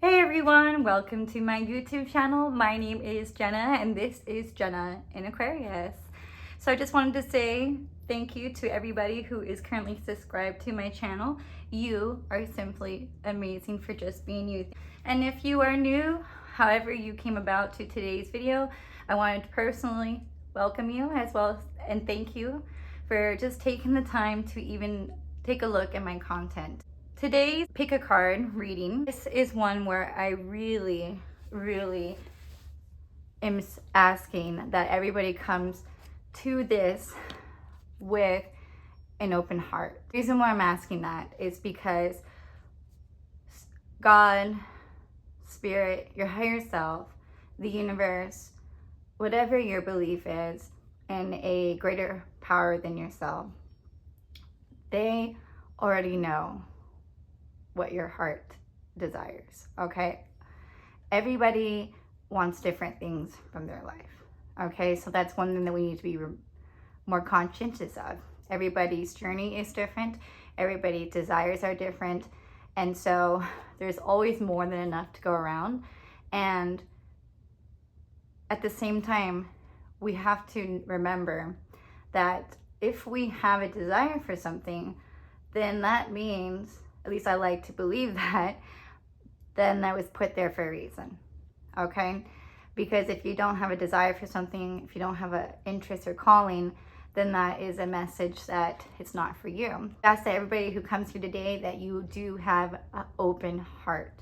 Hey everyone, welcome to my YouTube channel. My name is Jenna and this is Jenna in Aquarius. So I just wanted to say thank you to everybody who is currently subscribed to my channel. You are simply amazing for just being you. And if you are new, however you came about to today's video, I wanted to personally welcome you as well and thank you for just taking the time to even take a look at my content. Today's pick a card reading, this is one where I really am asking that everybody comes to this with an open heart. The reason why I'm asking that is because God, Spirit, your higher self, the universe, whatever your belief is, and a greater power than yourself, they already know what your heart desires, okay? Everybody wants different things from their life, okay? So that's one thing that we need to be more conscientious of. Everybody's journey is different. Everybody's desires are different. And so there's always more than enough to go around. And at the same time, we have to remember that if we have a desire for something, then that means, at least I like to believe that, then that was put there for a reason, okay? Because if you don't have a desire for something, if you don't have an interest or calling, then that is a message that it's not for you. I ask that everybody who comes here today that you do have an open heart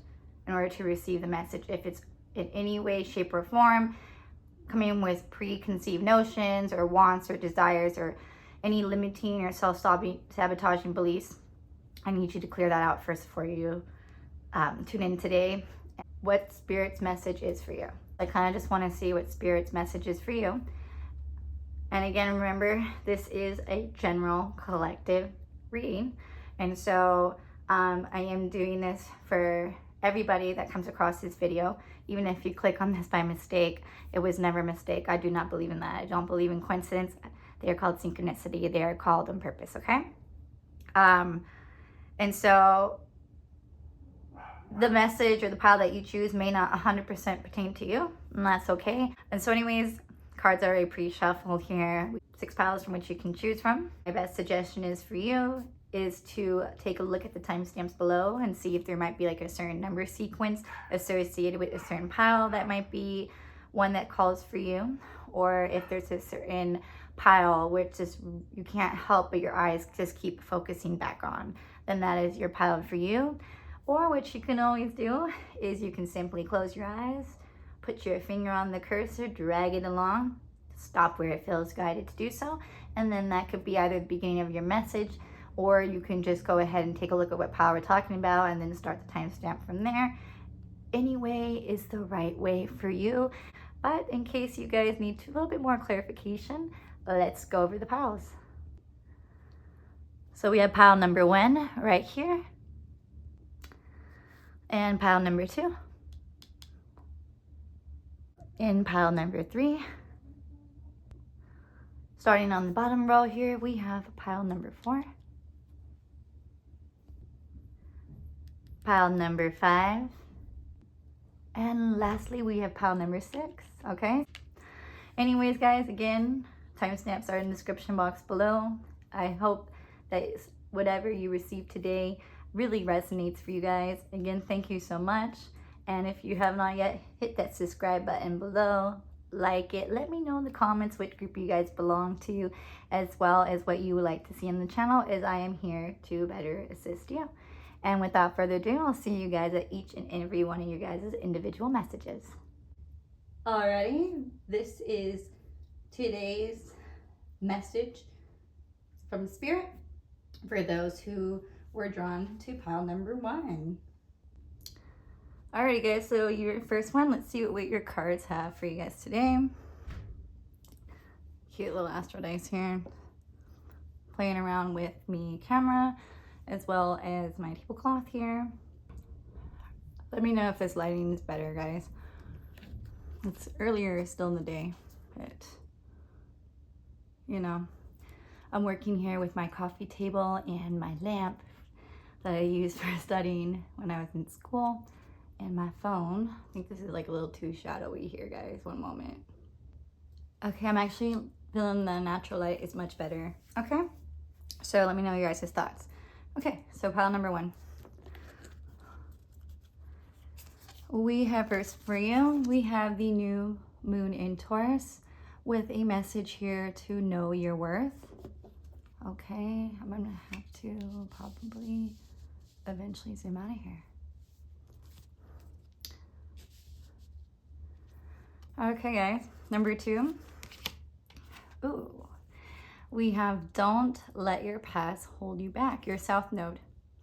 in order to receive the message. If it's in any way, shape, or form coming with preconceived notions or wants or desires or any limiting or self-sabotaging beliefs, I need you to clear that out first before you tune in today. What Spirit's message is for you. I kind of just want to see what Spirit's message is for you. And again, remember, this is a general collective reading. And so I am doing this for everybody that comes across this video. Even if you click on this by mistake, it was never a mistake. I do not believe in that. I don't believe in coincidence. They are called synchronicity. They are called on purpose, okay? And so the message or the pile that you choose may not 100% pertain to you, and that's okay. And so anyways, cards are already pre-shuffled here. 6 piles from which you can choose from. My best suggestion is for you is to take a look at the timestamps below and see if there might be like a certain number sequence associated with a certain pile that might be one that calls for you, or if there's a certain pile which just you can't help but your eyes just keep focusing back on, then that is your pile for you. Or what you can always do is you can simply close your eyes, put your finger on the cursor, drag it along, stop where it feels guided to do so, and then that could be either the beginning of your message, or you can just go ahead and take a look at what pile we're talking about and then start the timestamp from there. Any way is the right way for you. But in case you guys need a little bit more clarification, let's go over the piles. So we have pile number 1 right here, and pile number 2, and pile number 3. Starting on the bottom row here, we have pile number 4, pile number 5, and lastly we have pile number 6, okay? Anyways guys, again, timestamps are in the description box below. I hope that whatever you received today really resonates for you guys. Again, thank you so much. And if you have not yet, hit that subscribe button below, like it, let me know in the comments which group you guys belong to, as well as what you would like to see on the channel, as I am here to better assist you. And without further ado, I'll see you guys at each and every one of you guys' individual messages. Alrighty, this is today's message from Spirit for those who were drawn to pile number 1. Alrighty guys, so your first one, let's see what your cards have for you guys today. Cute little astro dice here. Playing around with me camera as well as my tablecloth here. Let me know if this lighting is better, guys. It's earlier still in the day, but you know, I'm working here with my coffee table and my lamp that I used for studying when I was in school. And my phone, I think this is like a little too shadowy here, guys. One moment. Okay, I'm actually feeling the natural light is much better. Okay, so let me know your guys' thoughts. Okay, so pile number 1. We have first for you, we have the new moon in Taurus with a message here to know your worth. Okay, I'm gonna have to probably eventually zoom out of here. Okay, guys, number 2. Ooh, we have don't let your past hold you back, your South Node.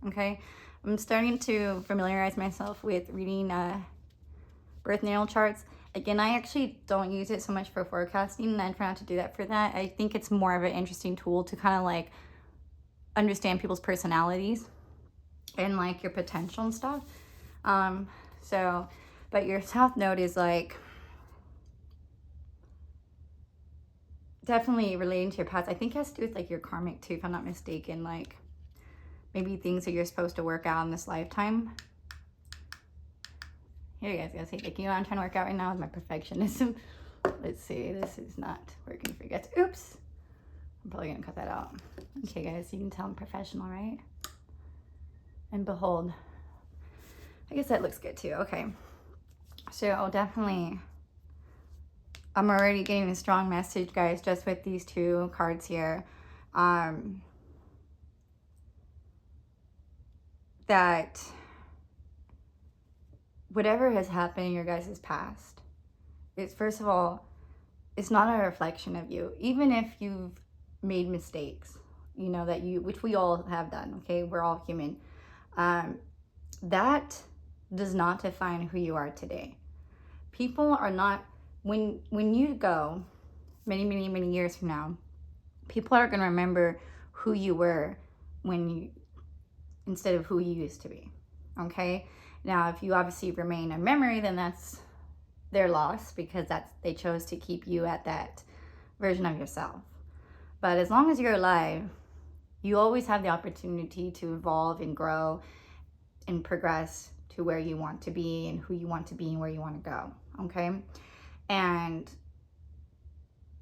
Okay, I'm starting to familiarize myself with reading birth natal charts. Again, I actually don't use it so much for forecasting, and I try not to do that for that. I think it's more of an interesting tool to kind of like understand people's personalities and like your potential and stuff. But your South Node is like definitely relating to your past. I think it has to do with like your karmic too, if I'm not mistaken, like maybe things that you're supposed to work out in this lifetime. Here you guys gotta say, like, you know what I'm trying to work out right now with my perfectionism. Let's see, this is not working for you guys. Oops, I'm probably gonna cut that out. Okay guys, you can tell I'm professional, right? And behold, I guess that looks good too. Okay, so definitely I'm already getting a strong message, guys, just with these 2 cards here. That whatever has happened in your guys' past, it's, first of all, it's not a reflection of you. Even if you've made mistakes, you know, that which we all have done, okay? We're all human. That does not define who you are today. People are not, when you go many, many, many years from now, people are going to remember who you were instead of who you used to be, okay? Now, if you obviously remain a memory, then that's their loss, because they chose to keep you at that version of yourself. But as long as you're alive, you always have the opportunity to evolve and grow and progress to where you want to be and who you want to be and where you want to go, okay? And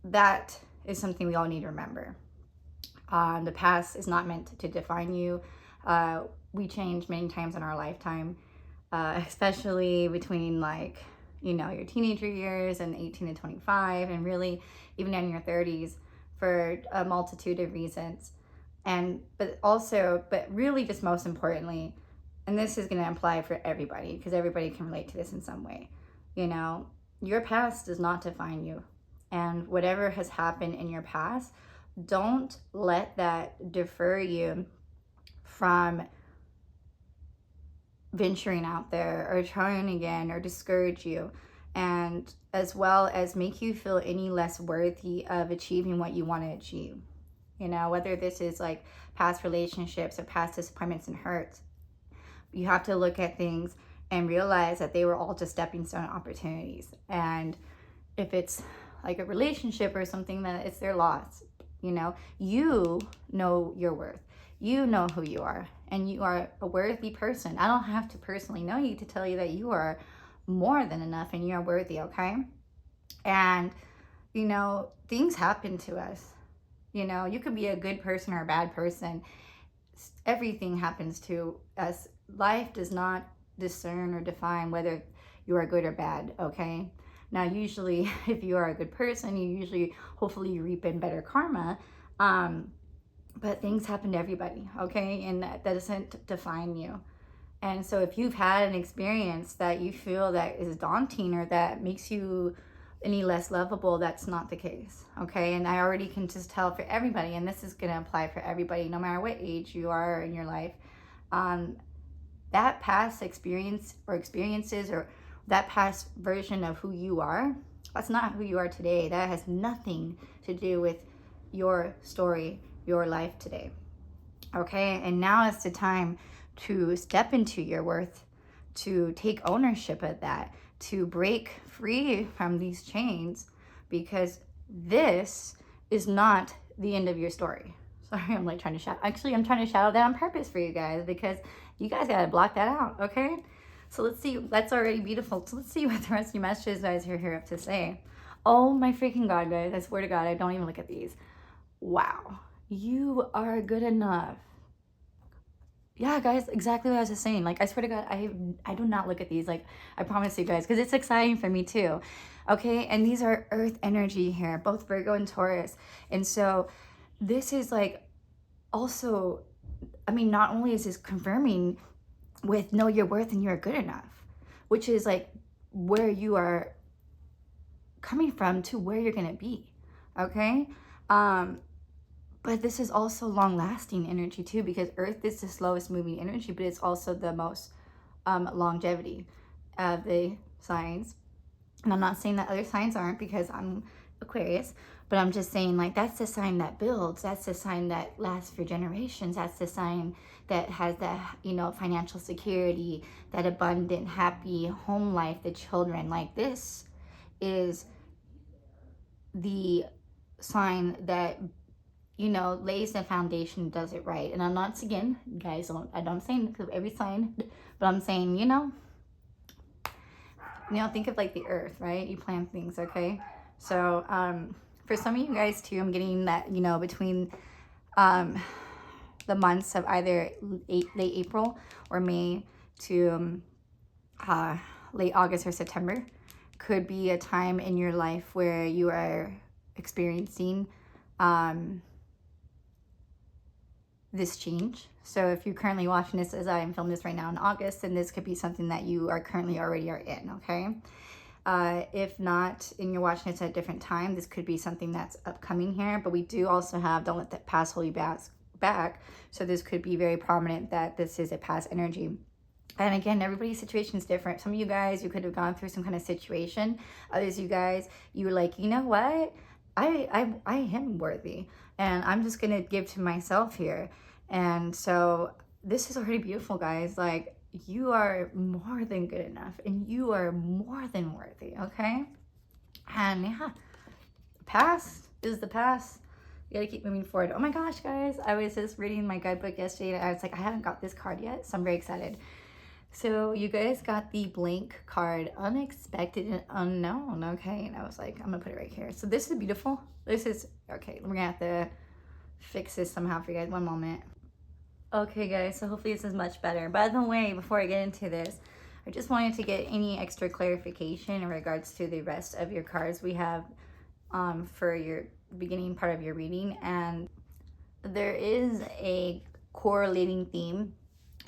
that is something we all need to remember. The past is not meant to define you. We change many times in our lifetime, especially between, like, you know, your teenager years and 18 to 25, and really even in your 30s, for a multitude of reasons. But really, just most importantly, and this is going to apply for everybody, because everybody can relate to this in some way, you know, your past does not define you. And whatever has happened in your past, don't let that defer you from venturing out there or trying again, or discourage you, and as well as make you feel any less worthy of achieving what you want to achieve. You know, whether this is like past relationships or past disappointments and hurts, you have to look at things and realize that they were all just stepping stone opportunities. And if it's like a relationship or something, that it's their loss. You know your worth. You know who you are, and you are a worthy person. I don't have to personally know you to tell you that you are more than enough and you're worthy, okay? And, you know, things happen to us. You know, you could be a good person or a bad person. Everything happens to us. Life does not discern or define whether you are good or bad, okay? Now, usually, if you are a good person, hopefully you reap in better karma. But things happen to everybody, okay? And that doesn't define you. And so if you've had an experience that you feel that is daunting or that makes you any less lovable, that's not the case, okay? And I already can just tell for everybody, and this is going to apply for everybody, no matter what age you are in your life, that past experience or experiences or that past version of who you are, that's not who you are today. That has nothing to do with your story, your life today, okay? And now is the time to step into your worth, to take ownership of that, to break free from these chains, because this is not the end of your story. Sorry, I'm like trying to shout. Actually, I'm trying to shout that on purpose for you guys, because you guys gotta block that out, okay? So let's see. That's already beautiful. So let's see what the rest of your messages guys are here have to say. Oh my freaking God, guys. I swear to God, I don't even look at these. Wow. You are good enough. Yeah, guys, exactly what I was just saying. Like, I swear to God, I do not look at these. Like, I promise you guys, because it's exciting for me too. Okay, and these are earth energy here, both Virgo and Taurus. And so this is like also, I mean, not only is this confirming with know your worth and you're good enough, which is like where you are coming from to where you're going to be. Okay. But this is also long-lasting energy too, because Earth is the slowest moving energy, but it's also the most longevity of the signs. And I'm not saying that other signs aren't, because I'm Aquarius, but I'm just saying like that's the sign that builds. That's the sign that lasts for generations. That's the sign that has that, you know, financial security, that abundant, happy home life, the children. Like this is the sign that, you know, lays the foundation, does it right. And I'm not, again, guys, I'm saying every sign, but I'm saying, you know, think of like the earth, right? You plant things, okay? So for some of you guys too, I'm getting that, you know, between the months of either late April or May to late August or September could be a time in your life where you are experiencing this change. So if you're currently watching this as I am filming this right now in August, then this could be something that you are currently already are in, okay? If not, and you're watching this at a different time, this could be something that's upcoming here. But we do also have don't let the past hold you back. So this could be very prominent that this is a past energy. And again, everybody's situation is different. Some of you guys, you could have gone through some kind of situation. Others, you guys, you were like, you know what? I am worthy, and I'm just gonna give to myself here. And so this is already beautiful, guys. Like, you are more than good enough, and you are more than worthy, okay? And yeah, past is the past. You gotta keep moving forward. Oh my gosh, guys, I was just reading my guidebook yesterday, and I was like, I haven't got this card yet, so I'm very excited. So you guys got the blank card, unexpected and unknown, okay? And I was like, I'm gonna put it right here. So this is beautiful. This is, okay, we're gonna have to fix this somehow for you guys. One moment. Okay, guys, so hopefully this is much better. By the way, before I get into this, I just wanted to get any extra clarification in regards to the rest of your cards we have for your beginning part of your reading. And there is a correlating theme,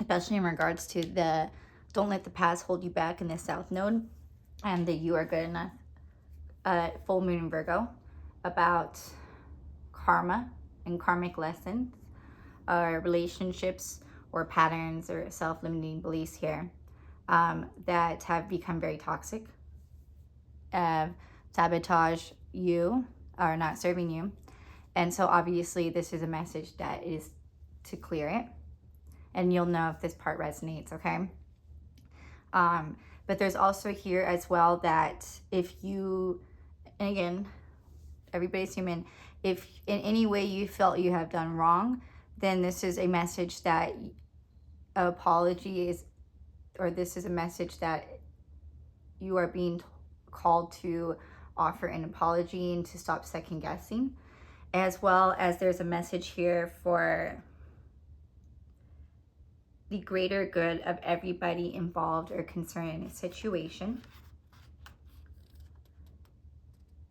especially in regards to the don't let the past hold you back in the South Node and the you are good enough full moon in Virgo, about karma and karmic lessons, relationships or patterns or self-limiting beliefs here that have become very toxic, sabotage you or not serving you. And so obviously this is a message that is to clear it, and you'll know if this part resonates, okay? But there's also here as well that if you, and again, everybody's human, if in any way you felt you have done wrong, then this is a message that apology is, or this is a message that you are being called to offer an apology and to stop second guessing. As well as there's a message here for the greater good of everybody involved or concerned in a situation.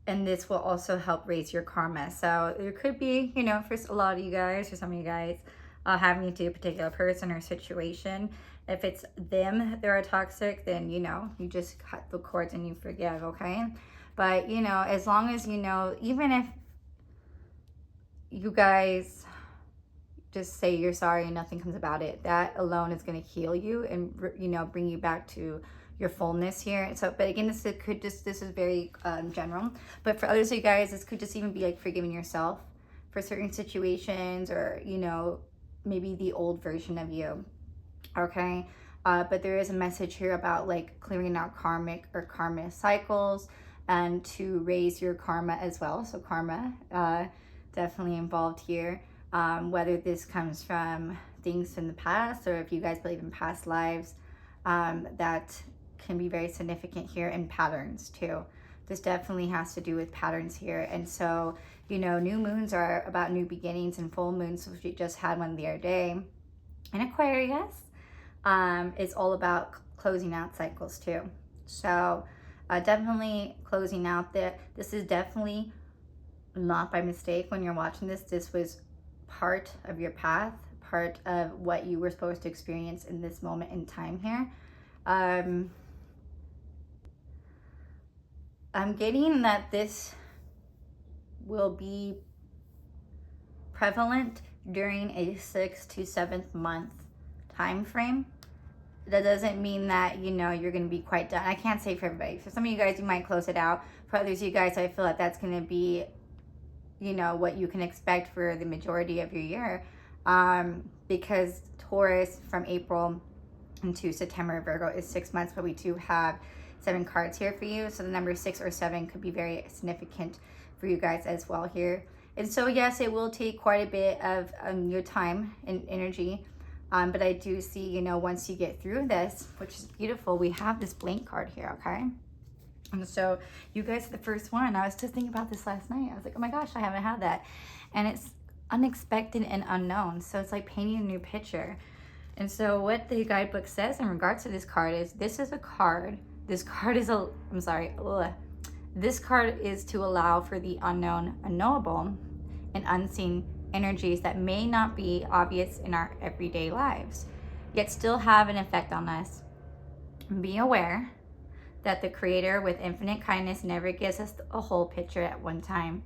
And this will also help raise your karma. So there could be, you know, for a lot of you guys or some of you guys, having to do a particular person or situation. If it's them, they're toxic, then, you know, you just cut the cords and you forgive, okay? But, you know, as long as you know, even if you guys just say you're sorry and nothing comes about it, that alone is going to heal you and, you know, bring you back to your fullness here. So, but again, this is very general. But for others of you guys, this could just even be like forgiving yourself for certain situations, or, you know, maybe the old version of you, okay? But there is a message here about like clearing out karmic or karma cycles and to raise your karma as well. So karma definitely involved here. Whether this comes from things from the past, or if you guys believe in past lives, that can be very significant here, in patterns too. This definitely has to do with patterns here. And so, you know, new moons are about new beginnings, and full moons, which we just had one the other day in Aquarius, is all about closing out cycles too. So definitely closing out that. This is definitely not by mistake when you're watching this. This was part of your path, part of what you were supposed to experience in this moment in time here. I'm getting that this will be prevalent during a 6th to 7th month time frame. That doesn't mean that, you know, you're going to be quite done. I can't say for everybody. For some of you guys, you might close it out. For others of you guys, I feel like that's going to be, you know, what you can expect for the majority of your year. Because Taurus from April into September, Virgo is 6 months, but we do have 7 cards here for you. So the number 6 or 7 could be very significant for you guys as well here. And so yes, it will take quite a bit of your time and energy. But I do see, you know, once you get through this, which is beautiful, we have this blank card here, okay? And so you guys are the first one. I was just thinking about this last night. I was like, oh my gosh, I haven't had that. And it's unexpected and unknown. So it's like painting a new picture. And so what the guidebook says in regards to this card is, this is a card. This card is this card is to allow for the unknown, unknowable, and unseen energies that may not be obvious in our everyday lives, yet still have an effect on us. Be aware that the Creator with infinite kindness never gives us a whole picture at one time.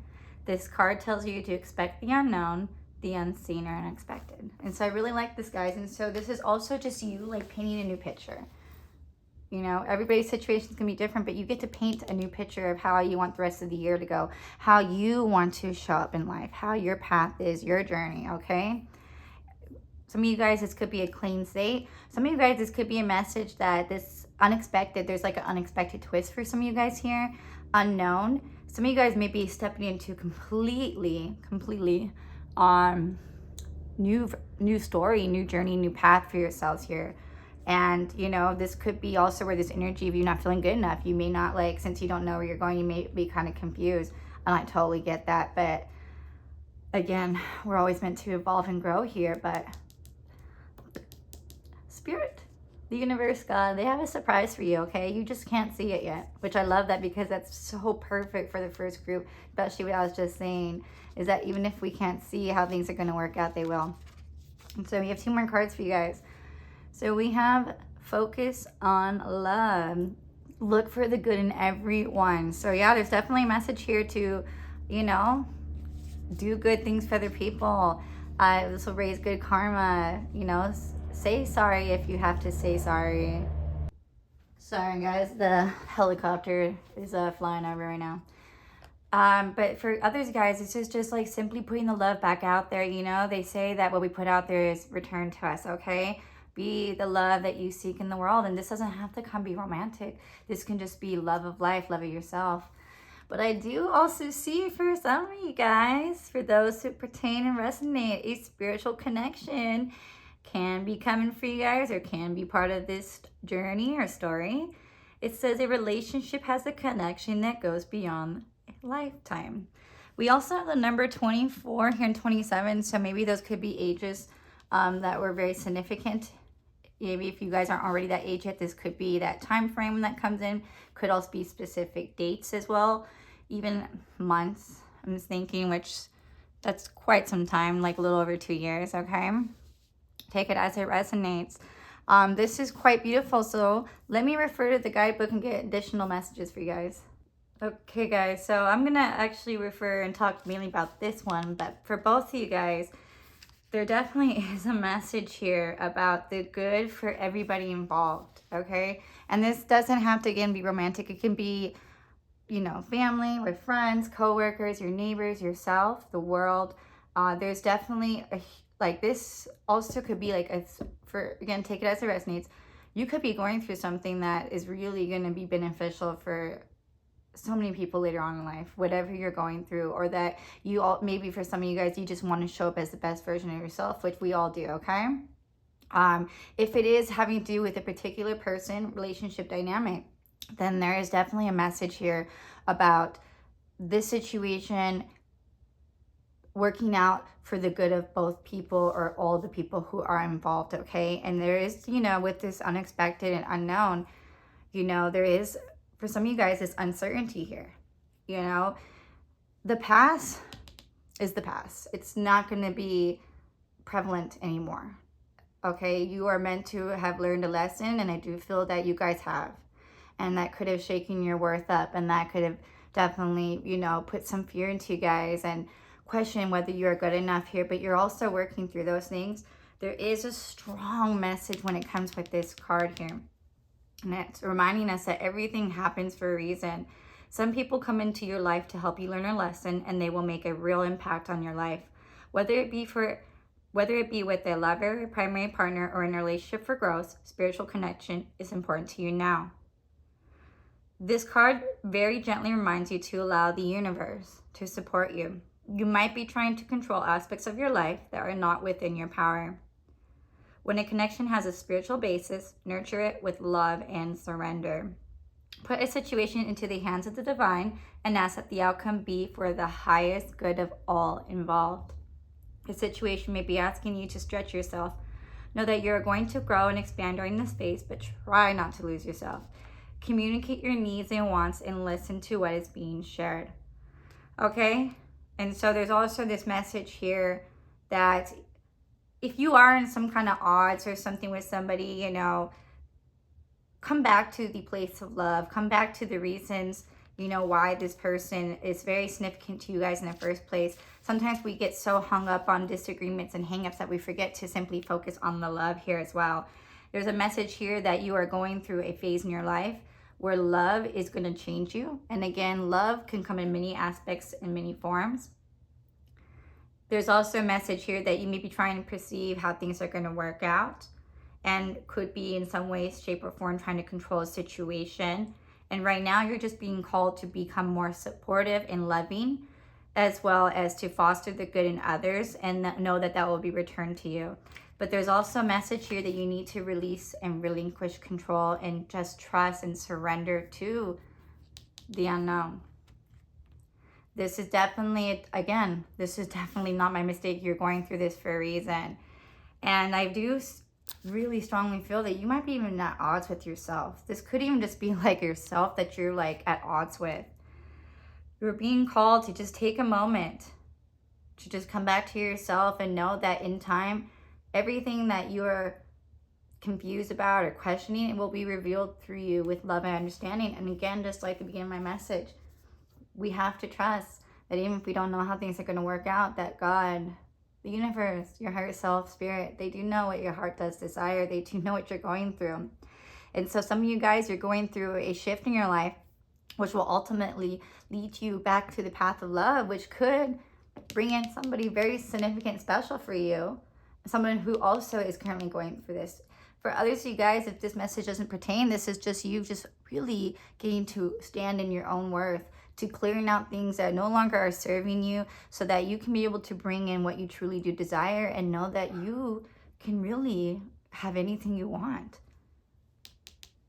This card tells you to expect the unknown, the unseen, or unexpected. And so I really like this, guys. And so this is also just you like painting a new picture. You know, everybody's situation is going to be different, but you get to paint a new picture of how you want the rest of the year to go, how you want to show up in life, how your path is, your journey, okay? Some of you guys, this could be a clean slate. Some of you guys, this could be a message that this unexpected, there's like an unexpected twist for some of you guys here, unknown. Some of you guys may be stepping into completely new story, new journey, new path for yourselves here. And, you know, this could be also where this energy of you not feeling good enough. You may not, like, since you don't know where you're going, you may be kind of confused. And I totally get that. But again, we're always meant to evolve and grow here. But Spirit, the universe, God, they have a surprise for you, okay? You just can't see it yet, which I love that, because that's so perfect for the first group, especially what I was just saying, is that even if we can't see how things are going to work out, they will. And so we have 2 more cards for you guys. So we have focus on love. Look for the good in everyone. So yeah, there's definitely a message here to, you know, do good things for other people. This will raise good karma. You know, say sorry if you have to say sorry. Sorry guys, the helicopter is flying over right now. But for others, guys, this is just like simply putting the love back out there. You know, they say that what we put out there is returned to us, okay? Be the love that you seek in the world. And this doesn't have to be romantic. This can just be love of life, love of yourself. But I do also see for some of you guys, for those who pertain and resonate, a spiritual connection can be coming for you guys, or can be part of this journey or story. It says a relationship has a connection that goes beyond a lifetime. We also have the number 24 here and 27. So maybe those could be ages that were very significant. Maybe if you guys aren't already that age yet, this could be that time frame that comes in. Could also be specific dates as well, even months. I'm just thinking, which that's quite some time, like a little over 2 years, okay? Take it as it resonates. This is quite beautiful, so let me refer to the guidebook and get additional messages for you guys. Okay, guys, so I'm going to actually refer and talk mainly about this one, but for both of you guys, there definitely is a message here about the good for everybody involved, okay? And this doesn't have to, again, be romantic. It can be, you know, family, with friends, co-workers, your neighbors, yourself, the world. There's definitely, like, this also could be like, again, take it as it resonates. You could be going through something that is really going to be beneficial for so many people later on in life, whatever you're going through, or that you all, maybe for some of you guys, you just want to show up as the best version of yourself, which we all do, okay? If it is having to do with a particular person, relationship dynamic, then there is definitely a message here about this situation working out for the good of both people or all the people who are involved, okay? And there is, with this unexpected and unknown, there is, for some of you guys, this uncertainty here. The past is the past. It's not going to be prevalent anymore, okay? You are meant to have learned a lesson, and I do feel that you guys have. And that could have shaken your worth up, and that could have definitely, put some fear into you guys and question whether you're good enough here, but you're also working through those things. There is a strong message when it comes with this card here. And it's reminding us that everything happens for a reason. Some people come into your life to help you learn a lesson, and they will make a real impact on your life. Whether it be with a lover, a primary partner, or in a relationship for growth, spiritual connection is important to you now. This card very gently reminds you to allow the universe to support you. You might be trying to control aspects of your life that are not within your power. When a connection has a spiritual basis, nurture it with love and surrender. Put a situation into the hands of the divine and ask that the outcome be for the highest good of all involved. The situation may be asking you to stretch yourself. Know that you're going to grow and expand during this phase, but try not to lose yourself. Communicate your needs and wants and listen to what is being shared. Okay? And so there's also this message here that if you are in some kind of odds or something with somebody, come back to the place of love. Come back to the reasons, why this person is very significant to you guys in the first place. Sometimes we get so hung up on disagreements and hangups that we forget to simply focus on the love here as well. There's a message here that you are going through a phase in your life where love is going to change you. And again, love can come in many aspects and many forms. There's also a message here that you may be trying to perceive how things are going to work out, and could be in some way, shape, or form trying to control a situation. And right now you're just being called to become more supportive and loving, as well as to foster the good in others, and know that that will be returned to you. But there's also a message here that you need to release and relinquish control and just trust and surrender to the unknown. This is definitely, again, this is definitely not my mistake. You're going through this for a reason. And I do really strongly feel that you might be even at odds with yourself. This could even just be like yourself that you're like at odds with. You're being called to just take a moment to just come back to yourself and know that in time, everything that you're confused about or questioning, it will be revealed through you with love and understanding. And again, just like the beginning of my message, we have to trust that even if we don't know how things are going to work out, that God, the universe, your higher self, spirit, they do know what your heart does desire. They do know what you're going through. And so some of you guys, you're going through a shift in your life, which will ultimately lead you back to the path of love, which could bring in somebody very significant, special for you. Someone who also is currently going through this. For others of you guys, if this message doesn't pertain, this is just you just really getting to stand in your own worth, to clearing out things that no longer are serving you, so that you can be able to bring in what you truly do desire and know that you can really have anything you want.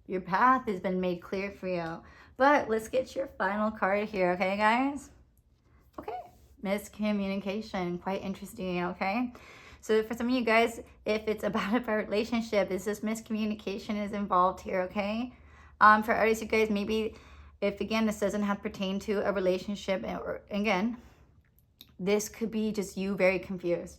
Your path has been made clear for you. But let's get your final card here, okay, guys? Okay, miscommunication, quite interesting, okay? So for some of you guys, if it's about a relationship, is this miscommunication is involved here, okay? For others of you guys, maybe if, again, this doesn't have to pertain to a relationship, or again, this could be just you very confused.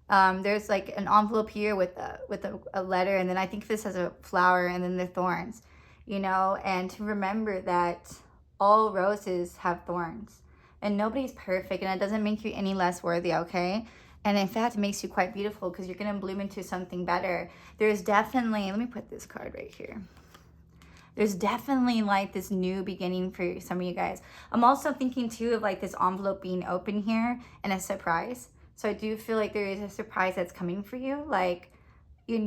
There's like an envelope here with a letter, and then I think this has a flower, and then the thorns, and to remember that all roses have thorns, and nobody's perfect, and it doesn't make you any less worthy, okay? And in fact, it makes you quite beautiful because you're going to bloom into something better. There's definitely, let me put this card right here. There's definitely like this new beginning for some of you guys. I'm also thinking too of like this envelope being open here and a surprise. So I do feel like there is a surprise that's coming for you, like, but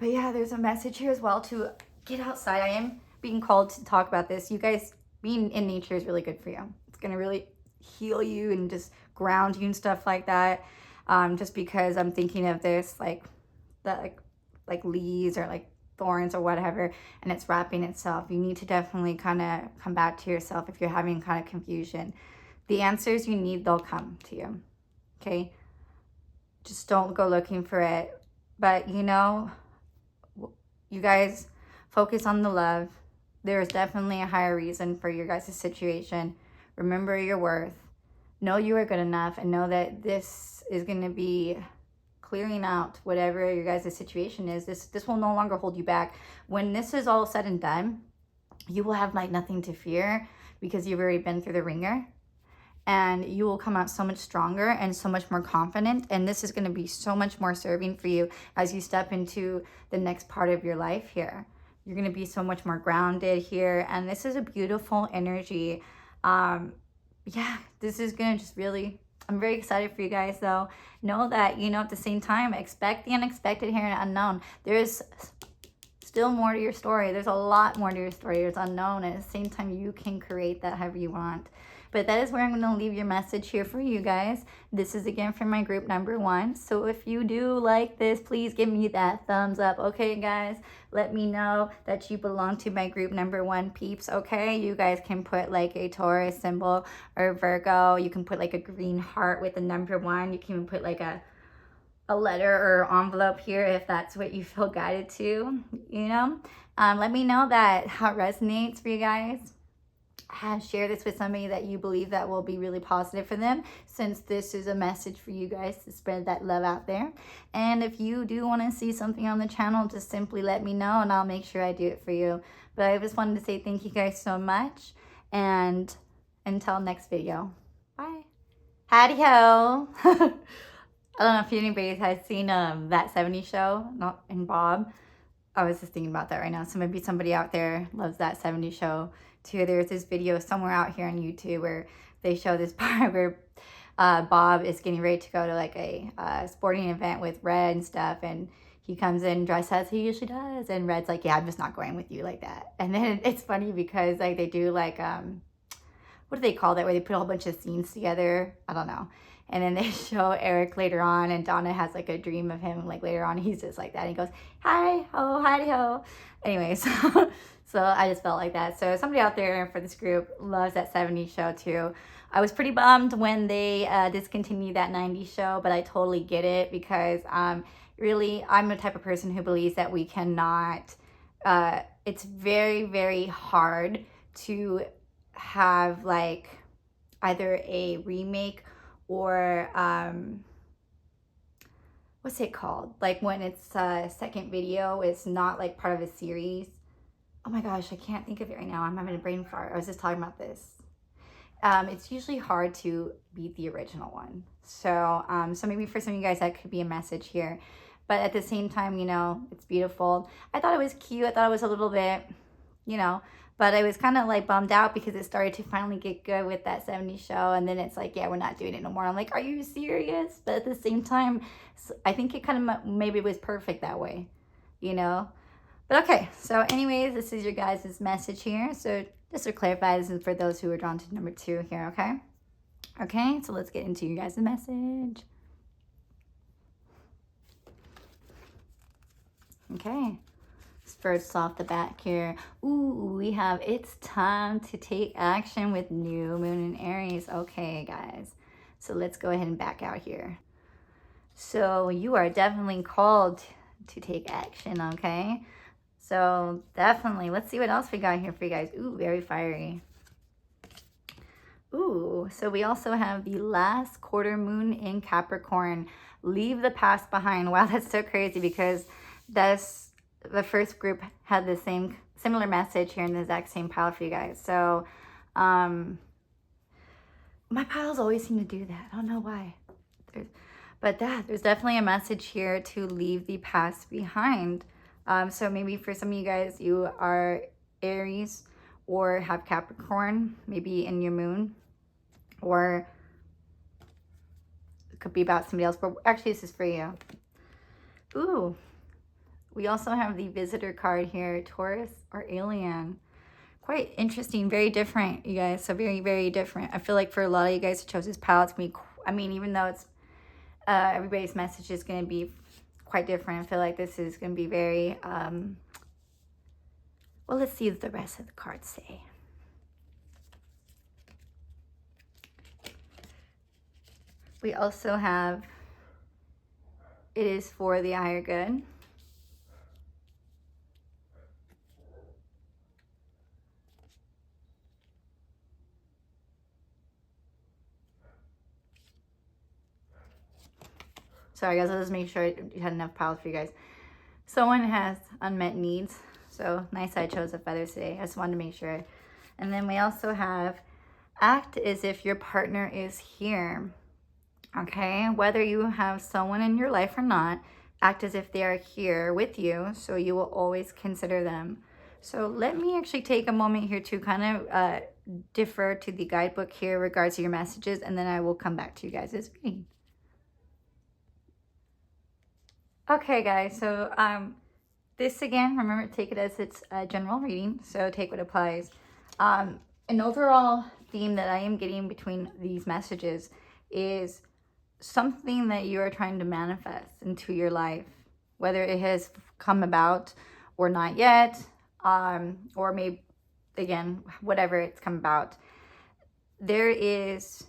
yeah, there's a message here as well to get outside. I am being called to talk about this. You guys, being in nature is really good for you. It's going to really heal you and just ground you and stuff like that. just because I'm thinking of this like leaves or like thorns or whatever, and it's wrapping itself. You need to definitely kind of come back to yourself if you're having kind of confusion. The answers you need, they'll come to you. Okay, just don't go looking for it. But you know, you guys focus on the love. There's definitely a higher reason for your guys' situation. Remember your worth. Know you are good enough, and know that this is going to be clearing out whatever your guys' situation is. This will no longer hold you back. When this is all said and done, you will have like nothing to fear because you've already been through the ringer, and you will come out so much stronger and so much more confident. And this is going to be so much more serving for you as you step into the next part of your life here. You're going to be so much more grounded here, and this is a beautiful energy. Yeah, this is going to just really, I'm very excited for you guys though. Know that, you know, at the same time, expect the unexpected here and unknown. There's still more to your story. There's a lot more to your story. There's unknown, and at the same time, you can create that however you want. But that is where I'm going to leave your message here for you guys. This is again from my group number 1. So if you do like this, please give me that thumbs up. Okay, guys? Let me know that you belong to my group number 1 peeps, okay? You guys can put like a Taurus symbol or Virgo. You can put like a green heart with the number 1. You can even put like a letter or envelope here if that's what you feel guided to, you know? Let me know that how it resonates for you guys. Share this with somebody that you believe that will be really positive for them, since this is a message for you guys to spread that love out there. And if you do want to see something on the channel, just simply let me know and I'll make sure I do it for you. But I just wanted to say thank you guys so much, and until next video, bye. Howdy ho. I don't know if anybody has seen that 70s show, not in Bob. I was just thinking about that right now. So maybe somebody out there loves that 70s show too. There's this video somewhere out here on YouTube where they show this part where Bob is getting ready to go to like a sporting event with Red and stuff, and he comes in dressed as he usually does, and Red's like, yeah, I'm just not going with you like that. And then it's funny because like they do like what do they call that, where they put a whole bunch of scenes together? I don't know. And then they show Eric later on, and Donna has like a dream of him like later on. He's just like that. And he goes, hi ho, howdy ho. Anyways, so I just felt like that. So somebody out there for this group loves that 70s show too. I was pretty bummed when they discontinued that 90s show, but I totally get it because really I'm the type of person who believes that we cannot, it's very, very hard to have like either a remake or what's it called, like when it's a second video, it's not like part of a series. Oh my gosh, I can't think of it right now. I'm having a brain fart. I was just talking about this. It's usually hard to beat the original one. So so maybe for some of you guys that could be a message here, but at the same time, you know, it's beautiful. I thought it was cute. I thought it was a little bit, you know, but I was kind of like bummed out because it started to finally get good with that 70s show. And then it's like, yeah, we're not doing it no more. I'm like, are you serious? But at the same time, I think it kind of maybe was perfect that way, you know? But okay, so anyways, this is your guys' message here. So just to clarify, this is for those who are drawn to number 2 here, okay? Okay, so let's get into your guys' message. Okay. First off the bat here, ooh, we have it's time to take action with new moon in Aries. Okay, guys, so let's go ahead and back out here. So you are definitely called to take action, okay? So definitely, let's see what else we got here for you guys. Ooh, very fiery. Ooh, so we also have the last quarter moon in Capricorn. Leave the past behind. Wow, that's so crazy because that's the first group had the similar message here in the exact same pile for you guys. So my piles always seem to do that. I don't know why. There's definitely a message here to leave the past behind. So maybe for some of you guys, you are Aries or have Capricorn, maybe in your moon, or it could be about somebody else, but actually this is for you. Ooh. We also have the visitor card here, Taurus or alien. Quite interesting, very different, you guys. So very, very different. I feel like for a lot of you guys who chose this palette, I mean, even though it's Everybody's message is going to be quite different. I feel like this is going to be very, well, let's see what the rest of the cards say. We also have, it is for the higher good. Sorry guys, I'll just make sure you had enough piles for you guys. Someone has unmet needs. So nice I chose the feathers today. I just wanted to make sure. And then we also have act as if your partner is here. Okay, whether you have someone in your life or not, act as if they are here with you, so you will always consider them. So let me actually take a moment here to kind of defer to the guidebook here regards to your messages, and then I will come back to you guys' reading. Okay guys, so this again, remember, take it as it's a general reading, so take what applies. An overall theme that I am getting between these messages is something that you are trying to manifest into your life, whether it has come about or not yet, or maybe, again, whatever it's come about. There is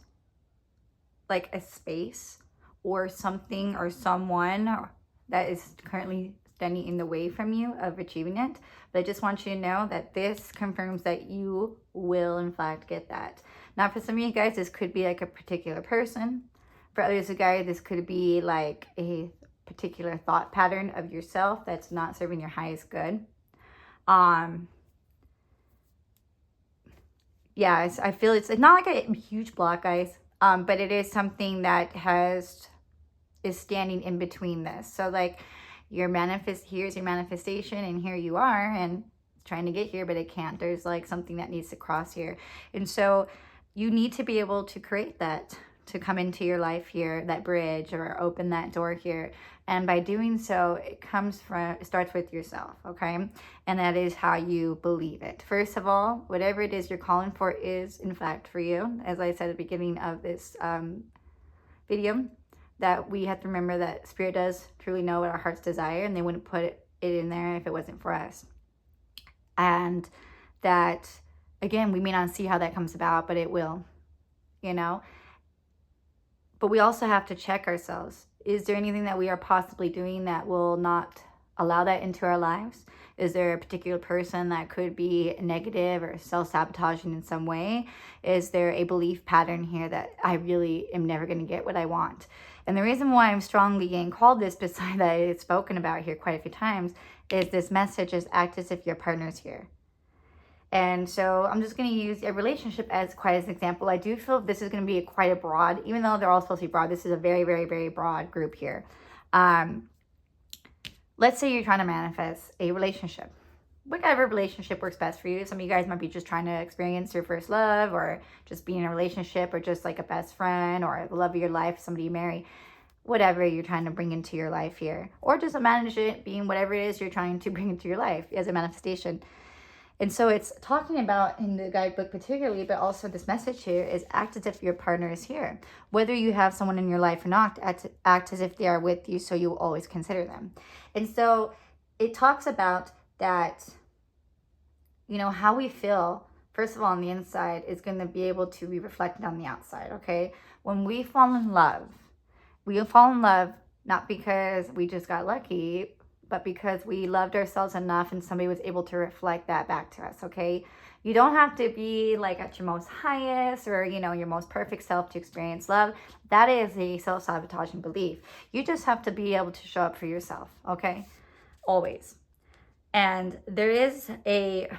like a space or something or someone that is currently standing in the way from you of achieving it. But I just want you to know that this confirms that you will in fact get that. Now for some of you guys, this could be like a particular person. For others of you guys, this could be like a particular thought pattern of yourself that's not serving your highest good. Yeah, I feel it's not like a huge block, guys, but it is something that is standing in between this. So like here's your manifestation, and here you are, and trying to get here, but it can't. There's like something that needs to cross here. And so you need to be able to create that to come into your life here, that bridge, or open that door here. And by doing so, it starts with yourself, okay? And that is how you believe it. First of all, whatever it is you're calling for is in fact for you. As I said at the beginning of this video, that we have to remember that Spirit does truly know what our hearts desire, and they wouldn't put it in there if it wasn't for us. And that, again, we may not see how that comes about, but it will, you know? But we also have to check ourselves. Is there anything that we are possibly doing that will not allow that into our lives? Is there a particular person that could be negative or self-sabotaging in some way? Is there a belief pattern here that I really am never going to get what I want? And the reason why I'm strongly getting called this, besides that it's spoken about here quite a few times, is this message is act as if your partner's here. And so I'm just going to use a relationship as quite as an example. I do feel this is going to be quite a broad, even though they're all supposed to be broad, this is a very, very, very broad group here. Let's say you're trying to manifest a relationship. Whatever relationship works best for you. Some of you guys might be just trying to experience your first love, or just be in a relationship, or just like a best friend, or the love of your life, somebody you marry. Whatever you're trying to bring into your life here. Or just manage it being whatever it is you're trying to bring into your life as a manifestation. And so it's talking about in the guidebook particularly, but also this message here is act as if your partner is here. Whether you have someone in your life or not, act as if they are with you, so you will always consider them. And so it talks about that, you know, how we feel, first of all, on the inside is going to be able to be reflected on the outside, okay? When we fall in love not because we just got lucky, but because we loved ourselves enough and somebody was able to reflect that back to us, okay? You don't have to be like at your most highest or, you know, your most perfect self to experience love. That is a self-sabotaging belief. You just have to be able to show up for yourself, okay? Always. And there is a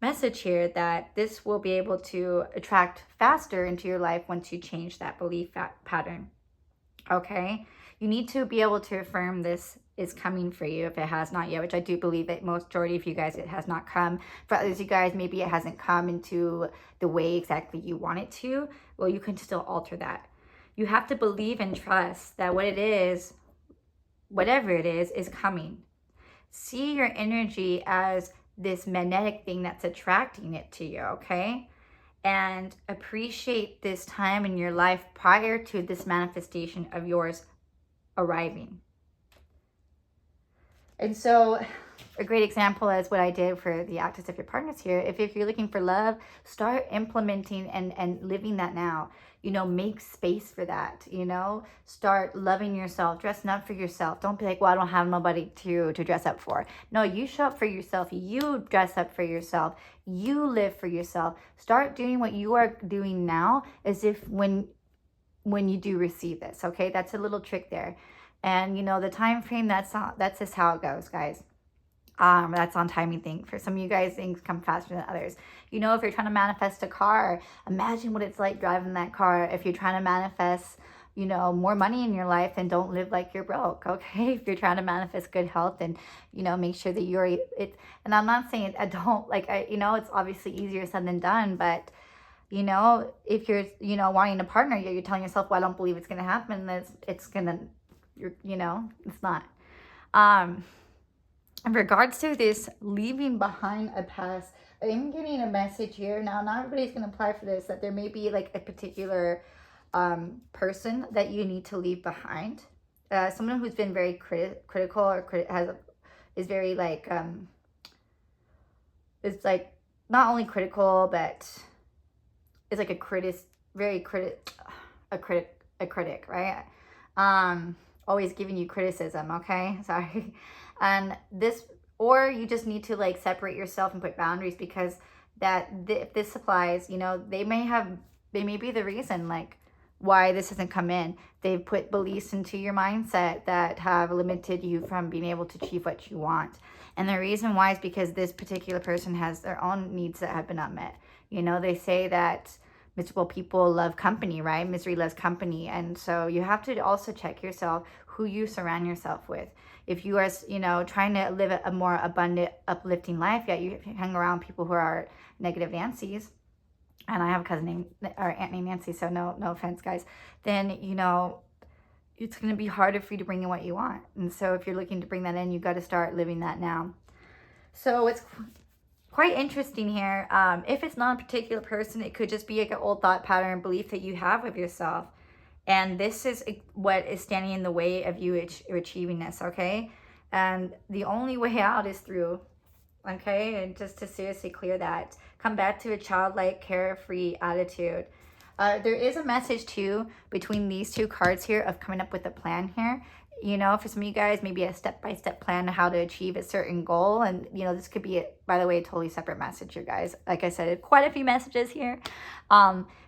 message here that this will be able to attract faster into your life once you change that belief pattern, okay? You need to be able to affirm this is coming for you if it has not yet, which I do believe that majority of you guys, it has not come. For others of you guys, maybe it hasn't come into the way exactly you want it to. Well, you can still alter that. You have to believe and trust that what it is, whatever it is coming. See your energy as this magnetic thing that's attracting it to you, okay? And appreciate this time in your life prior to this manifestation of yours arriving. And so a great example is what I did for the actors of your partners here. If you're looking for love, start implementing and living that now. You know, make space for that, you know, start loving yourself, dressing up for yourself. Don't be like, well, I don't have nobody to dress up for. No, you show up for yourself. You dress up for yourself. You live for yourself. Start doing what you are doing now as if when you do receive this, okay? That's a little trick there. And, you know, the time frame, that's just how it goes, guys. That's on timing thing. For some of you guys, things come faster than others. You know, if you're trying to manifest a car, imagine what it's like driving that car. If you're trying to manifest, you know, more money in your life, then don't live like you're broke, okay? If you're trying to manifest good health, then, you know, make sure that you're it. And I'm not saying I don't like, you know, it's obviously easier said than done, but you know, if you're, you know, wanting a partner, you're telling yourself, well, I don't believe it's going to happen. It's going to, you know, it's not. In regards to this leaving behind a past, I'm getting a message here. Now, not everybody's going to apply for this, that there may be like a particular person that you need to leave behind. Someone who's been very critical or is very like, is like not only critical, but is like a critic, right? Always giving you criticism, okay? Sorry. And this, or you just need to like separate yourself and put boundaries, because if this applies, you know, they may be the reason like why this hasn't come in. They've put beliefs into your mindset that have limited you from being able to achieve what you want. And the reason why is because this particular person has their own needs that have been unmet. You know, they say that miserable people love company, right? Misery loves company. And so you have to also check yourself who you surround yourself with. If you are, you know, trying to live a more abundant, uplifting life, yet you hang around people who are negative Nancy's, and I have a cousin named, or aunt named Nancy, so no offense, guys, then, you know, it's going to be harder for you to bring in what you want. And so if you're looking to bring that in, you've got to start living that now. So it's quite interesting here. If it's not a particular person, it could just be like an old thought pattern belief that you have of yourself. And this is what is standing in the way of you achieving this, okay? And the only way out is through, okay? And just to seriously clear that, come back to a childlike, carefree attitude. There is a message too between these two cards here of coming up with a plan here. You know, for some of you guys, maybe a step-by-step plan to how to achieve a certain goal. And, you know, this could be, by the way, a totally separate message, you guys. Like I said, quite a few messages here.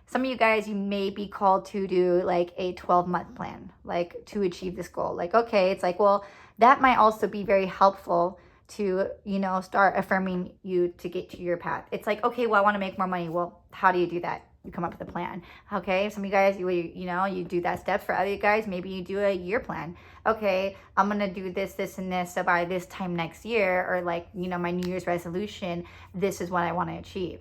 Some of you guys, you may be called to do like a 12-month plan, like to achieve this goal. Like, okay, it's like, well, that might also be very helpful to, you know, start affirming you to get to your path. It's like, okay, well, I want to make more money. Well, how do you do that? You come up with a plan. Okay, some of you guys, you know, you do that steps. For other guys, maybe you do a year plan. Okay, I'm gonna do this, this, and this. So by this time next year, or like, you know, my New Year's resolution, this is what I want to achieve.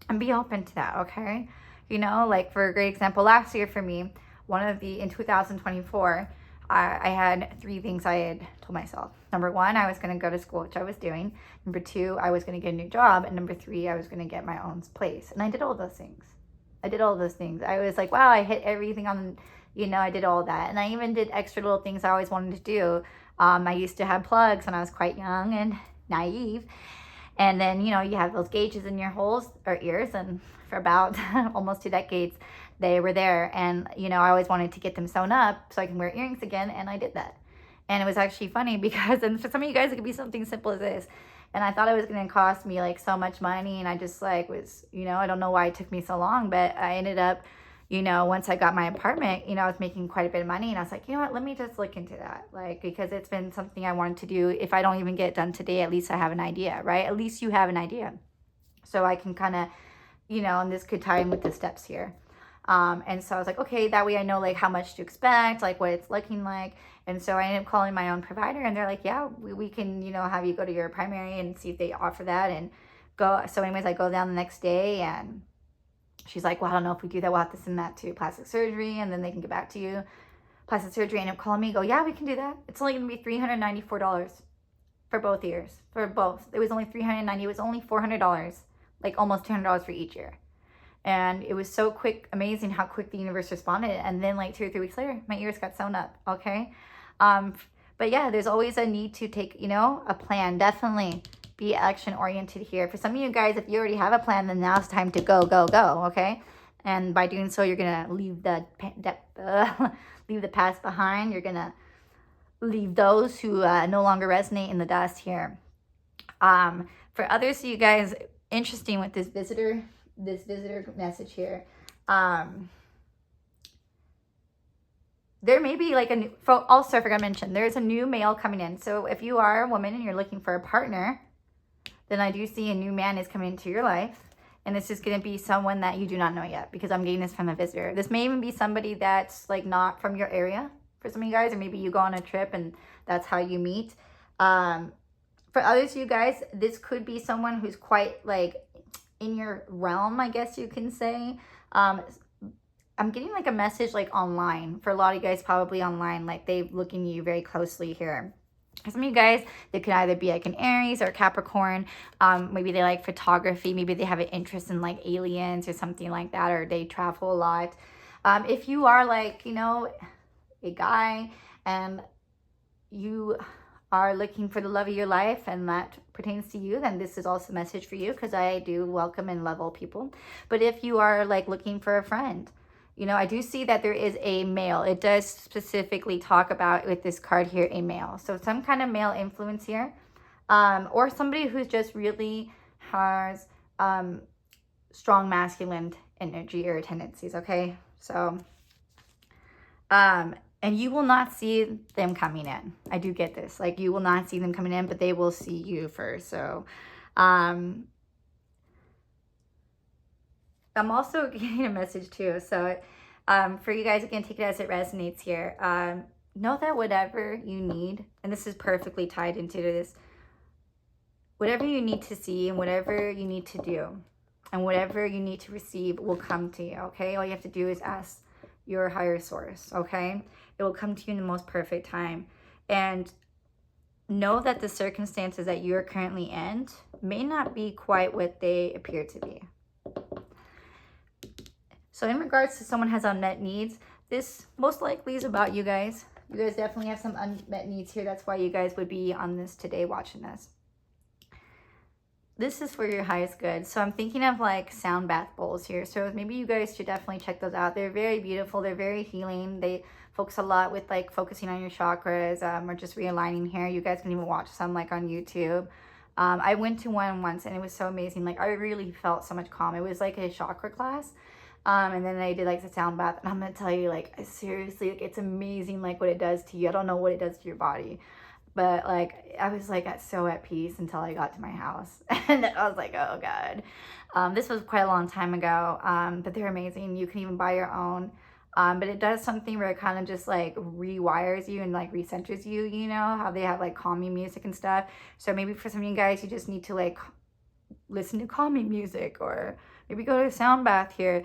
And be open to that, okay? You know, like for a great example, last year for me, in 2024, I had 3 things I had told myself. Number 1, I was going to go to school, which I was doing. Number 2, I was going to get a new job. And number 3, I was going to get my own place. And I did all those things. I was like, wow, I hit everything on, you know, I did all that. And I even did extra little things I always wanted to do. I used to have plugs when I was quite young and naive. And then, you know, you have those gauges in your holes or ears. And for about almost 2 decades, they were there. And, you know, I always wanted to get them sewn up so I can wear earrings again. And I did that. And it was actually funny because, and for some of you guys, it could be something simple as this. And I thought it was going to cost me like so much money. And I just like was, you know, I don't know why it took me so long, but I ended up, you know, once I got my apartment, you know, I was making quite a bit of money. And I was like, you know what, let me just look into that. Like, because it's been something I wanted to do. If I don't even get it done today, at least I have an idea, right? At least you have an idea. So I can kind of, you know, and this could tie in with the steps here. And so I was like, okay, that way I know like how much to expect, like what it's looking like. And so I ended up calling my own provider and they're like, yeah, we can, you know, have you go to your primary and see if they offer that and go. So anyways, I go down the next day and she's like, well, I don't know if we do that. We'll have to send that to plastic surgery and then they can get back to you. Plastic surgery ended up calling me, go, yeah, we can do that. It's only going to be $394 for both ears, for both. It was only $390. It was only $400, like almost $200 for each ear. And it was so quick, amazing how quick the universe responded. And then like 2 or 3 weeks later, my ears got sewn up, okay? But yeah, there's always a need to take, you know, a plan. Definitely be action oriented here. For some of you guys, if you already have a plan, then now it's time to go, go, go. Okay. And by doing so, you're going to leave leave the past behind. You're going to leave those who no longer resonate in the dust here. For others of you guys, interesting with this visitor message here. There may be like a new, also I forgot to mention, there's a new male coming in. So if you are a woman and you're looking for a partner, then I do see a new man is coming into your life. And this is going to be someone that you do not know yet, because I'm getting this from a visitor. This may even be somebody that's like not from your area for some of you guys, or maybe you go on a trip and that's how you meet. For others of you guys, this could be someone who's quite like in your realm, I guess you can say. I'm getting like a message like online. For a lot of you guys, probably online, like they looking at you very closely here. For some of you guys, they could either be like an Aries or a Capricorn. Maybe they like photography. Maybe they have an interest in like aliens or something like that, or they travel a lot. If you are like, you know, a guy and you are looking for the love of your life and that pertains to you, then this is also a message for you, because I do welcome and love all people. But if you are like looking for a friend, you know, I do see that there is a male. It does specifically talk about with this card here, a male. So some kind of male influence here, or somebody who's just really has strong masculine energy or tendencies. Okay. So, and you will not see them coming in. I do get this. Like, you will not see them coming in, but they will see you first. So, I'm also getting a message too. So for you guys, again, take it as it resonates here. Know that whatever you need, and this is perfectly tied into this, whatever you need to see and whatever you need to do and whatever you need to receive will come to you, okay? All you have to do is ask your higher source, okay? It will come to you in the most perfect time. And know that the circumstances that you're currently in may not be quite what they appear to be. So in regards to someone has unmet needs, this most likely is about you guys. You guys definitely have some unmet needs here. That's why you guys would be on this today watching this. This is for your highest good. So I'm thinking of like sound bath bowls here. So maybe you guys should definitely check those out. They're very beautiful. They're very healing. They focus a lot with like focusing on your chakras, or just realigning here. You guys can even watch some like on YouTube. I went to one once and it was so amazing. Like, I really felt so much calm. It was like a chakra class. And then I did like the sound bath, and I'm gonna tell you, like, seriously, like, it's amazing, like, what it does to you. I don't know what it does to your body, but like, I was like so at peace until I got to my house. And I was like, oh God. This was quite a long time ago, but they're amazing. You can even buy your own. But it does something where it kind of just like rewires you and like recenters you, you know, how they have like calming music and stuff. So maybe for some of you guys, you just need to like listen to calming music, or maybe go to a sound bath here.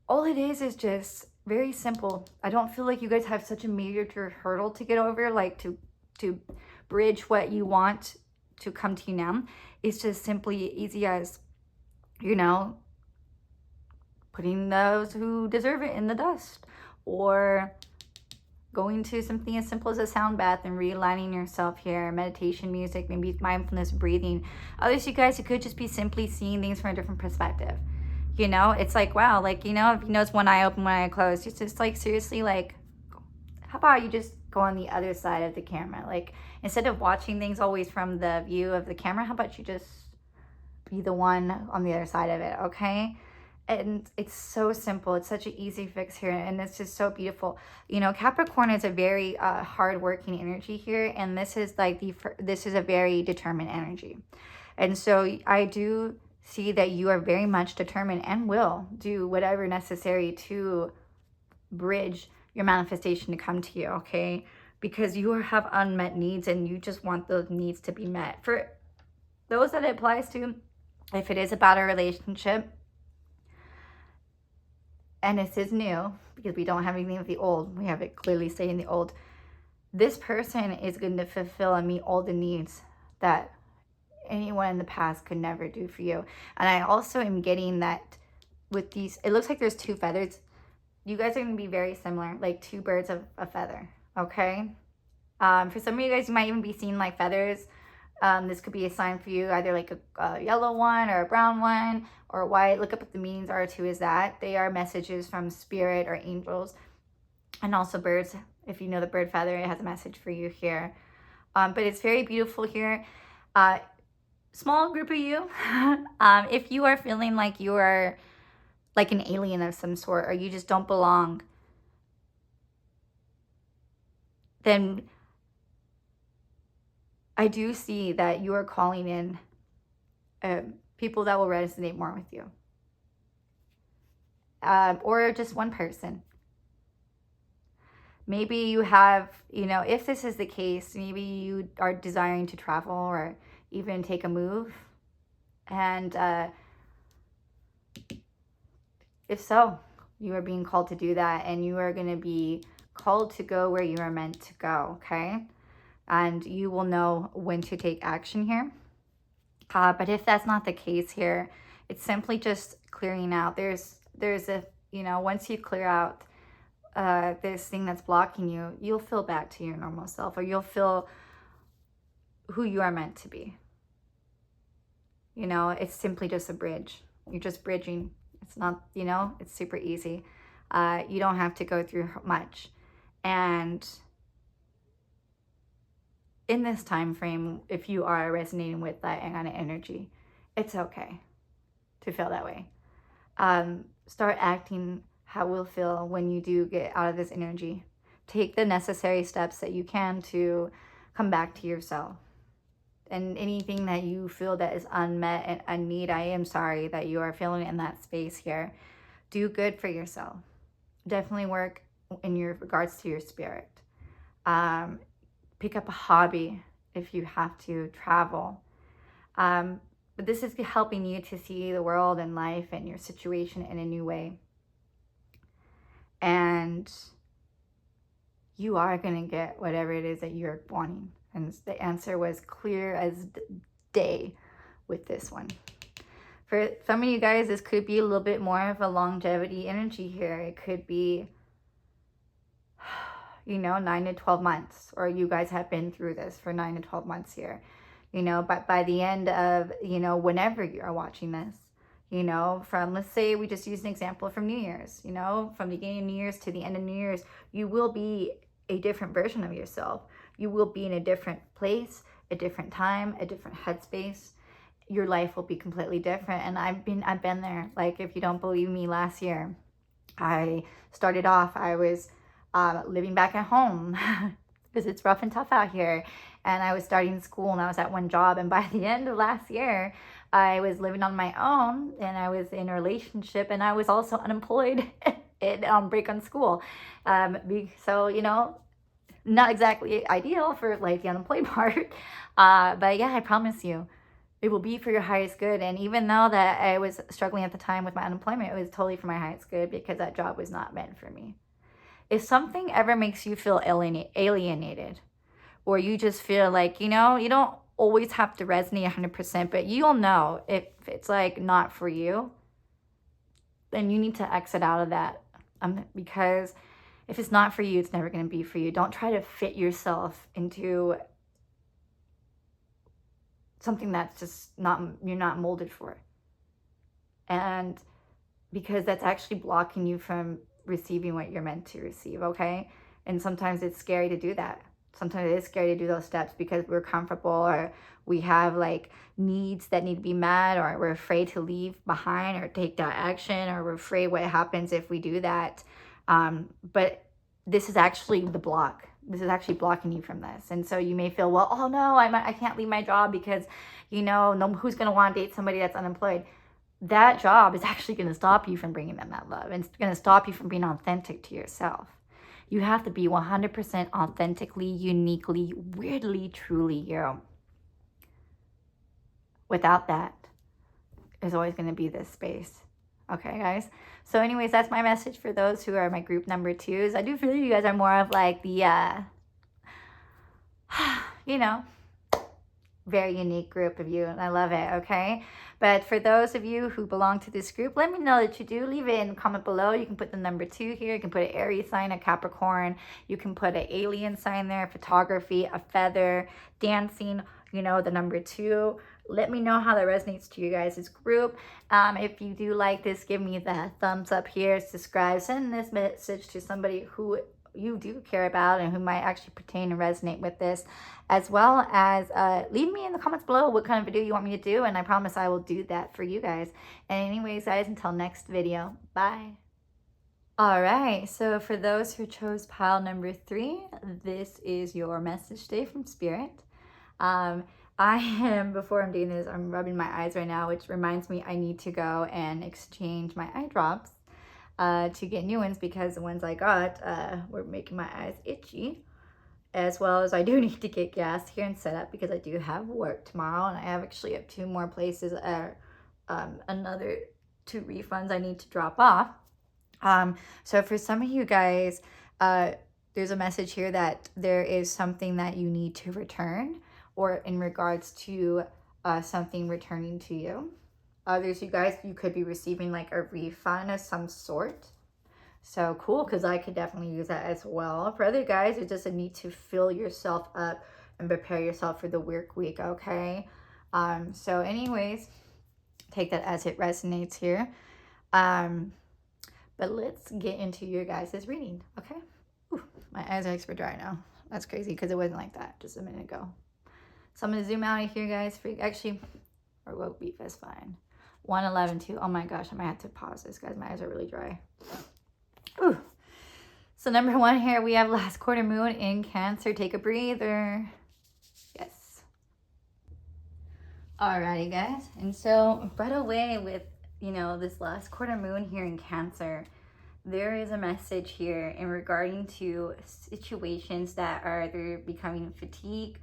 All it is just very simple. I don't feel like you guys have such a major hurdle to get over, like to bridge what you want to come to you now. It's just simply easy as, you know, putting those who deserve it in the dust, or going to something as simple as a sound bath and realigning yourself here, meditation music, maybe mindfulness breathing. Others, you guys, it could just be simply seeing things from a different perspective. You know, it's like, wow, like, you know, if you notice one eye open, one eye closed, just like, seriously, like, how about you just go on the other side of the camera? Like, instead of watching things always from the view of the camera, how about you just be the one on the other side of it, okay? And it's so simple. It's such an easy fix here, and it's just so beautiful. You know, Capricorn is a very hard-working energy here, and this is like this is a very determined energy. And so I do see that you are very much determined and will do whatever necessary to bridge your manifestation to come to you, okay? Because you have unmet needs and you just want those needs to be met. For those that it applies to, if it is about a relationship, and this is new, because we don't have anything of the old, we have it clearly saying the old, this person is going to fulfill and meet all the needs that anyone in the past could never do for you. And I also am getting that with these, it looks like there's two feathers. You guys are going to be very similar, like two birds of a feather, okay? For some of you guys, you might even be seeing like feathers. This could be a sign for you, either like a yellow one or a brown one or white. Look up what the meanings are too, is that they are messages from spirit or angels, and also birds. If you know the bird feather, it has a message for you here. But it's very beautiful here. Small group of you. If you are feeling like you are like an alien of some sort, or you just don't belong, then I do see that you are calling in people that will resonate more with you. Or just one person. Maybe you have, if this is the case, maybe you are desiring to travel or even take a move. And if so, you are being called to do that, and you are going to be called to go where you are meant to go, okay? And you will know when to take action here. But if that's not the case here, it's simply just clearing out. There's a, once you clear out this thing that's blocking you, you'll feel back to your normal self, or you'll feel who you are meant to be. It's simply just a bridge. You're just bridging. It's not, it's super easy. You don't have to go through much. And in this time frame, if you are resonating with that kind of energy, it's okay to feel that way. Start acting how we'll feel when you do get out of this energy. Take the necessary steps that you can to come back to yourself. And anything that you feel that is unmet and a need, I am sorry that you are feeling in that space here. Do good for yourself. Definitely work in your regards to your spirit. Pick up a hobby if you have to. Travel. But this is helping you to see the world and life and your situation in a new way. And you are going to get whatever it is that you're wanting. And the answer was clear as day with this one. For some of you guys, this could be a little bit more of a longevity energy here. It could be, 9 to 12 months, or you guys have been through this for 9 to 12 months here. But by the end of, whenever you are watching this, from, let's say we just use an example from New Year's, from the beginning of New Year's to the end of New Year's, you will be a different version of yourself. You will be in a different place, a different time, a different headspace. Your life will be completely different. And I've been there. Like, if you don't believe me, last year, I started off, I was living back at home because it's rough and tough out here. And I was starting school, and I was at one job. And by the end of last year, I was living on my own, and I was in a relationship, and I was also unemployed and on break on school. So, not exactly ideal for like the unemployed part. But yeah, I promise you, it will be for your highest good. And even though that I was struggling at the time with my unemployment, it was totally for my highest good, because that job was not meant for me. If something ever makes you feel alienated, or you just feel like, you don't always have to resonate 100%, but you'll know if it's like not for you, then you need to exit out of that. Because if it's not for you, it's never going to be for you. Don't try to fit yourself into something that's just you're not molded for. And because that's actually blocking you from receiving what you're meant to receive, okay? And sometimes it's scary to do that. Sometimes it is scary to do those steps because we're comfortable, or we have like needs that need to be met, or we're afraid to leave behind or take that action, or we're afraid what happens if we do that. But this is actually the block. This is actually blocking you from this. And so you may feel, well, oh no, I can't leave my job because, no, who's going to want to date somebody that's unemployed? That job is actually going to stop you from bringing them that love. And it's going to stop you from being authentic to yourself. You have to be 100% authentically, uniquely, weirdly, truly you. Without that, there's always going to be this space. Okay, guys? So anyways, that's my message for those who are my group number 2s. I do feel you guys are more of like the, very unique group of you, and I love it, okay? But for those of you who belong to this group, let me know that you do. Leave it in the comment below. You can put the number 2 here. You can put an Aries sign, a Capricorn. You can put an alien sign there, photography, a feather, dancing, you know, the number 2. Let me know how that resonates to you guys' group. If you do like this, give me the thumbs up here, subscribe, send this message to somebody who you do care about and who might actually pertain and resonate with this, as well as leave me in the comments below what kind of video you want me to do, and I promise I will do that for you guys. And anyways, guys, until next video, bye. All right, so for those who chose pile number 3, this is your message today from Spirit. Before I'm doing this, I'm rubbing my eyes right now, which reminds me I need to go and exchange my eye drops to get new ones, because the ones I got were making my eyes itchy, as well as I do need to get gas here and set up because I do have work tomorrow, and I actually have 2 more places, another 2 refunds I need to drop off. So for some of you guys, there's a message here that there is something that you need to return, or in regards to something returning to you. Others, you guys, you could be receiving like a refund of some sort. So cool, because I could definitely use that as well. For other guys, it's just a need to fill yourself up and prepare yourself for the work week, okay? So anyways, take that as it resonates here. But let's get into your guys' reading, okay? Ooh, my eyes are extra dry now. That's crazy because it wasn't like that just a minute ago. So I'm going to zoom out of here, guys. Or what beef is fine. 111.2. Oh my gosh, I might have to pause this, guys. My eyes are really dry. Ooh. So number 1 here, we have last quarter moon in Cancer. Take a breather. Yes. Alrighty, guys. And so right away with, you know, this last quarter moon here in Cancer, there is a message here in regarding to situations that are either becoming fatigue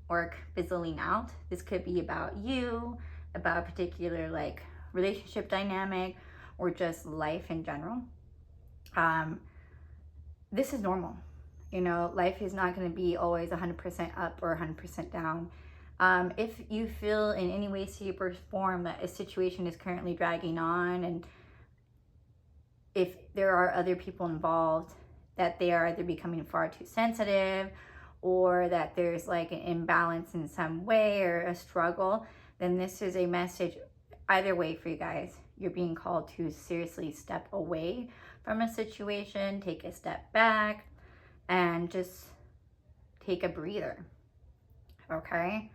or fizzling out. This could be about you, about a particular like relationship dynamic, or just life in general. This is normal. You know, life is not going to be always 100% up or 100% down. If you feel in any way, shape, or form that a situation is currently dragging on, and if there are other people involved, that they are either becoming far too sensitive, or that there's like an imbalance in some way or a struggle, then this is a message either way for you guys. You're being called to seriously step away from a situation, take a step back, and just take a breather, okay?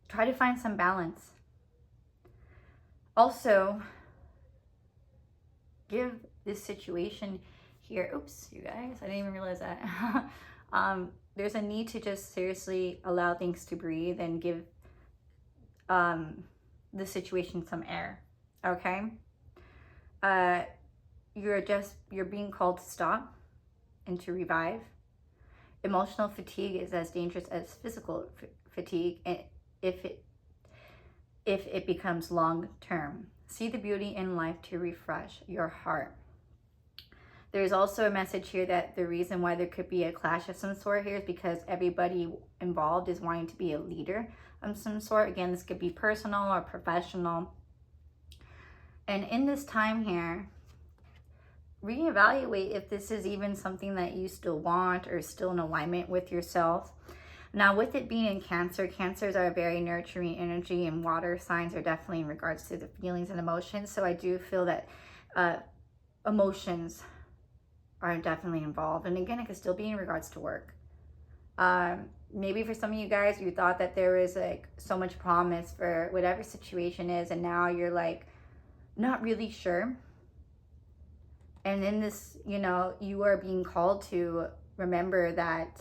Try to find some balance. Also, give this situation here, oops, you guys, I didn't even realize that. There's a need to just seriously allow things to breathe and give the situation some air, okay? You're being called to stop and to revive. Emotional fatigue is as dangerous as physical fatigue if it becomes long term. See the beauty in life to refresh your heart. There's also a message here that the reason why there could be a clash of some sort here is because everybody involved is wanting to be a leader of some sort. Again, this could be personal or professional. And in this time here, reevaluate if this is even something that you still want or still in alignment with yourself. Now, with it being in Cancer, Cancers are a very nurturing energy, and water signs are definitely in regards to the feelings and emotions. So I do feel that emotions are definitely involved. And again, it could still be in regards to work. Maybe for some of you guys, you thought that there was like so much promise for whatever situation is, and now you're like not really sure. And in this, you know, you are being called to remember that,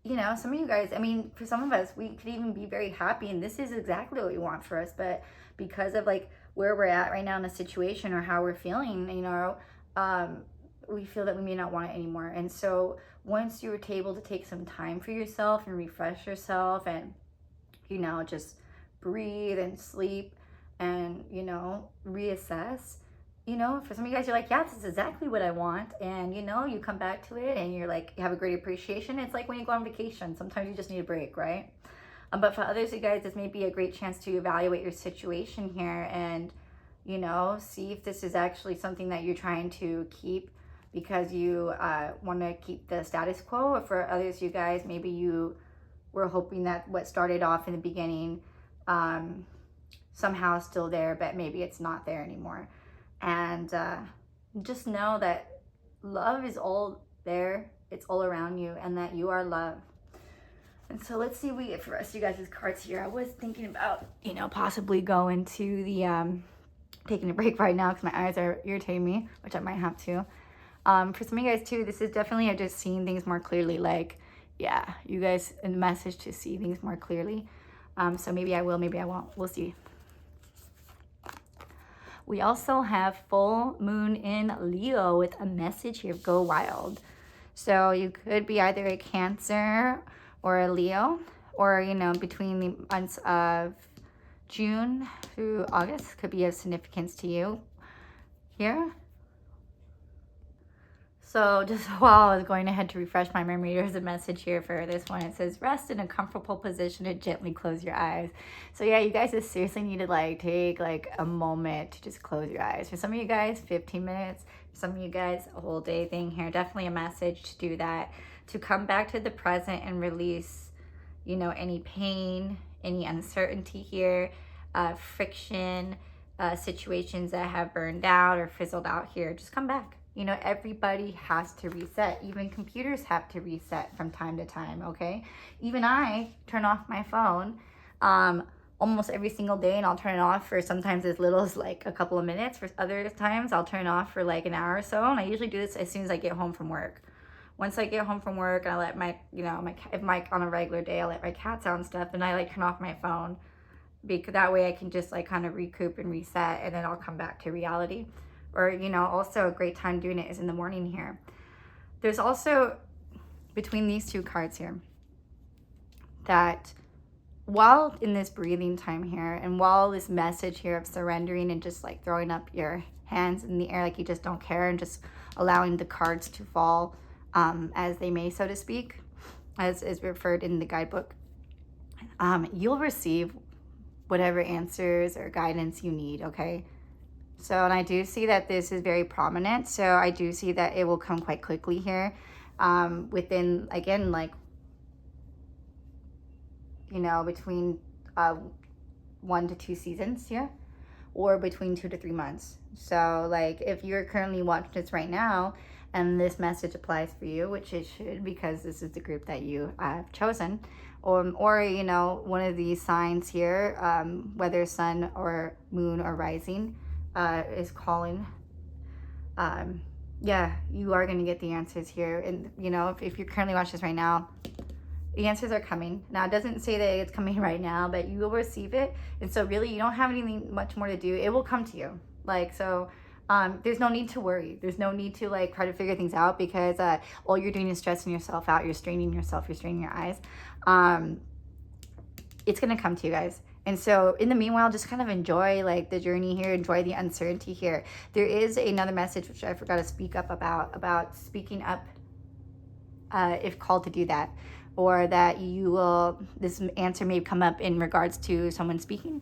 you know, some of you guys, I mean, for some of us, we could even be very happy, and this is exactly what we want for us, but because of like where we're at right now in a situation or how we're feeling, you know, we feel that we may not want it anymore. And so once you're able to take some time for yourself and refresh yourself and, you know, just breathe and sleep and, you know, reassess, you know, for some of you guys, you're like, yeah, this is exactly what I want. And, you know, you come back to it and you're like, you have a great appreciation. It's like when you go on vacation, sometimes you just need a break, right? But for others of you guys, this may be a great chance to evaluate your situation here and, you know, see if this is actually something that you're trying to keep because you want to keep the status quo. Or for others of you guys, maybe you were hoping that what started off in the beginning somehow is still there, but maybe it's not there anymore. And just know that love is all there, it's all around you, and that you are loved. And so let's see what we get for the rest of you guys' cards here. I was thinking about, you know, possibly going to the, taking a break right now because my eyes are irritating me, which I might have to. For some of you guys too, this is definitely just seeing things more clearly. Like, yeah, you guys, a message to see things more clearly. So maybe I will, maybe I won't. We'll see. We also have full moon in Leo with a message here, go wild. So you could be either a Cancer or a Leo, or, you know, between the months of June through August could be of significance to you here. So just while I was going ahead to refresh my memory, there's a message here for this one. It says, rest in a comfortable position and gently close your eyes. So yeah, you guys just seriously need to like take like a moment to just close your eyes. For some of you guys, 15 minutes. For some of you guys, a whole day thing here. Definitely a message to do that, to come back to the present and release, you know, any pain, any uncertainty here, friction, situations that have burned out or fizzled out here. Just come back. You know, everybody has to reset. Even computers have to reset from time to time, okay? Even I turn off my phone almost every single day, and I'll turn it off for sometimes as little as like a couple of minutes. For other times, I'll turn it off for like an hour or so, and I usually do this as soon as I get home from work. Once I get home from work, I let my, you know, if on a regular day, I let my cats out and stuff, and I like turn off my phone, because that way I can just like kind of recoup and reset, and then I'll come back to reality. Or, you know, also a great time doing it is in the morning here. There's also, between these two cards here, that while in this breathing time here, and while this message here of surrendering and just like throwing up your hands in the air like you just don't care, and just allowing the cards to fall as they may, so to speak, as is referred in the guidebook, you'll receive whatever answers or guidance you need, okay? So, and I do see that this is very prominent. So I do see that it will come quite quickly here within, again, like, you know, between 1 to 2 seasons here, or between 2 to 3 months. So like if you're currently watching this right now and this message applies for you, which it should, because this is the group that you have chosen, or you know, one of these signs here, whether sun or moon or rising, is calling, yeah, you are going to get the answers here. And you know, if you're currently watching this right now, the answers are coming. Now, it doesn't say that it's coming right now, but you will receive it. And so really, you don't have anything much more to do. It will come to you. Like, so there's no need to worry. There's no need to like try to figure things out, because all you're doing is stressing yourself out. You're straining yourself. You're straining your eyes. It's going to come to you guys. And so in the meanwhile, just kind of enjoy like the journey here, enjoy the uncertainty here. There is another message, which I forgot to speak up about speaking up if called to do that, or that you will, this answer may come up in regards to someone speaking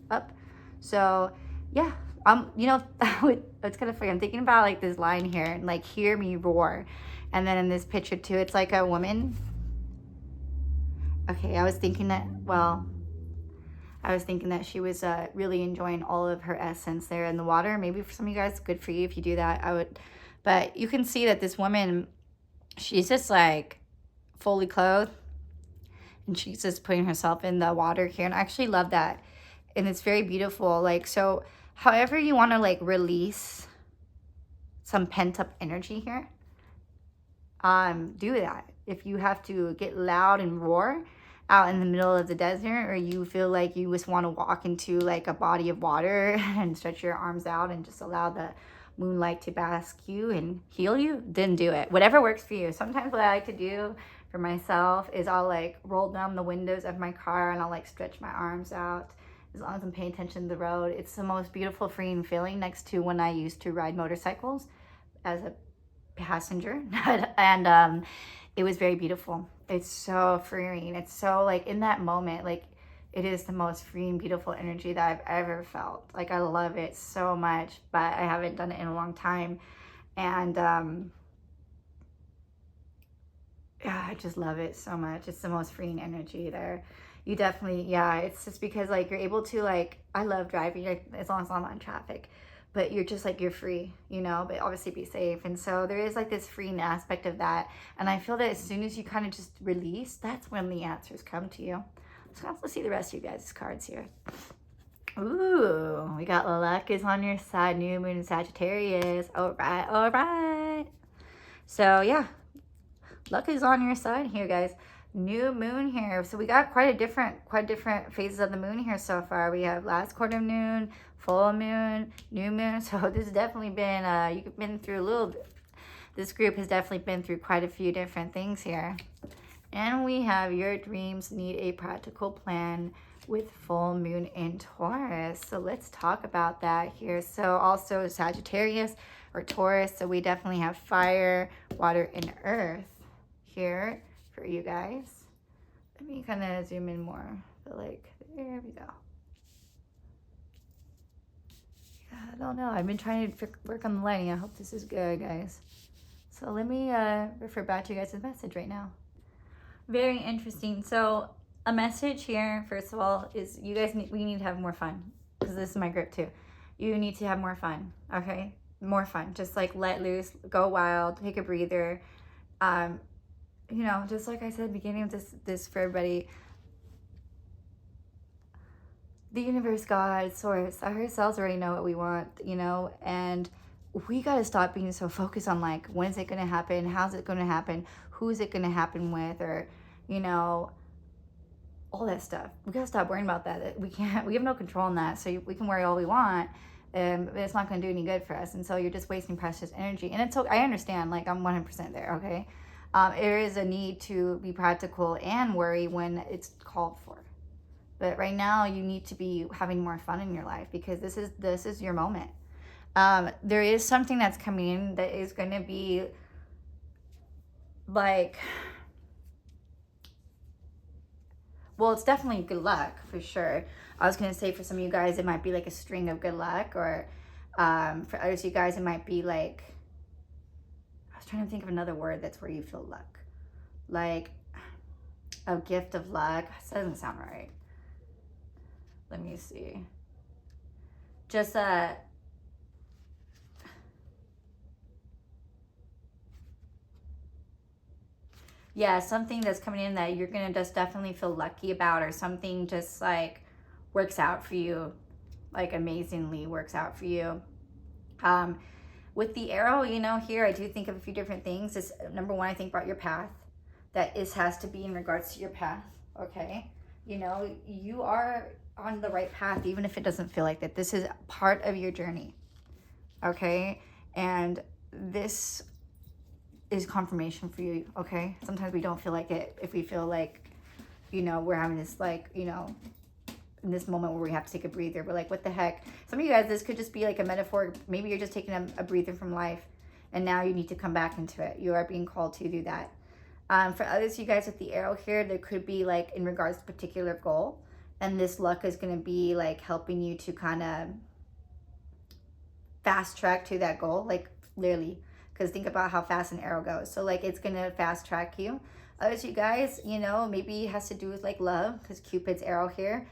up. So yeah, you know, it's kind of funny. I'm thinking about like this line here, like, hear me roar. And then in this picture too, it's like a woman. Okay, I was thinking that she was really enjoying all of her essence there in the water. Maybe for some of you guys, good for you if you do that. I would, but you can see that this woman, she's just like fully clothed, and she's just putting herself in the water here. And I actually love that. And it's very beautiful. Like, so however you want to like release some pent up energy here, do that. If you have to get loud and roar out in the middle of the desert, or you feel like you just want to walk into like a body of water and stretch your arms out and just allow the moonlight to bask you and heal you, then do it. Whatever works for you. Sometimes what I like to do for myself is I'll like roll down the windows of my car and I'll like stretch my arms out as long as I'm paying attention to the road. It's the most beautiful, freeing feeling, next to when I used to ride motorcycles as a passenger. And it was very beautiful. It's so freeing. It's so, like, in that moment, like, it is the most freeing, beautiful energy that I've ever felt. Like, I love it so much, but I haven't done it in a long time. And yeah, I just love it so much. It's the most freeing energy there. You definitely, yeah, it's just because, like, you're able to, like, I love driving, like, as long as I'm not in traffic, but you're just, like, you're free, you know, but obviously be safe. And so there is, like, this freeing aspect of that. And I feel that as soon as you kind of just release, that's when the answers come to you. So let's see the rest of you guys' cards here. Ooh, we got luck is on your side, new moon in Sagittarius. All right, all right. So yeah, luck is on your side here, guys. New moon here. So we got quite different phases of the moon here so far. We have last quarter moon, full moon, new moon. So this has definitely been, you've been through a little bit. This group has definitely been through quite a few different things here. And we have your dreams need a practical plan with full moon in Taurus. So let's talk about that here. So also Sagittarius or Taurus. So we definitely have fire, water, and earth here for you guys. Let me kind of zoom in more. So, like, there we go. Yeah, I don't know. I've been trying to work on the lighting. I hope this is good, guys. So let me refer back to you guys' message right now. Very interesting. So a message here, first of all, is you guys we need to have more fun, because this is my group too. You need to have more fun, okay? More fun. Just, like, let loose, go wild, take a breather. You know, just like I said at the beginning of this for everybody, the universe, God, source, our cells already know what we want, you know, and we got to stop being so focused on, like, when's it going to happen? How's it going to happen? Who's it going to happen with? Or, you know, all that stuff. We got to stop worrying about that. We have no control on that. So we can worry all we want, but it's not going to do any good for us. And so you're just wasting precious energy. And it's okay. I understand, like, I'm 100% there. Okay. There is a need to be practical and worry when it's called for. But right now you need to be having more fun in your life, because this is your moment. There is something that's coming in that is going to be, like, well, it's definitely good luck for sure. I was going to say for some of you guys, it might be like a string of good luck, or for others of you guys, it might be like, I was trying to think of another word that's where you feel luck. Like a gift of luck. That doesn't sound right. Let me see. Just yeah, something that's coming in that you're gonna just definitely feel lucky about, or something just, like, works out for you, like, amazingly works out for you. With the arrow, you know, here I do think of a few different things. This, number one, I think about your path. That has to be in regards to your path, okay? You know, you are on the right path, even if it doesn't feel like that. This is part of your journey, okay? And this is confirmation for you, okay? Sometimes we don't feel like it if we feel like, you know, we're having this, like, you know, in this moment where we have to take a breather. We're like, what the heck? Some of you guys, this could just be like a metaphor. Maybe you're just taking a breather from life, and now you need to come back into it. You are being called to do that. For others of you guys with the arrow here, there could be, like, in regards to a particular goal, and this luck is going to be, like, helping you to kind of fast track to that goal, like, literally, because think about how fast an arrow goes. So, like, it's going to fast track you. Others of you guys, you know, maybe it has to do with, like, love, because Cupid's arrow here.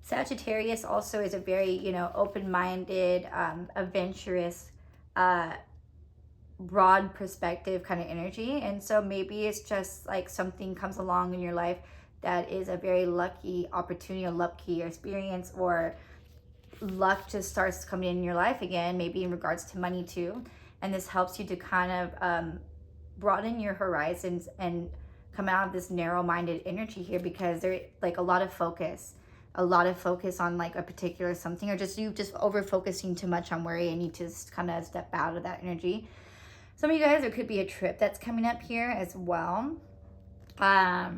Sagittarius also is a very, you know, open-minded, adventurous, broad perspective kind of energy. And so maybe it's just like something comes along in your life that is a very lucky opportunity, a lucky experience, or luck just starts coming in your life again, maybe in regards to money too. And this helps you to kind of broaden your horizons and come out of this narrow-minded energy here, because there's like a lot of focus on like a particular something, or just you just over focusing too much on worry, and you just kind of step out of that energy. Some of you guys, there could be a trip that's coming up here as well. A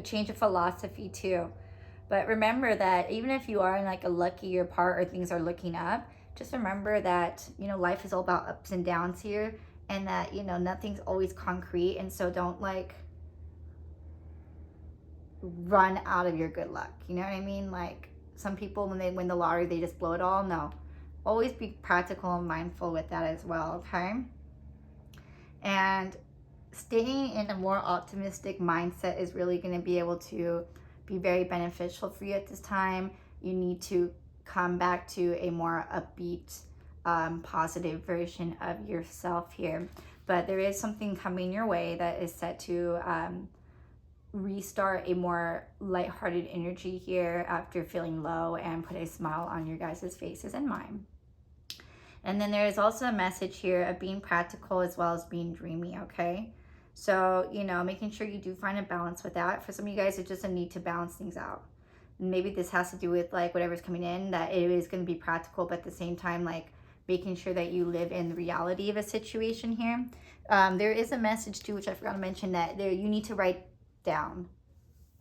change of philosophy too. But remember that even if you are in like a luckier part or things are looking up, just remember that, you know, life is all about ups and downs here, and that, you know, nothing's always concrete. And so don't like run out of your good luck. You know what I mean? Like some people, when they win the lottery, they just blow it all. No, always be practical and mindful with that as well. Okay. And staying in a more optimistic mindset is really going to be able to be very beneficial for you at this time. You need to come back to a more upbeat, positive version of yourself here. But there is something coming your way that is set to restart a more lighthearted energy here after feeling low, and put a smile on your guys' faces and mine. And then there is also a message here of being practical as well as being dreamy, okay? So, you know, making sure you do find a balance with that. For some of you guys, it's just a need to balance things out. Maybe this has to do with like whatever's coming in, that it is going to be practical, but at the same time, like making sure that you live in the reality of a situation here. There is a message too, which I forgot to mention, that you need to write down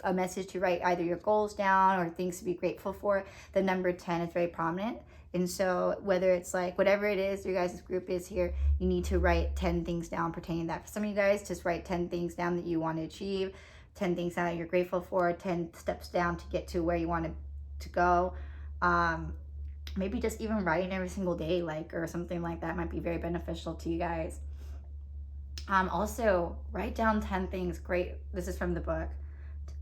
a message, to write either your goals down or things to be grateful for. The number 10 is very prominent. And so whether it's like whatever it is your guys' group is here, you need to write 10 things down pertaining to that. For some of you guys, just write 10 things down that you want to achieve, 10 things that you're grateful for, 10 steps down to get to where you want to go. Maybe just even writing every single day, like, or something like that might be very beneficial to you guys. Also, write down 10 things. Great. This is from the book.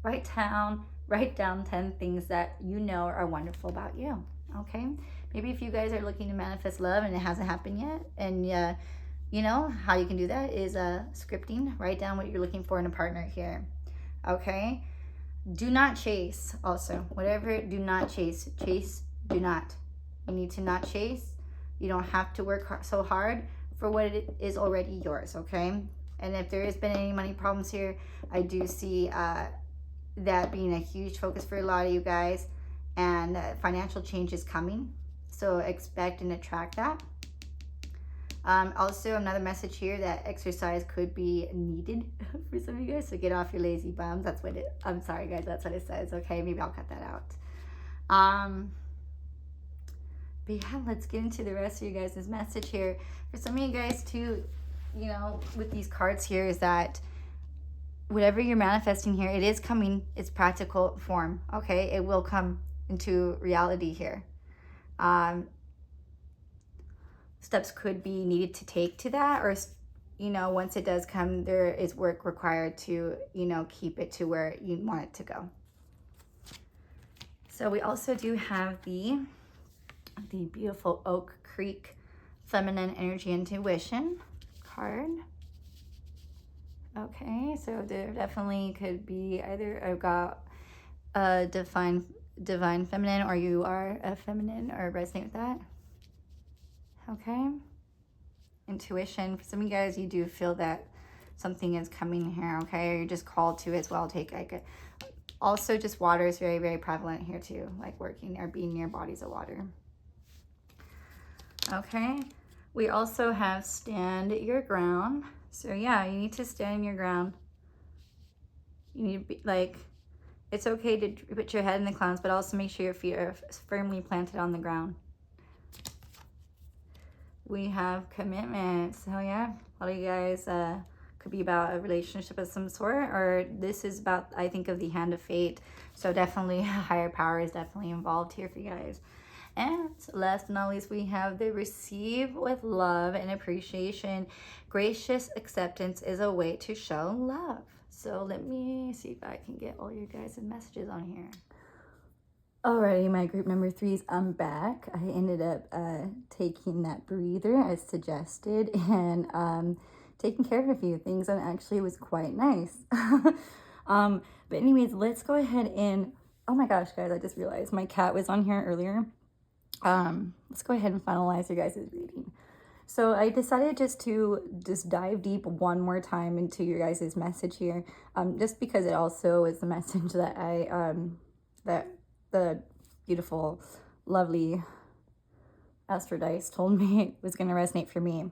Write down 10 things that you know are wonderful about you. Okay. Maybe if you guys are looking to manifest love and it hasn't happened yet, and you know how you can do that is scripting. Write down what you're looking for in a partner here. Okay. Do not chase. Also, whatever. Do not chase. Do not. You need to not chase. You don't have to work so hard for what it is already yours. Okay. And if there has been any money problems here, I do see that being a huge focus for a lot of you guys, and financial change is coming. So expect and attract that. Also, another message here that exercise could be needed for some of you guys. So get off your lazy bums. That's what it, I'm sorry guys, that's what it says. Okay, maybe I'll cut that out. But yeah, let's get into the rest of you guys' message here. For some of you guys too, you know, with these cards here, is that whatever you're manifesting here, it is coming, it's practical form. Okay, it will come into reality here. Steps could be needed to take to that, or, you know, once it does come, there is work required to, you know, keep it to where you want it to go. So we also do have the beautiful Oak Creek Feminine Energy Intuition card. Okay, so there definitely could be either I've got a divine feminine, or you are a feminine or resonate with that. Okay. Intuition. For some of you guys, you do feel that something is coming here, okay? Or you're just called to as well. Take like also just water is very, very prevalent here too, like working or being near bodies of water. Okay. We also have stand your ground. So yeah, you need to stand your ground. You need to be like, it's okay to put your head in the clouds, but also make sure your feet are firmly planted on the ground. We have commitment. So yeah, a lot of you guys could be about a relationship of some sort, or this is about, I think, of the hand of fate. So definitely a higher power is definitely involved here for you guys. And last but not least, we have the receive with love and appreciation. Gracious acceptance is a way to show love. So let me see if I can get all your guys' messages on here. Alrighty, my group number 3s, I'm back. I ended up taking that breather as suggested, and taking care of a few things, and actually it was quite nice. But anyways, let's go ahead and, oh my gosh, guys, I just realized my cat was on here earlier. Let's go ahead and finalize your guys' reading. So I decided just to dive deep one more time into your guys' message here, just because it also is the message that that the beautiful, lovely Astrology Dice told me was going to resonate for me.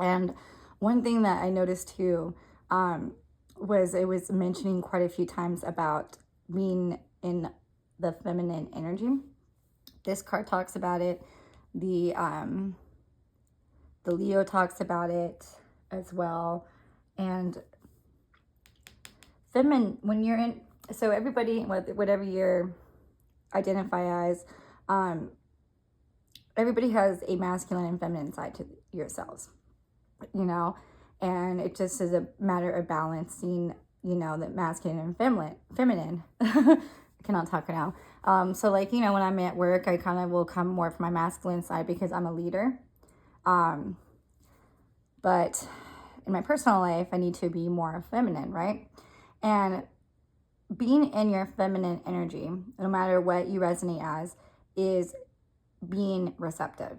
And one thing that I noticed too was it was mentioning quite a few times about being in the feminine energy. This card talks about it. The Leo talks about it as well. And feminine, when you're in, so everybody, whatever you identify as, everybody has a masculine and feminine side to yourselves, you know, and it just is a matter of balancing, you know, the masculine and feminine. I cannot talk right now. So like, you know, when I'm at work, I kind of will come more from my masculine side because I'm a leader. But in my personal life, I need to be more feminine, right? And being in your feminine energy, no matter what you resonate as, is being receptive.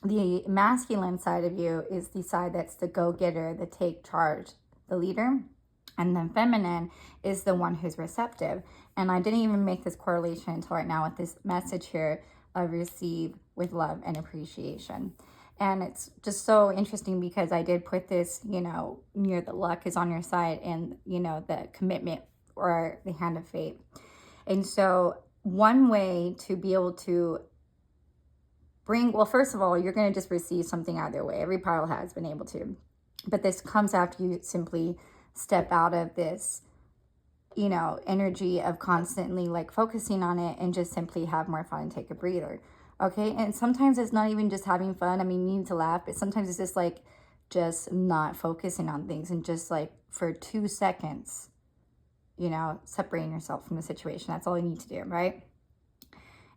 The masculine side of you is the side that's the go-getter, the take charge, the leader. And then feminine is the one who's receptive. And I didn't even make this correlation until right now with this message here of receive with love and appreciation. And it's just so interesting because I did put this, you know, near the luck is on your side and, you know, the commitment or the hand of fate. And so one way to be able to bring, well, first of all, you're going to just receive something out of their way. Every pile has been able to. But this comes after you simply step out of this, you know, energy of constantly like focusing on it and just simply have more fun and take a breather. Okay. And sometimes it's not even just having fun. I mean, you need to laugh, but sometimes it's just like, just not focusing on things and just like for 2 seconds, you know, separating yourself from the situation. That's all you need to do. Right.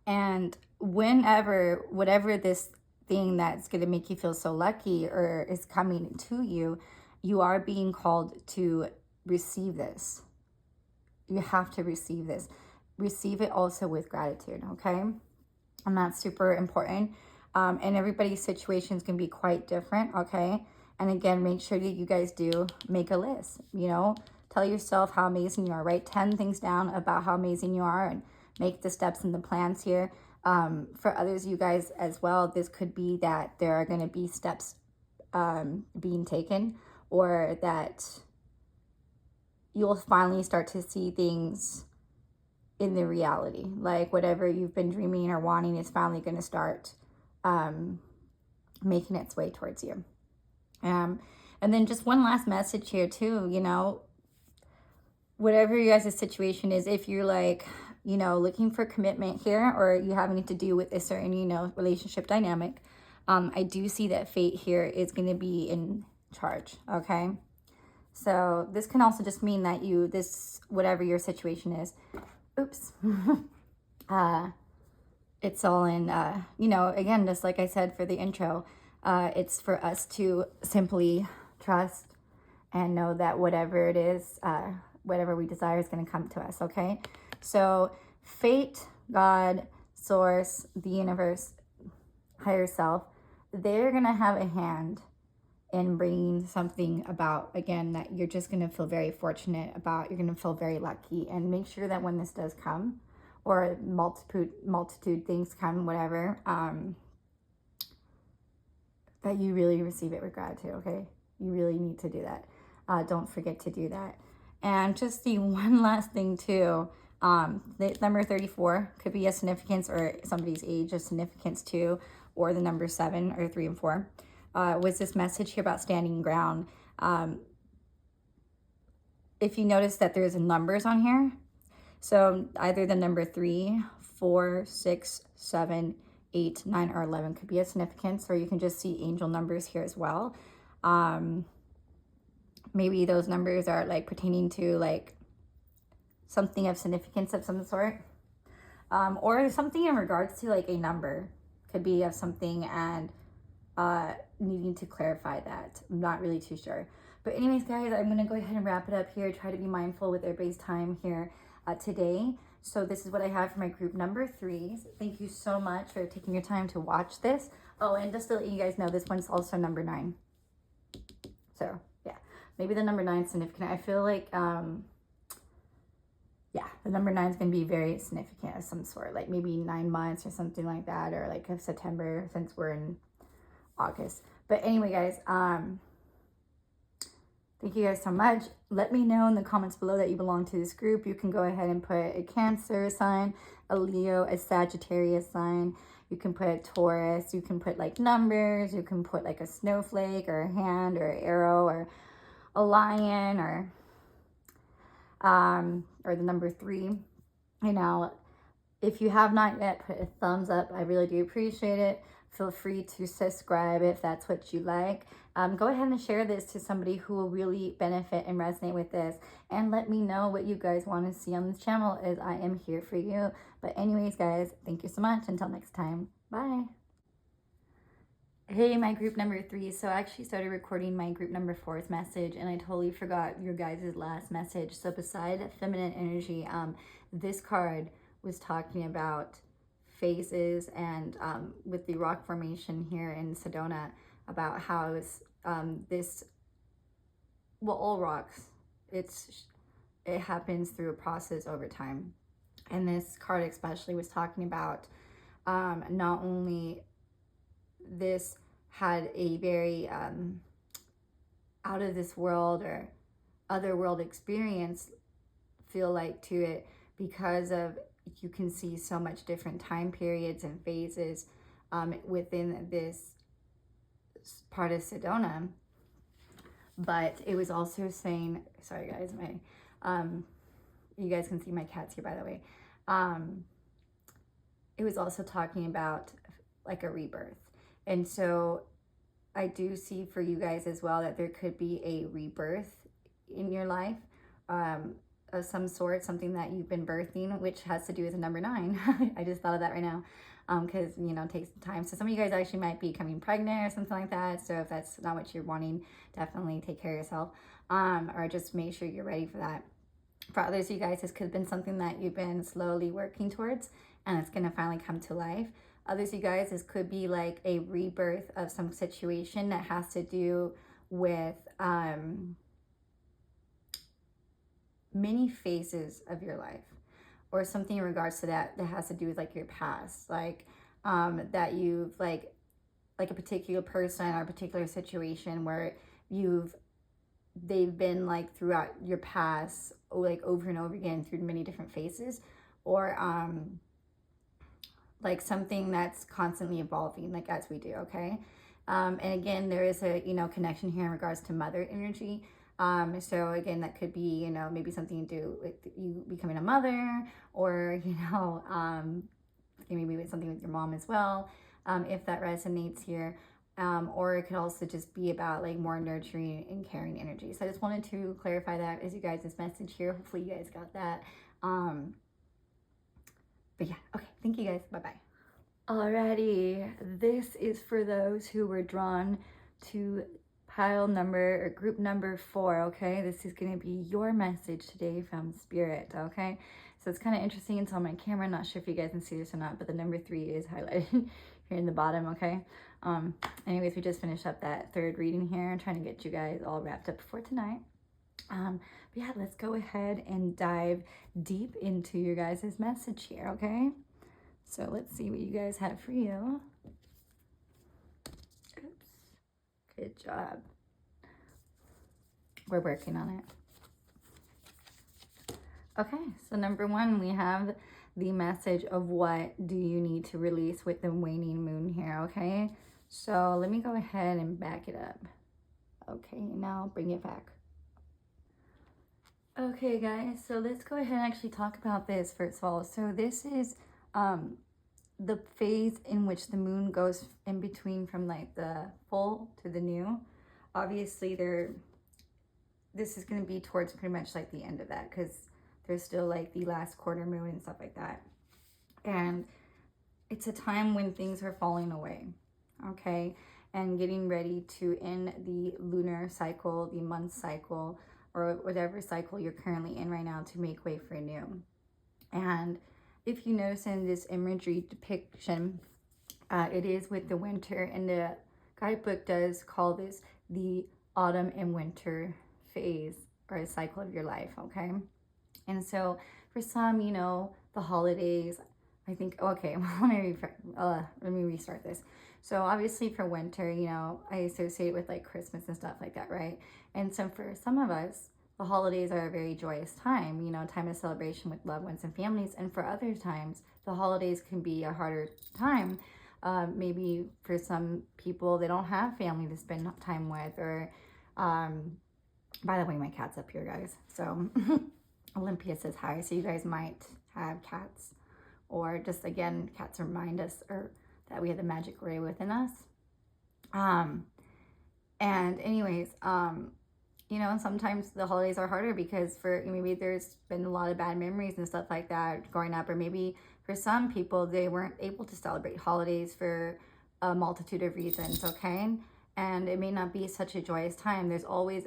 And whenever, whatever this thing that's going to make you feel so lucky or is coming to you, you are being called to receive this. You have to receive this. Receive it also with gratitude, okay? And that's super important. And everybody's situations can be quite different, okay? And again, make sure that you guys do make a list, you know? Tell yourself how amazing you are. Write 10 things down about how amazing you are and make the steps and the plans here. For others, you guys as well, this could be that there are going to be steps being taken, or that you'll finally start to see things in the reality. Like whatever you've been dreaming or wanting is finally going to start making its way towards you. And then just one last message here too, you know, whatever your guys' situation is, if you're like, you know, looking for commitment here, or you having to do with a certain, you know, relationship dynamic, I do see that fate here is going to be in charge, okay? So this can also just mean that you, this, whatever your situation is, oops, it's all in, you know, again, just like I said for the intro, it's for us to simply trust and know that whatever it is, whatever we desire is going to come to us, okay? So fate, God, source, the universe, higher self, they're going to have a hand in bringing something about, again, that you're just going to feel very fortunate about. You're going to feel very lucky. And make sure that when this does come, or multitude things come, whatever, that you really receive it with gratitude, okay? You really need to do that. Don't forget to do that. And just the one last thing too, the number 34 could be a significance or somebody's age of significance too, or the number 7 or 3 and 4. Was this message here about standing ground. If you notice that there's numbers on here, so either the number 3, 4, 6, 7, 8, 9, or 11 could be a significance, or you can just see angel numbers here as well. Maybe those numbers are like pertaining to like something of significance of some sort, or something in regards to like a number could be of something, and needing to clarify that. I'm not really too sure. But anyways, guys, I'm going to go ahead and wrap it up here. Try to be mindful with everybody's time here today. So this is what I have for my group number 3s. Thank you so much for taking your time to watch this. Oh, and just to let you guys know, this one's also number 9. So, yeah. Maybe the number 9 is significant. I feel like, yeah, the number 9 is going to be very significant of some sort. Like maybe 9 months or something like that. Or like of September, since we're in August. But anyway, guys, Thank you guys so much. Let me know in the comments below that you belong to this group. You can go ahead and put a Cancer sign, a Leo, a Sagittarius sign. You can put a Taurus. You can put like numbers. You can put like a snowflake or a hand or an arrow or a lion or the number 3. You know, if you have not yet, put a thumbs up. I really do appreciate it. Feel free to subscribe if that's what you like. Go ahead and share this to somebody who will really benefit and resonate with this. And let me know what you guys want to see on this channel, as I am here for you. But anyways, guys, thank you so much. Until next time. Bye. Hey, my group number 3. So I actually started recording my group number 4's message, and I totally forgot your guys' last message. So beside feminine energy, this card was talking about phases, and with the rock formation here in Sedona, about how it's all rocks, it happens through a process over time. And this card especially was talking about not only this had a very out of this world or other world experience feel like to it, because of you can see so much different time periods and phases within this part of Sedona. But it was also saying, sorry guys, you guys can see my cats here, by the way. It was also talking about like a rebirth. And so I do see for you guys as well that there could be a rebirth in your life of some sort, something that you've been birthing, which has to do with the number 9. I just thought of that right now, because, you know, it takes time. So some of you guys actually might be becoming pregnant or something like that. So if that's not what you're wanting, definitely take care of yourself, or just make sure you're ready for that. For others of you guys, this could have been something that you've been slowly working towards, and it's going to finally come to life. Others of you guys, this could be like a rebirth of some situation that has to do with many phases of your life, or something in regards to that has to do with like your past, like that you've like a particular person or a particular situation where they've been like throughout your past, like over and over again through many different phases, or like something that's constantly evolving, like as we do, okay? And again, there is a, connection here in regards to mother energy. So again, that could be, maybe something to do with you becoming a mother, or, maybe with something with your mom as well, if that resonates here. Or it could also just be about like more nurturing and caring energy. So I just wanted to clarify that as you guys' this message here. Hopefully you guys got that. But yeah, okay, thank you guys. Bye-bye. Alrighty, this is for those who were drawn to pile number or group number 4, okay? This is going to be your message today from Spirit, okay? So it's kind of interesting. It's on my camera. Not sure if you guys can see this or not, but the number 3 is highlighted here in the bottom, okay? Anyways, we just finished up that 3rd reading here. I'm trying to get you guys all wrapped up before tonight. But yeah, let's go ahead and dive deep into your guys' message here, okay? So let's see what you guys have for you. Oops. Good job. We're working on it. Okay, so number 1, we have the message of what do you need to release with the waning moon here, okay? So let me go ahead and back it up. Okay, now bring it back. Okay, guys, so let's go ahead and actually talk about this first of all. So this is the phase in which the moon goes in between from like the full to the new. Obviously, this is going to be towards pretty much like the end of that, because there's still like the last quarter moon and stuff like that. And it's a time when things are falling away, okay? And getting ready to end the lunar cycle, the month cycle, or whatever cycle you're currently in right now, to make way for a new. And if you notice in this imagery depiction, it is with the winter, and the guidebook does call this the autumn and winter phase or a cycle of your life, okay? And so for some, the holidays I think, okay, let me restart this. So obviously for winter, you know, I associate with like Christmas and stuff like that, right? And so for some of us, the holidays are a very joyous time, you know, time of celebration with loved ones and families. And for other times, the holidays can be a harder time. Maybe for some people, they don't have family to spend time with, or, by the way, my cat's up here, guys. So Olympia says hi. So you guys might have cats, or just, again, cats remind us or that we have the magic ray within us. And anyways, you know, sometimes the holidays are harder because for maybe there's been a lot of bad memories and stuff like that growing up, or maybe for some people they weren't able to celebrate holidays for a multitude of reasons, okay? And it may not be such a joyous time. There's always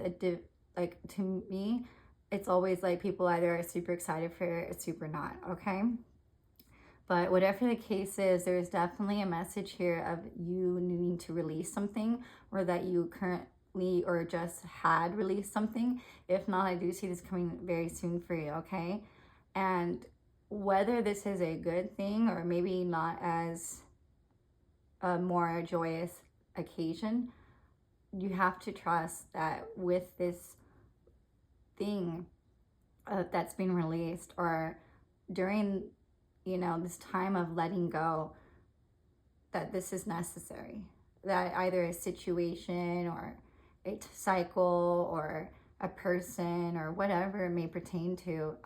like, to me, it's always like people either are super excited for it or super not, okay? But whatever the case is, there's definitely a message here of you needing to release something, or that you currently or just had released something. If not, I do see this coming very soon for you, okay? And whether this is a good thing or maybe not as a more joyous occasion, you have to trust that with this thing that's being released, or during, you know, this time of letting go, that this is necessary. That either a situation or a cycle or a person or whatever it may pertain to,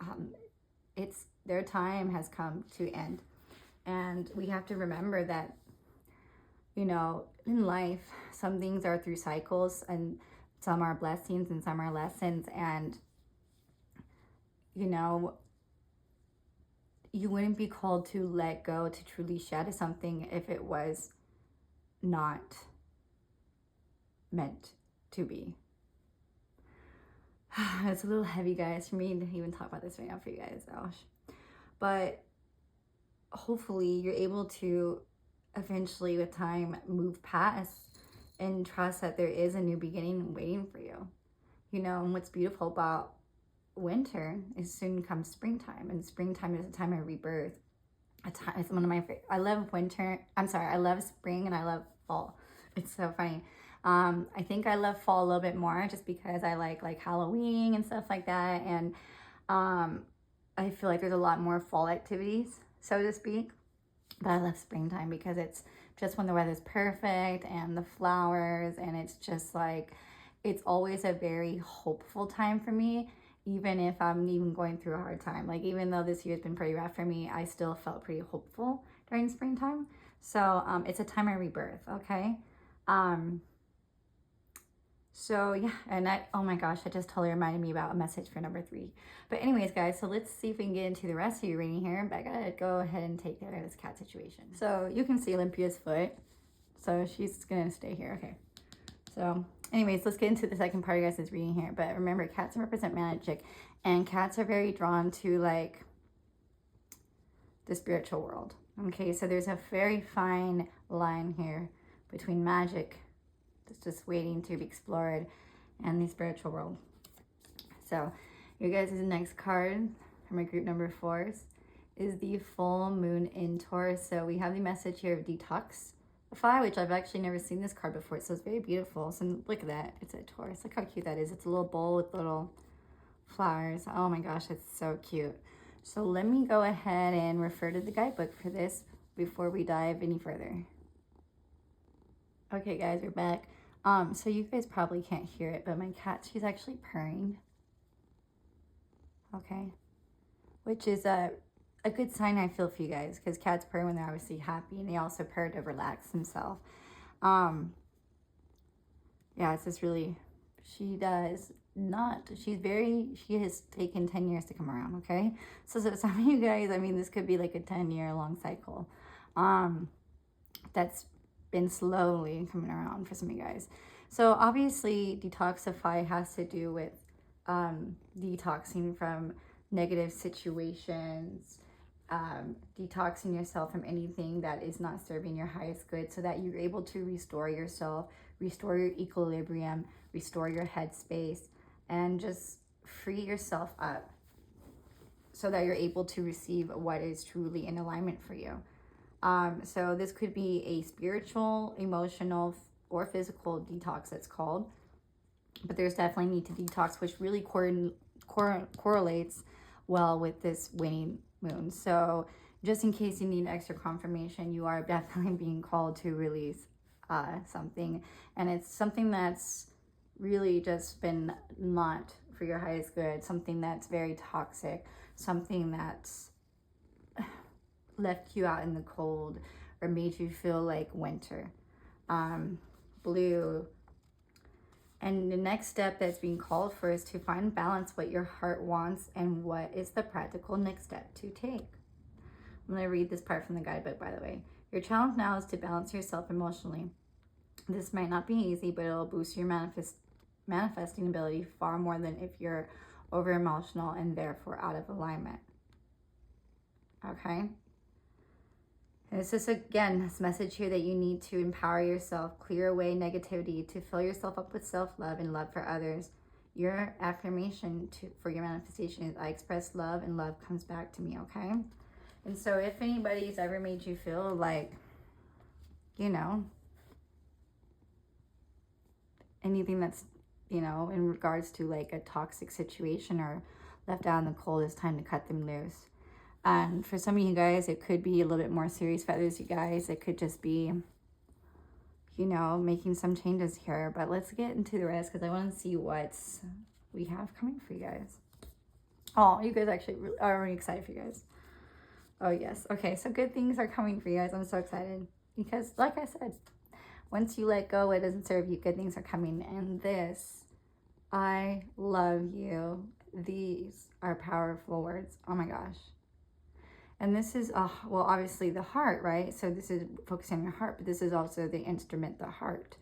it's their time has come to end. And we have to remember that, you know, in life, some things are through cycles, and some are blessings and some are lessons. And, you know, you wouldn't be called to let go, to truly shed something, if it was not meant to be. It's a little heavy, guys, for me to even talk about this right now for you guys. Gosh. But hopefully you're able to eventually, with time, move past and trust that there is a new beginning waiting for you. You know, and what's beautiful about winter is soon comes springtime, and springtime is a time of rebirth. It's one of my favorite. I love winter. I love spring and I love fall. It's so funny. I think I love fall a little bit more just because I like Halloween and stuff like that. And I feel like there's a lot more fall activities, so to speak. But I love springtime because it's just when the weather's perfect and the flowers, and it's just like, it's always a very hopeful time for me. Even if I'm even going through a hard time, like even though this year's been pretty rough for me, I still felt pretty hopeful during springtime. So it's a time of rebirth, okay? So yeah, and oh my gosh, that just totally reminded me about a message for number 3. But anyways, guys, so let's see if we can get into the rest of your reading here. But I gotta go ahead and take care of this cat situation. So you can see Olympia's foot. So she's gonna stay here, okay? So anyways, let's get into the second part of you guys' reading here. But remember, cats represent magic, and cats are very drawn to like the spiritual world. Okay, so there's a very fine line here between magic that's just waiting to be explored and the spiritual world. So your guys' next card from my group number 4s is the full moon in Taurus. So we have the message here of detoxify, which I've actually never seen this card before, so it's very beautiful. So look at that, it's a Taurus. Look how cute that is. It's a little bowl with little flowers. Oh my gosh, it's so cute. So let me go ahead and refer to the guidebook for this before we dive any further. Okay guys, we're back. So you guys probably can't hear it, but my cat, she's actually purring. Okay, which is a good sign, I feel, for you guys, because cats purr when they're obviously happy, and they also purr to relax themselves. Yeah, it's just really, she has taken 10 years to come around, okay? So some of you guys, I mean, this could be like a 10-year long cycle. That's been slowly coming around for some of you guys. So obviously detoxify has to do with detoxing from negative situations, detoxing yourself from anything that is not serving your highest good, so that you're able to restore yourself, restore your equilibrium, restore your headspace, and just free yourself up. so that you're able to receive what is truly in alignment for you. So this could be a spiritual, emotional, or physical detox, it's called. But there's definitely need to detox, which really correlates well with this waning moon. So just in case you need extra confirmation, you are definitely being called to release something. And it's something that's really just been not for your highest good, something that's very toxic, something that's left you out in the cold or made you feel like winter. Blue. And the next step that's being called for is to find balance, what your heart wants and what is the practical next step to take. I'm going to read this part from the guidebook, by the way. Your challenge now is to balance yourself emotionally. This might not be easy, but it'll boost your manifesting ability far more than if you're over emotional and therefore out of alignment. Okay? And it's just, again, this message here that you need to empower yourself, clear away negativity, to fill yourself up with self-love and love for others. Your affirmation for your manifestation is, I express love and love comes back to me, okay? And so if anybody's ever made you feel like, you know, anything that's, you know, in regards to like a toxic situation or left out in the cold, it's time to cut them loose. And for some of you guys, it could be a little bit more serious. For others, you guys, it could just be, you know, making some changes here. But let's get into the rest because I want to see what we have coming for you guys. Oh, you guys actually are really excited for you guys. Oh, yes. Okay, so good things are coming for you guys. I'm so excited because, like I said, once you let go, it doesn't serve you. Good things are coming. And this, I love you. These are powerful words. Oh, my gosh. And this is, well, obviously the heart, right? So this is focusing on your heart, but this is also the instrument, the heart.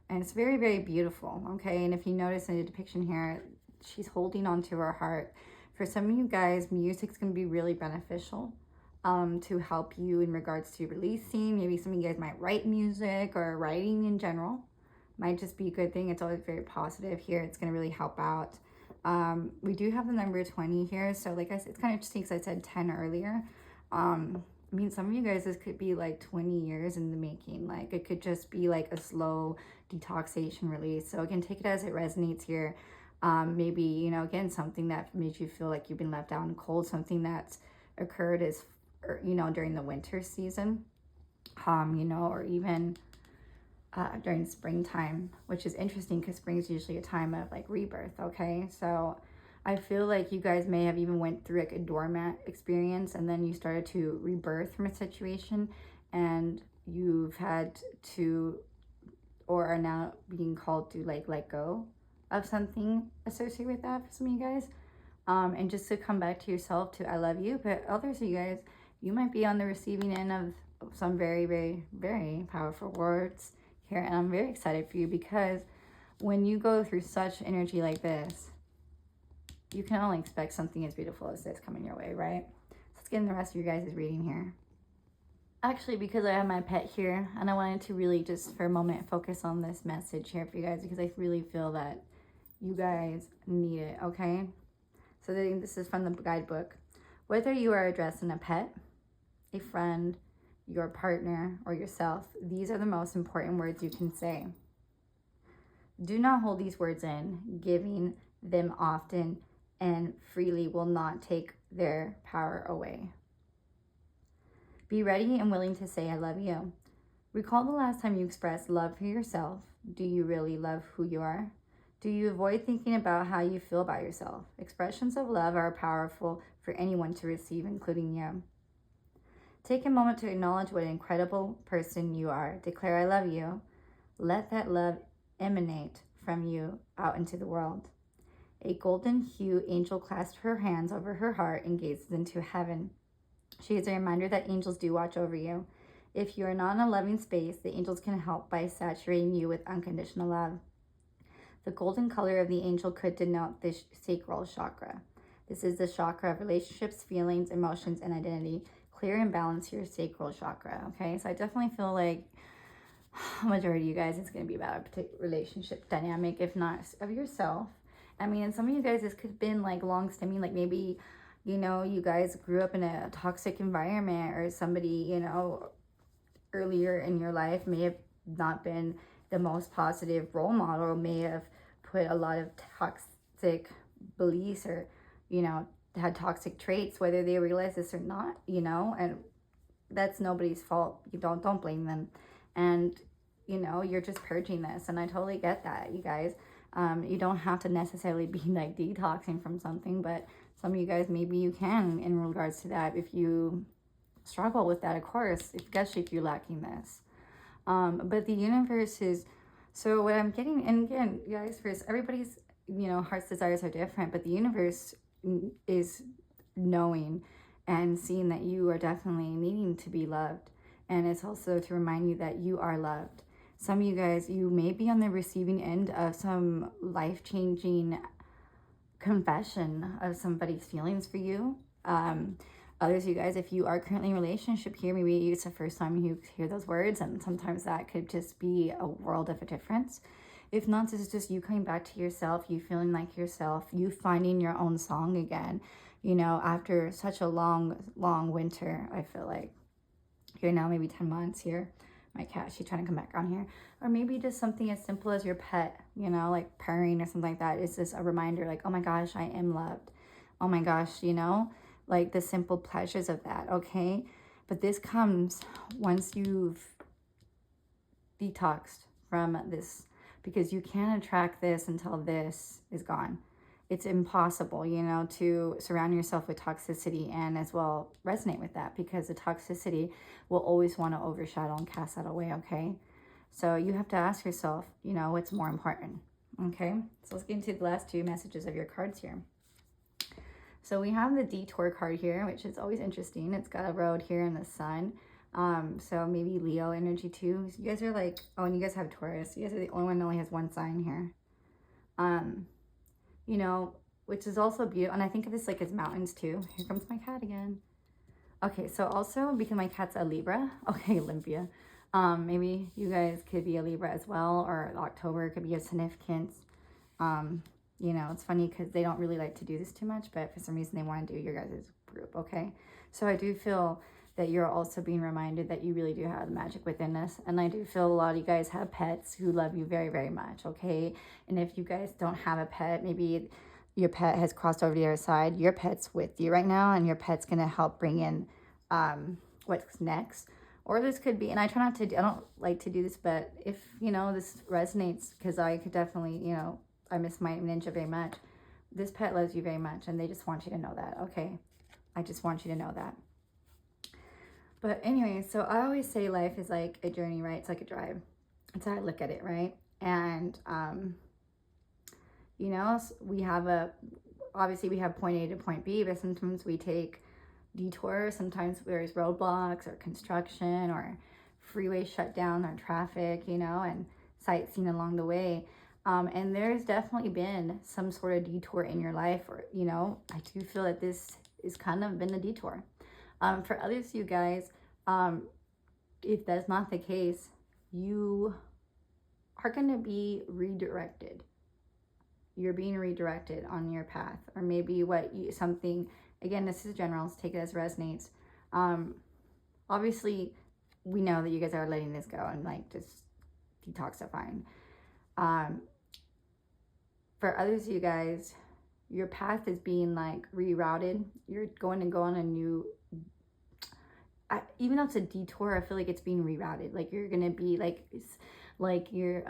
And it's very, very beautiful, okay? And if you notice in the depiction here, she's holding onto her heart. For some of you guys, music's going to be really beneficial to help you in regards to releasing. Maybe some of you guys might write music, or writing in general might just be a good thing. It's always very positive here. It's going to really help out. We do have the number 20 here. So like I said, it's kind of interesting because I said 10 earlier. I mean, some of you guys, this could be like 20 years in the making. Like it could just be like a slow detoxation release. So again, take it as it resonates here. Maybe, you know, again, something that made you feel like you've been left out in cold, something that's occurred is, you know, during the winter season, you know, or even during springtime, which is interesting because spring is usually a time of like rebirth. Okay, so I feel like you guys may have even went through like a doormat experience, and then you started to rebirth from a situation, and you've had to, or are now being called to like let go of something associated with that for some of you guys, and just to come back to yourself, to I love you. But others of you guys, you might be on the receiving end of some very, very, very powerful words here, and I'm very excited for you because when you go through such energy like this, you can only expect something as beautiful as this coming your way, right? Let's get in the rest of your guys' reading here. Actually, because I have my pet here, and I wanted to really just for a moment focus on this message here for you guys because I really feel that you guys need it, okay? So this is from the guidebook. Whether you are addressing a pet, a friend, your partner, or yourself, these are the most important words you can say. Do not hold these words in. Giving them often and freely will not take their power away. Be ready and willing to say, I love you. Recall the last time you expressed love for yourself. Do you really love who you are? Do you avoid thinking about how you feel about yourself? Expressions of love are powerful for anyone to receive, including you. Take a moment to acknowledge what an incredible person you are. Declare, I love you. Let that love emanate from you out into the world. A golden hue angel clasped her hands over her heart and gazes into heaven. She is a reminder that angels do watch over you. If you are not in a loving space, the angels can help by saturating you with unconditional love. The golden color of the angel could denote the sacral chakra. This is the chakra of relationships, feelings, emotions, and identity. Clear and balance your sacral chakra, okay? So I definitely feel like a majority of you guys, it's going to be about a particular relationship dynamic, if not of yourself. I mean, and some of you guys, this could have been like long stemming, like maybe you know, you guys grew up in a toxic environment, or somebody, you know, earlier in your life may have not been the most positive role model, may have put a lot of toxic beliefs, or, you know, had toxic traits, whether they realize this or not, you know, and that's nobody's fault. You don't blame them. And, you know, you're just purging this. And I totally get that, you guys. You don't have to necessarily be like detoxing from something, but some of you guys, maybe you can in regards to that. If you struggle with that, of course, especially if you're lacking this. But the universe is, so what I'm getting, and again, you guys, first, everybody's, you know, heart's desires are different, but the universe is knowing and seeing that you are definitely needing to be loved. And it's also to remind you that you are loved. Some of you guys, you may be on the receiving end of some life-changing confession of somebody's feelings for you. Others of you guys, if you are currently in a relationship here, maybe it's the first time you hear those words, and sometimes that could just be a world of a difference. If not, this is just you coming back to yourself, you feeling like yourself, you finding your own song again, you know, after such a long winter. I feel like here now, maybe 10 months here. My cat, she's trying to come back on here. Or maybe just something as simple as your pet, you know, like purring or something like that. It's just a reminder, like, oh my gosh, I am loved. Oh my gosh, you know, like the simple pleasures of that, okay? But this comes once you've detoxed from this, because you can't attract this until this is gone. It's impossible, you know, to surround yourself with toxicity and as well resonate with that, because the toxicity will always want to overshadow and cast that away, okay? So you have to ask yourself, you know, what's more important, okay? So let's get into the last two messages of your cards here. So we have the detour card here, which is always interesting. It's got a road here in the sun. So maybe Leo energy too. So you guys are like, oh, and you guys have Taurus. You guys are the only one that only has one sign here. You know, which is also beautiful. And I think of this like as mountains too. Here comes my cat again. Okay, so also because my cat's a Libra. Okay, Olympia. Maybe you guys could be a Libra as well, or October could be a significance. You know, it's funny because they don't really like to do this too much, but for some reason they want to do your guys' group, okay? So I do feel that you're also being reminded that you really do have the magic within us. And I do feel a lot of you guys have pets who love you very, very much, okay? And if you guys don't have a pet, maybe your pet has crossed over to the other side, your pet's with you right now, and your pet's going to help bring in what's next. Or this could be, and I try not to, I don't like to do this, but if, you know, this resonates, because I could definitely, you know, I miss my ninja very much. This pet loves you very much, and they just want you to know that, okay? I just want you to know that. But anyway, so I always say life is like a journey, right? It's like a drive. That's how I look at it, right? And, you know, we have obviously we have point A to point B, but sometimes we take detours. Sometimes there's roadblocks or construction or freeway shutdown or traffic, you know, and sightseeing along the way. And there's definitely been some sort of detour in your life, or, you know, I do feel that this is kind of been a detour. For others of you guys, if that's not the case, you are going to be redirected. You're being redirected on your path, or maybe something, again, this is general, let's take it as resonates. Obviously, we know that you guys are letting this go and like just detoxifying. For others of you guys, your path is being like rerouted. You're going to go on a new, even though it's a detour, I feel like it's being rerouted. Like you're going to be like your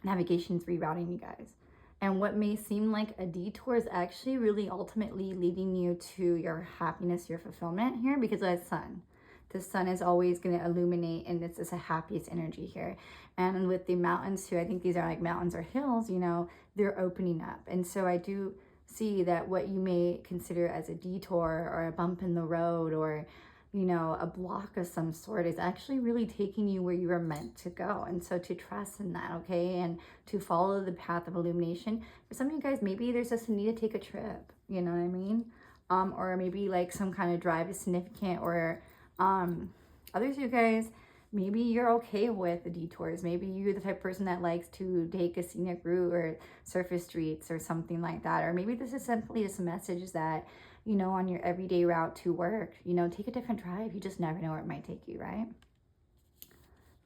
navigation's rerouting you guys. And what may seem like a detour is actually really ultimately leading you to your happiness, your fulfillment here, because of the sun. The sun is always going to illuminate, and this is the happiest energy here. And with the mountains too, I think these are like mountains or hills, you know, they're opening up. And so I do see that what you may consider as a detour or a bump in the road, or, you know, a block of some sort, is actually really taking you where you are meant to go. And so to trust in that, okay, and to follow the path of illumination. For some of you guys, maybe there's just a need to take a trip, you know what I mean? Or maybe like some kind of drive is significant, or others of you guys, maybe you're okay with the detours. Maybe you're the type of person that likes to take a scenic route or surface streets or something like that. Or maybe this is simply just a message that, you know, on your everyday route to work. You know, take a different drive. You just never know where it might take you, right?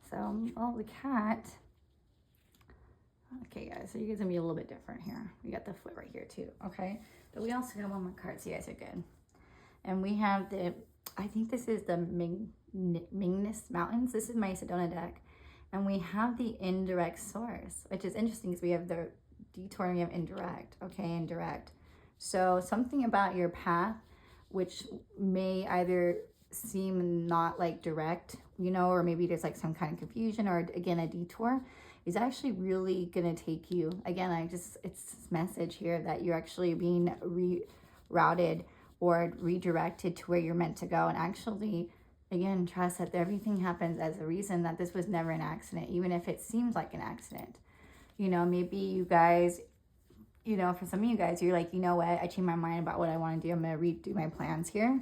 So, well, the cat. Okay, guys, so you guys are gonna be a little bit different here. We got the foot right here too, okay? But we also got one more card, so you guys are good. And we have the, I think this is the 𝕡𝕦𝕣𝕡𝕠𝕤𝕣𝕠 Mountains. This is my Sedona deck. And we have the indirect source, which is interesting because we have the detour and we have indirect, okay, indirect. So something about your path, which may either seem not like direct, you know, or maybe there's like some kind of confusion or again, a detour, is actually really going to take you, again, it's this message here that you're actually being rerouted or redirected to where you're meant to go. And actually, again, trust that everything happens as a reason, that this was never an accident, even if it seems like an accident. You know, maybe you guys, you know, for some of you guys, you're like, you know what, I changed my mind about what I want to do. I'm going to redo my plans here.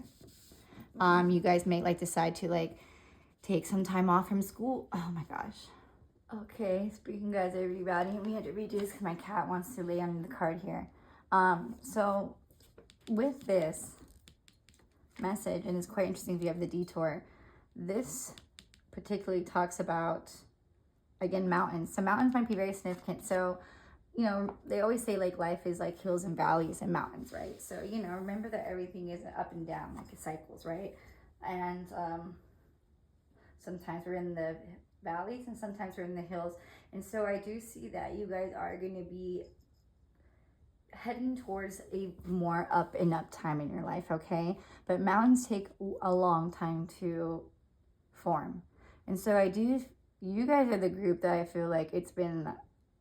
You guys may like decide to like take some time off from school. Oh my gosh. Okay, speaking guys, of rerouting, we had to redo this because my cat wants to lay on the card here. So with this message, and it's quite interesting if you have the detour, this particularly talks about, again, mountains. So mountains might be very significant. So, you know, they always say like life is like hills and valleys and mountains, right? So, you know, remember that everything is up and down, like it cycles, right? And sometimes we're in the valleys and sometimes we're in the hills. And so I do see that you guys are going to be heading towards a more up and up time in your life, okay? But mountains take a long time to form. And so you guys are the group that I feel like it's been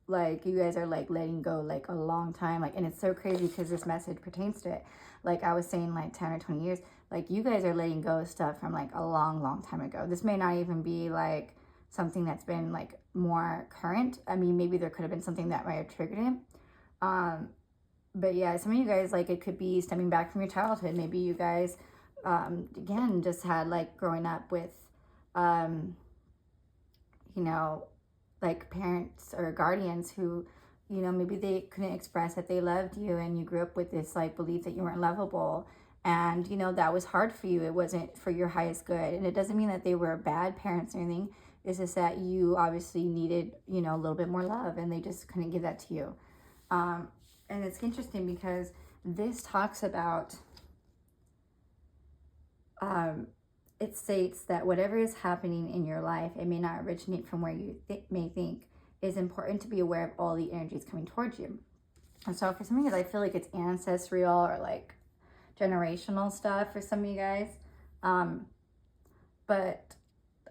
like, you guys are like letting go like a long time. Like, and it's so crazy because this message pertains to it. Like I was saying, like 10 or 20 years, like you guys are letting go of stuff from like a long time ago. This may not even be like something that's been like more current. I mean, maybe there could have been something that might have triggered it. But yeah, some of you guys, like it could be stemming back from your childhood. Maybe you guys, again, just had like growing up with, you know, like parents or guardians who, you know, maybe they couldn't express that they loved you, and you grew up with this like belief that you weren't lovable. And, you know, that was hard for you. It wasn't for your highest good. And it doesn't mean that they were bad parents or anything. It's just that you obviously needed, you know, a little bit more love, and they just couldn't give that to you. And it's interesting because this talks about, it states that whatever is happening in your life, it may not originate from where you may think. It's important to be aware of all the energies coming towards you. And so for some of you guys, I feel like it's ancestral or like generational stuff for some of you guys. But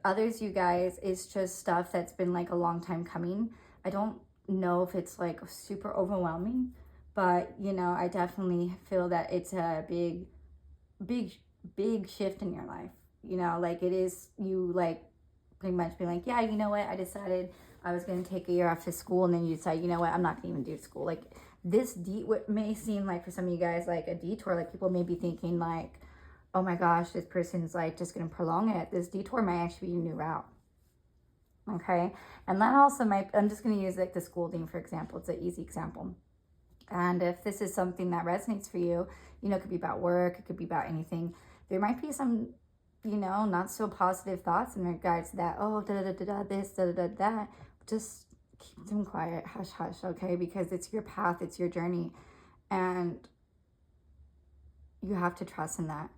others, you guys, is just stuff that's been like a long time coming. I don't know if it's like super overwhelming, but you know, I definitely feel that it's a big shift in your life. You know, like it is, you like pretty much be like, yeah, you know what, I decided I was going to take a year off to school, and then you decide, you know what, I'm not going to even do school. Like this what may seem like for some of you guys like a detour, like people may be thinking like, oh my gosh, this person's like just going to prolong it. This detour might actually be a new route. Okay. And that also might, I'm just going to use like the school thing, for example. It's an easy example. And if this is something that resonates for you, you know, it could be about work, it could be about anything. There might be some, you know, not so positive thoughts in regards to that. Oh, this, that. Just keep them quiet, hush, hush, okay? Because it's your path, it's your journey. And you have to trust in that.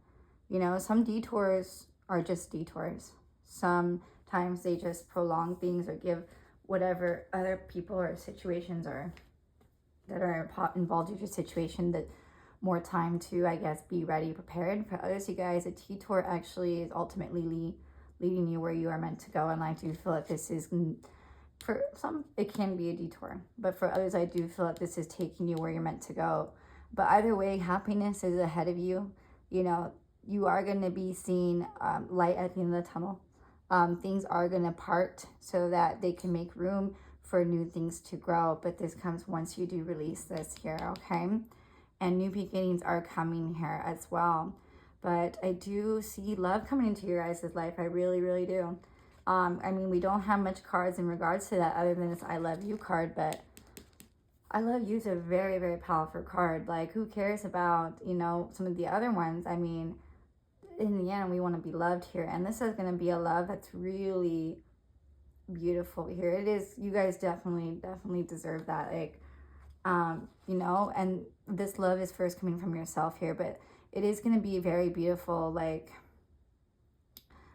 You know, some detours are just detours. Sometimes they just prolong things or give whatever other people or situations are that are involved in your situation that more time to, I guess, be ready, prepared. For others, you guys, a detour actually is ultimately leading you where you are meant to go. And I do feel that this is, for some, it can be a detour. But for others, I do feel that this is taking you where you're meant to go. But either way, happiness is ahead of you. You know, you are going to be seeing light at the end of the tunnel. Things are going to part so that they can make room for new things to grow. But this comes once you do release this here, okay? And new beginnings are coming here as well. But I do see love coming into your guys' life. I really, really do. I mean, we don't have much cards in regards to that other than this I love you card. But I love you is a very, very powerful card. Like, who cares about, you know, some of the other ones? I mean, in the end, we want to be loved here. And this is going to be a love that's really beautiful here. It is. You guys definitely deserve that. Like, you know, and this love is first coming from yourself here, but it is going to be very beautiful. Like,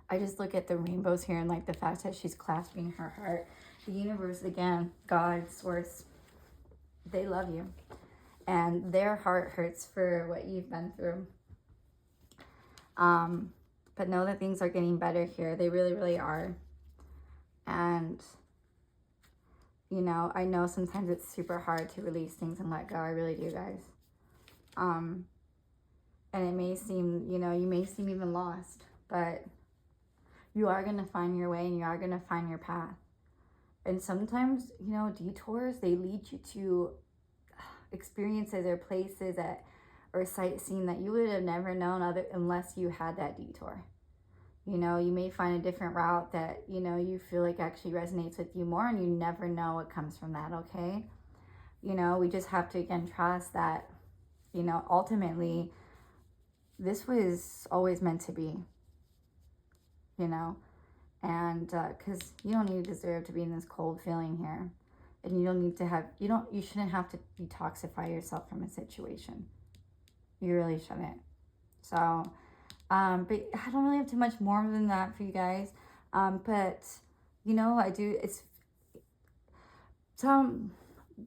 I just look at the rainbows here and like the fact that she's clasping her heart. The universe, again, God, source, they love you. And their heart hurts for what you've been through. But know that things are getting better here. They really, really are. And, you know, I know sometimes it's super hard to release things and let go. I really do, guys. And it may seem, you know, you may seem even lost, but you are going to find your way and you are going to find your path. And sometimes, you know, detours, they lead you to experiences or places that, or sightseeing that you would have never known unless you had that detour. You know, you may find a different route that, you know, you feel like actually resonates with you more, and you never know what comes from that, okay? You know, we just have to, again, trust that, you know, ultimately, this was always meant to be, you know? And because you don't need to deserve to be in this cold feeling here. And you don't need to have, you shouldn't have to detoxify yourself from a situation. You really shouldn't. So, but I don't really have too much more than that for you guys. But, you know, it's some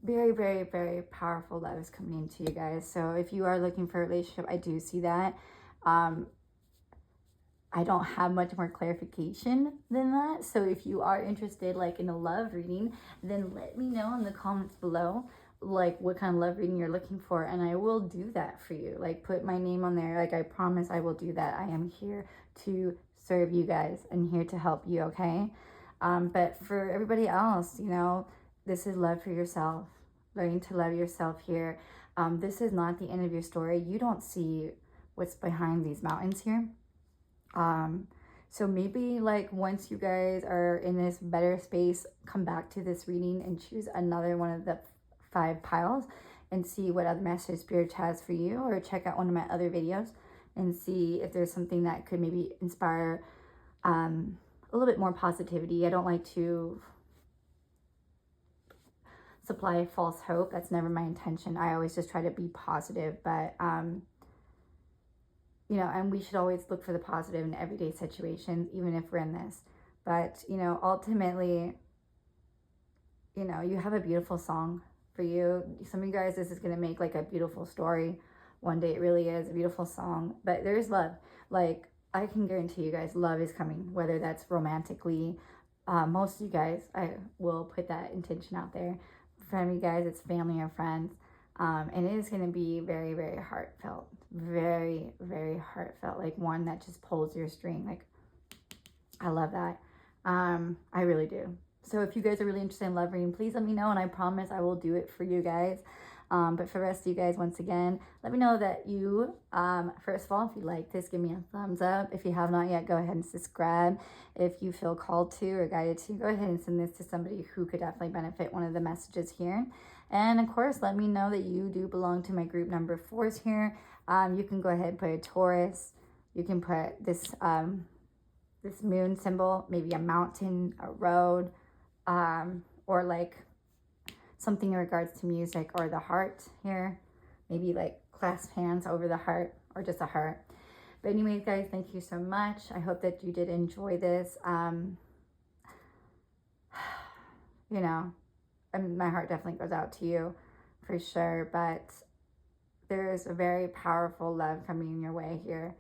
very, very, very powerful love is coming into you guys. So if you are looking for a relationship, I do see that. I don't have much more clarification than that. So if you are interested, like, in a love reading, then let me know in the comments below, like, what kind of love reading you're looking for, and I will do that for you. Like, put my name on there. Like, I promise I will do that. I am here to serve you guys and here to help you, okay? But for everybody else, you know, this is love for yourself. Learning to love yourself here. This is not the end of your story. You don't see what's behind these mountains here. So maybe, like, once you guys are in this better space, come back to this reading and choose another one of the 5 piles and see what other message Spirit has for you, or check out one of my other videos and see if there's something that could maybe inspire a little bit more positivity. I don't like to supply false hope. That's never my intention. I always just try to be positive, but you know, and we should always look for the positive in everyday situations, even if we're in this. But, you know, ultimately, you know, you have a beautiful song for you. Some of you guys, this is going to make like a beautiful story. One day it really is a beautiful song. But there's love. Like, I can guarantee you guys, love is coming, whether that's romantically. Most of you guys, I will put that intention out there. For you guys, it's family or friends. And it is going to be very, very heartfelt. Very, very heartfelt. Like one that just pulls your string. Like, I love that. I really do. So if you guys are really interested in love reading, please let me know, and I promise I will do it for you guys. But for the rest of you guys, once again, let me know that you, first of all, if you like this, give me a thumbs up. If you have not yet, go ahead and subscribe. If you feel called to or guided to, go ahead and send this to somebody who could definitely benefit one of the messages here. And of course, let me know that you do belong to my group number 4s here. You can go ahead and put a Taurus. You can put this, this moon symbol, maybe a mountain, a road, or like something in regards to music, or the heart here. Maybe like clasp hands over the heart, or just a heart. But anyways, guys, thank you so much. I hope that you did enjoy this. You know, my heart definitely goes out to you for sure, but there is a very powerful love coming in your way here.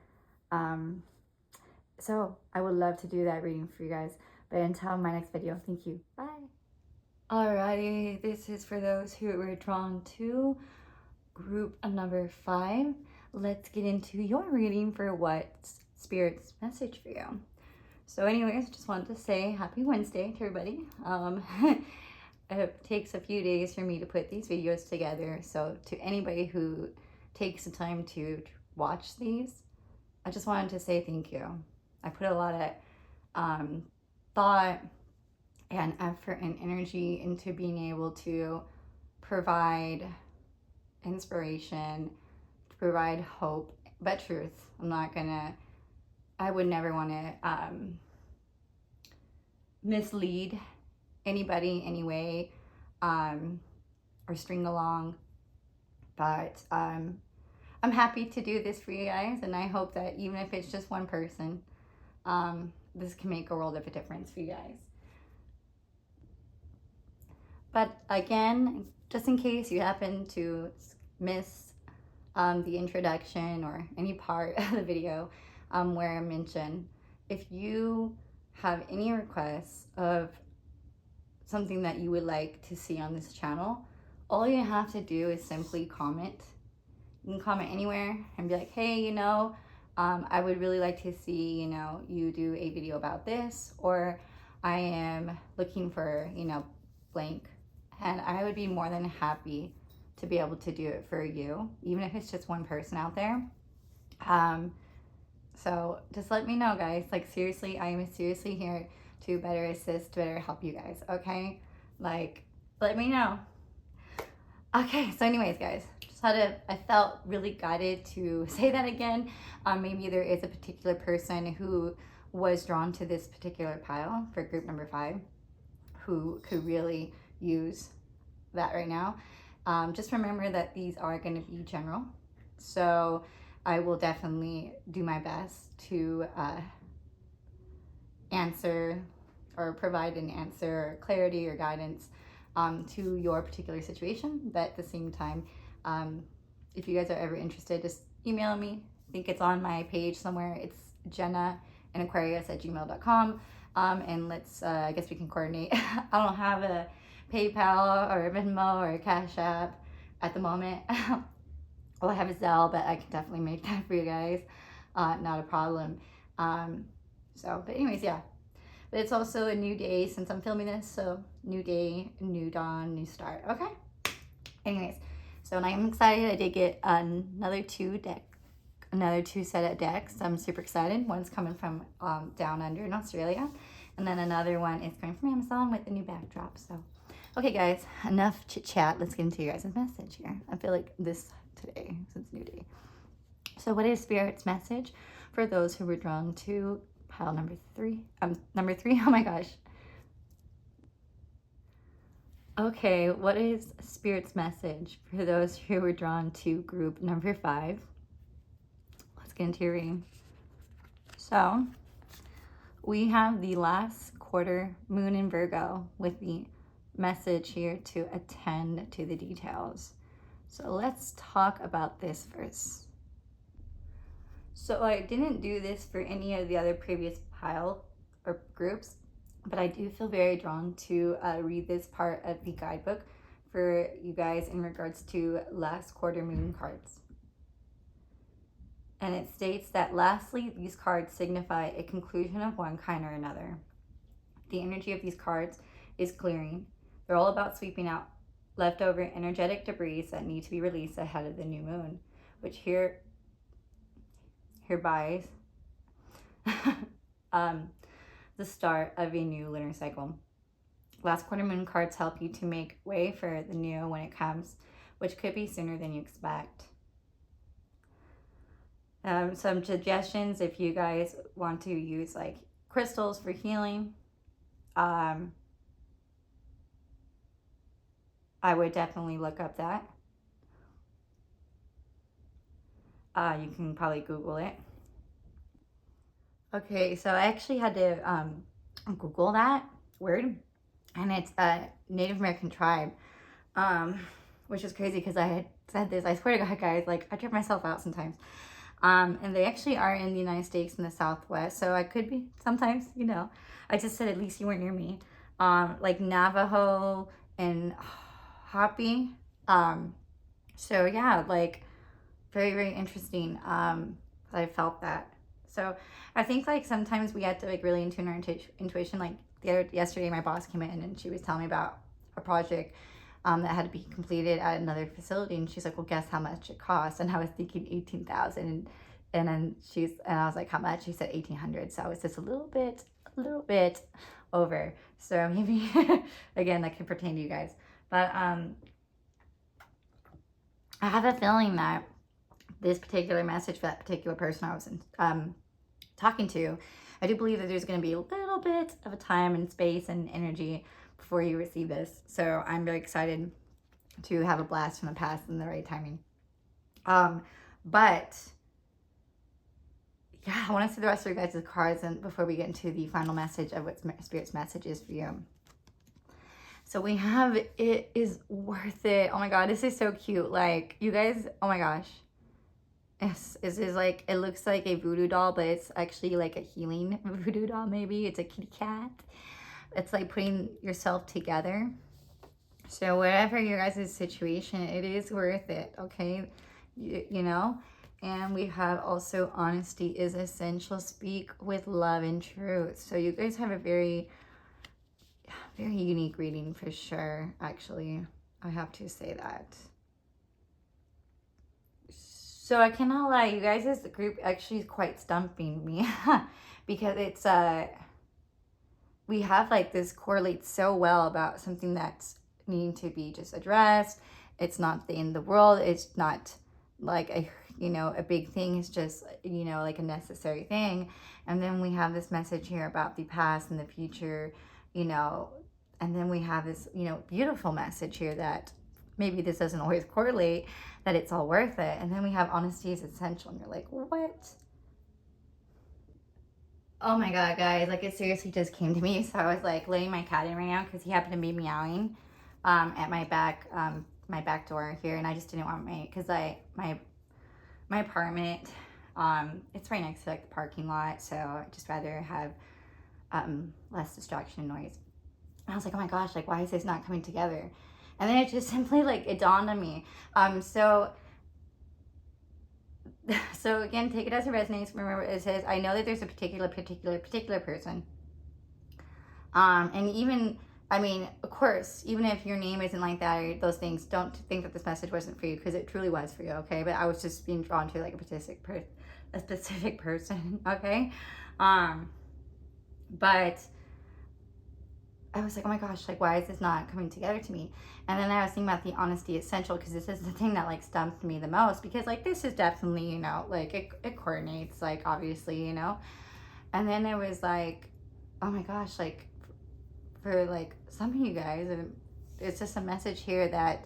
So I would love to do that reading for you guys. But until my next video, thank you. Bye. Alrighty, this is for those who were drawn to group number 5. Let's get into your reading for what's Spirit's message for you. So anyways, just wanted to say happy Wednesday to everybody. It takes a few days for me to put these videos together. So to anybody who takes the time to watch these, I just wanted to say thank you. I put a lot of thought and effort and energy into being able to provide inspiration, to provide hope, but truth. I would never want to mislead anybody anyway, or string along. But I'm happy to do this for you guys, and I hope that even if it's just one person, this can make a world of a difference for you guys. But again, just in case you happen to miss the introduction or any part of the video where I mention, if you have any requests of something that you would like to see on this channel, all you have to do is simply comment. You can comment anywhere and be like, hey, you know, I would really like to see, you know, you do a video about this, or I am looking for, you know, blank. And I would be more than happy to be able to do it for you, even if it's just one person out there. So just let me know, guys. Like, seriously, I am seriously here to better assist, to better help you guys, okay? Like, let me know. Okay, so anyways, guys, I felt really guided to say that again. Maybe there is a particular person who was drawn to this particular pile for group number 5 who could really use that right now. Just remember that these are going to be general, so I will definitely do my best to answer or provide an answer or clarity or guidance to your particular situation. But at the same time, if you guys are ever interested, just email me. I think it's on my page somewhere. It's jennaandaquarius@gmail.com. And let's, I guess we can coordinate. I don't have a PayPal or a Venmo or a Cash App at the moment. Well, I have a Zelle, but I can definitely make that for you guys. Not a problem. But anyways, yeah. But it's also a new day since I'm filming this, so new day, new dawn, new start. Okay. Anyways, so I'm excited. I did get another two set of decks. I'm super excited. One's coming from down under in Australia, and then another one is coming from Amazon with a new backdrop. So, okay, guys, enough chit chat. Let's get into your guys' message here. I feel like this today since new day. So, what is Spirit's message for those who were drawn to pile number 3? Number 3. Oh my gosh. Okay, what is Spirit's message for those who were drawn to group number 5? Let's get into your reading. So, we have the last quarter moon in Virgo with the message here to attend to the details. So let's talk about this first. So I didn't do this for any of the other previous pile or groups, but I do feel very drawn to read this part of the guidebook for you guys in regards to last quarter moon cards. And it states that lastly, these cards signify a conclusion of one kind or another. The energy of these cards is clearing. They're all about sweeping out leftover energetic debris that need to be released ahead of the new moon, which hereby the start of a new lunar cycle. Last quarter moon cards help you to make way for the new when it comes, which could be sooner than you expect. Some suggestions if you guys want to use like crystals for healing. I would definitely look up that. You can probably Google it. Okay, so I actually had to Google that word, and it's a Native American tribe, which is crazy because I had said this. I swear to God, guys, like I trip myself out sometimes. And they actually are in the United States in the Southwest, so I could be sometimes, you know. I just said at least you weren't near me. Like Navajo and Hopi. So yeah, like very, very interesting. I felt that. So I think like sometimes we have to like really in tune our intuition. Like yesterday my boss came in and she was telling me about a project that had to be completed at another facility, and she's like, well, guess how much it costs? And I was thinking 18,000, and then I was like, how much? She said 1,800. So I was just a little bit over. So maybe again that could pertain to you guys. But I have a feeling that this particular message for that particular person I was talking to, I do believe that there's going to be a little bit of a time and space and energy before you receive this. So I'm very excited to have a blast from the past in the right timing. But yeah, I want to see the rest of your guys' cards and before we get into the final message of what Spirit's message is for you. So we have, it is worth it. Oh my God, this is so cute. Like, you guys, oh my gosh. Yes, this is like, it looks like a voodoo doll, but it's actually like a healing voodoo doll, maybe. It's a kitty cat. It's like putting yourself together. So whatever your guys' situation, it is worth it, okay? You know? And we have also honesty is essential. Speak with love and truth. So you guys have a very unique reading for sure, actually. I have to say that. So I cannot lie, you guys, this group actually is quite stumping me because it's we have like this correlates so well about something that's needing to be just addressed. It's not the end of the world. It's not like a a big thing. It's just like a necessary thing. And then we have this message here about the past and the future, and then we have this beautiful message here that maybe this doesn't always correlate, that it's all worth it. And then we have honesty is essential, and you're like, what? Oh my God, guys, like it seriously just came to me. So I was like laying my cat in right now because he happened to be meowing at my back door here, and I just didn't want because my apartment, it's right next to like the parking lot, so I'd just rather have less distraction and noise. And I was like, oh my gosh, like why is this not coming together? And then it just simply like it dawned on me. So again, take it as it resonates. Remember, it says, I know that there's a particular person. And even, I mean, of course, even if your name isn't like that or those things, don't think that this message wasn't for you, because it truly was for you, okay? But I was just being drawn to like a specific person, okay? But I was like, oh my gosh, like why is this not coming together to me? And then I was thinking about the honesty essential, because this is the thing that like stumped me the most, because like this is definitely, like it coordinates, like obviously, and then it was like, oh my gosh, like for like some of you guys, it's just a message here that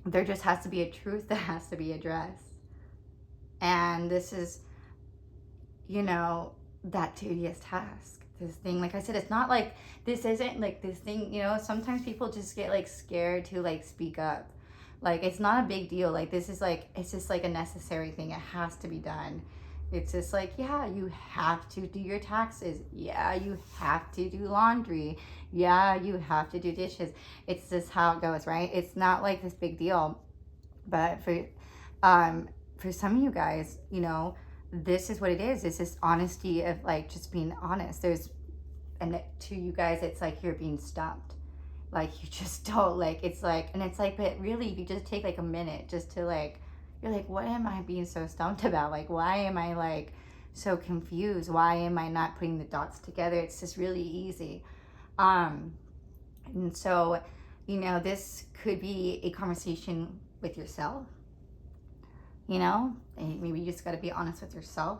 there just has to be a truth that has to be addressed. And this is, that tedious task. This thing, like I said, it's not like this isn't like this thing, sometimes people just get like scared to like speak up. Like it's not a big deal. Like this is like, it's just like a necessary thing. It has to be done. It's just like, yeah, you have to do your taxes. Yeah, you have to do laundry. Yeah, you have to do dishes. It's just how it goes, right? It's not like this big deal. But for some of you guys, this is what it is. It's this honesty of like just being honest. And to you guys, it's like you're being stumped. Like you just don't like, it's like, and it's like, but really, if you just take like a minute just to like, you're like, what am I being so stumped about? Like, why am I like so confused? Why am I not putting the dots together? It's just really easy. And so, this could be a conversation with yourself. Maybe you just got to be honest with yourself.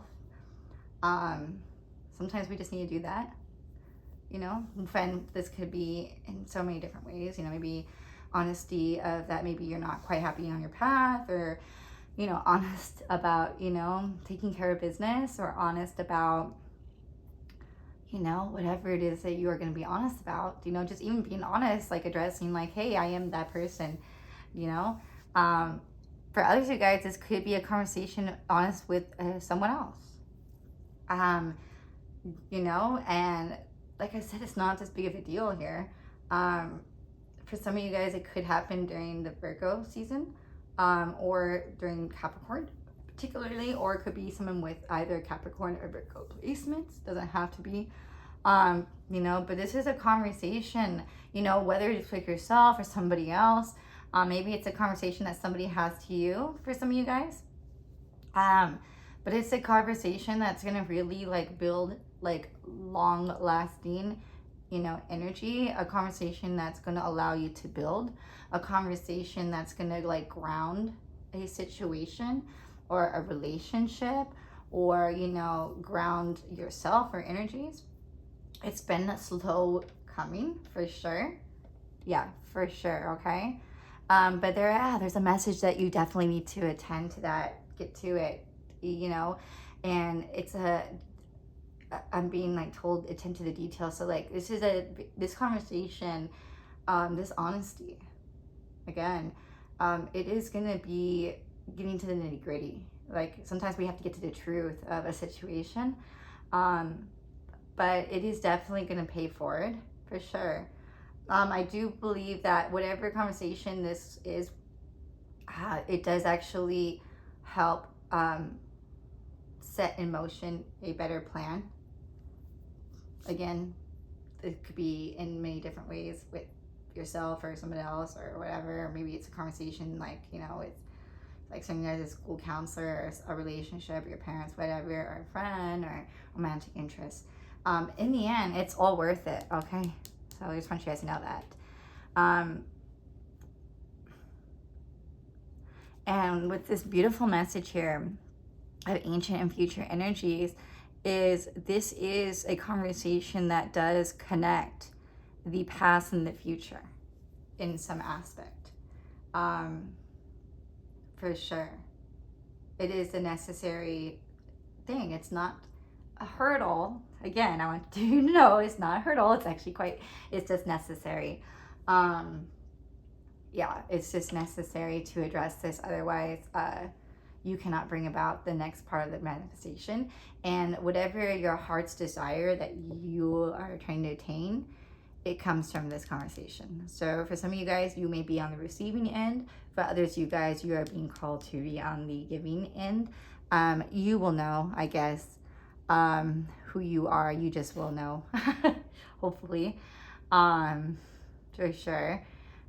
Sometimes we just need to do that. Friend, this could be in so many different ways. Maybe honesty of that maybe you're not quite happy on your path, or honest about taking care of business, or honest about whatever it is that you are going to be honest about. Just even being honest, like addressing like, hey, I am that person. For others of you guys, this could be a conversation honest with someone else. And like I said, it's not this big of a deal here. For some of you guys, it could happen during the Virgo season, or during Capricorn particularly, or it could be someone with either Capricorn or Virgo placements. Doesn't have to be, but this is a conversation, whether it's with yourself or somebody else. Maybe it's a conversation that somebody has to you for some of you guys. But it's a conversation that's going to really like build like long lasting energy, a conversation that's going to allow you to build, a conversation that's going to like ground a situation or a relationship, or ground yourself or energies. It's been slow coming for sure. Yeah, for sure. Okay. But there's a message that you definitely need to attend to that, get to it, and I'm being like told attend to the details. So like this conversation, this honesty, again, it is gonna be getting to the nitty gritty. Like sometimes we have to get to the truth of a situation, but it is definitely gonna pay forward for sure. I do believe that whatever conversation this is, it does actually help set in motion a better plan. Again, it could be in many different ways with yourself or somebody else or whatever. Or maybe it's a conversation like, it's like some of you guys' school counselor or a relationship, your parents, whatever, or a friend or romantic interest. In the end, it's all worth it, okay? So I just want you guys to know that. And with this beautiful message here of ancient and future energies, this is a conversation that does connect the past and the future in some aspect. For sure. It is a necessary thing. It's not a hurdle. Again, I want you to know it's not a hurdle. It's actually it's just necessary. Yeah, it's just necessary to address this. Otherwise, you cannot bring about the next part of the manifestation. And whatever your heart's desire that you are trying to attain, it comes from this conversation. So for some of you guys, you may be on the receiving end. For others of you guys, you are being called to be on the giving end. You will know, I guess, who you are. You just will know, hopefully, for sure.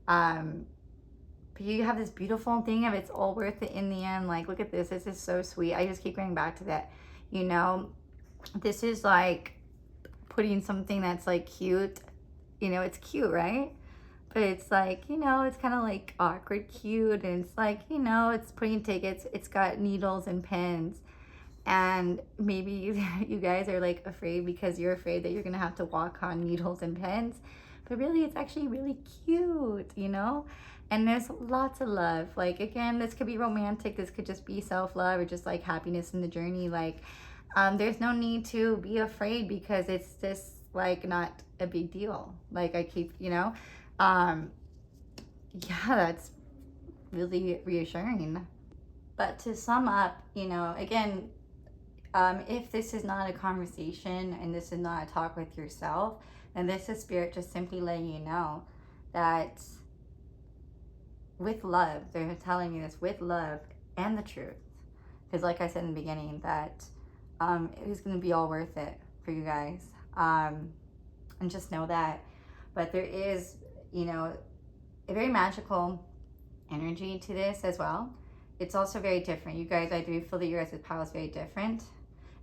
But you have this beautiful thing of it's all worth it in the end. Like, look at this. This is so sweet. I just keep going back to that. This is like putting something that's like cute. It's cute, right? But it's like, it's kind of like awkward cute. And it's like, it's putting tickets. It's got needles and pens. And maybe you guys are like afraid because you're afraid that you're going to have to walk on needles and pens. But really, it's actually really cute, And there's lots of love. Like, again, this could be romantic. This could just be self-love or just like happiness in the journey. Like, there's no need to be afraid because it's just like not a big deal. Like I keep, yeah, that's really reassuring. But to sum up, again, if this is not a conversation and this is not a talk with yourself, then this is spirit just simply letting you know that with love, they're telling me this with love and the truth. Because like I said in the beginning, that it is going to be all worth it for you guys. And just know that. But there is, a very magical energy to this as well. It's also very different. You guys, I do feel that your guys' power is very different.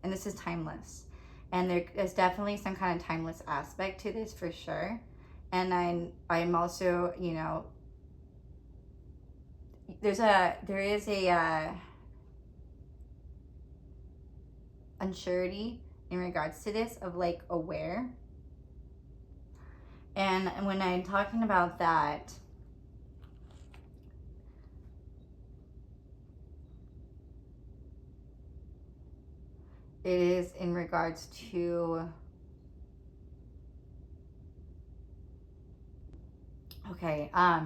And this is timeless. And there is definitely some kind of timeless aspect to this for sure. And I'm also, there is a unsurety in regards to this of like aware. And when I'm talking about that, it is in regards to, okay, how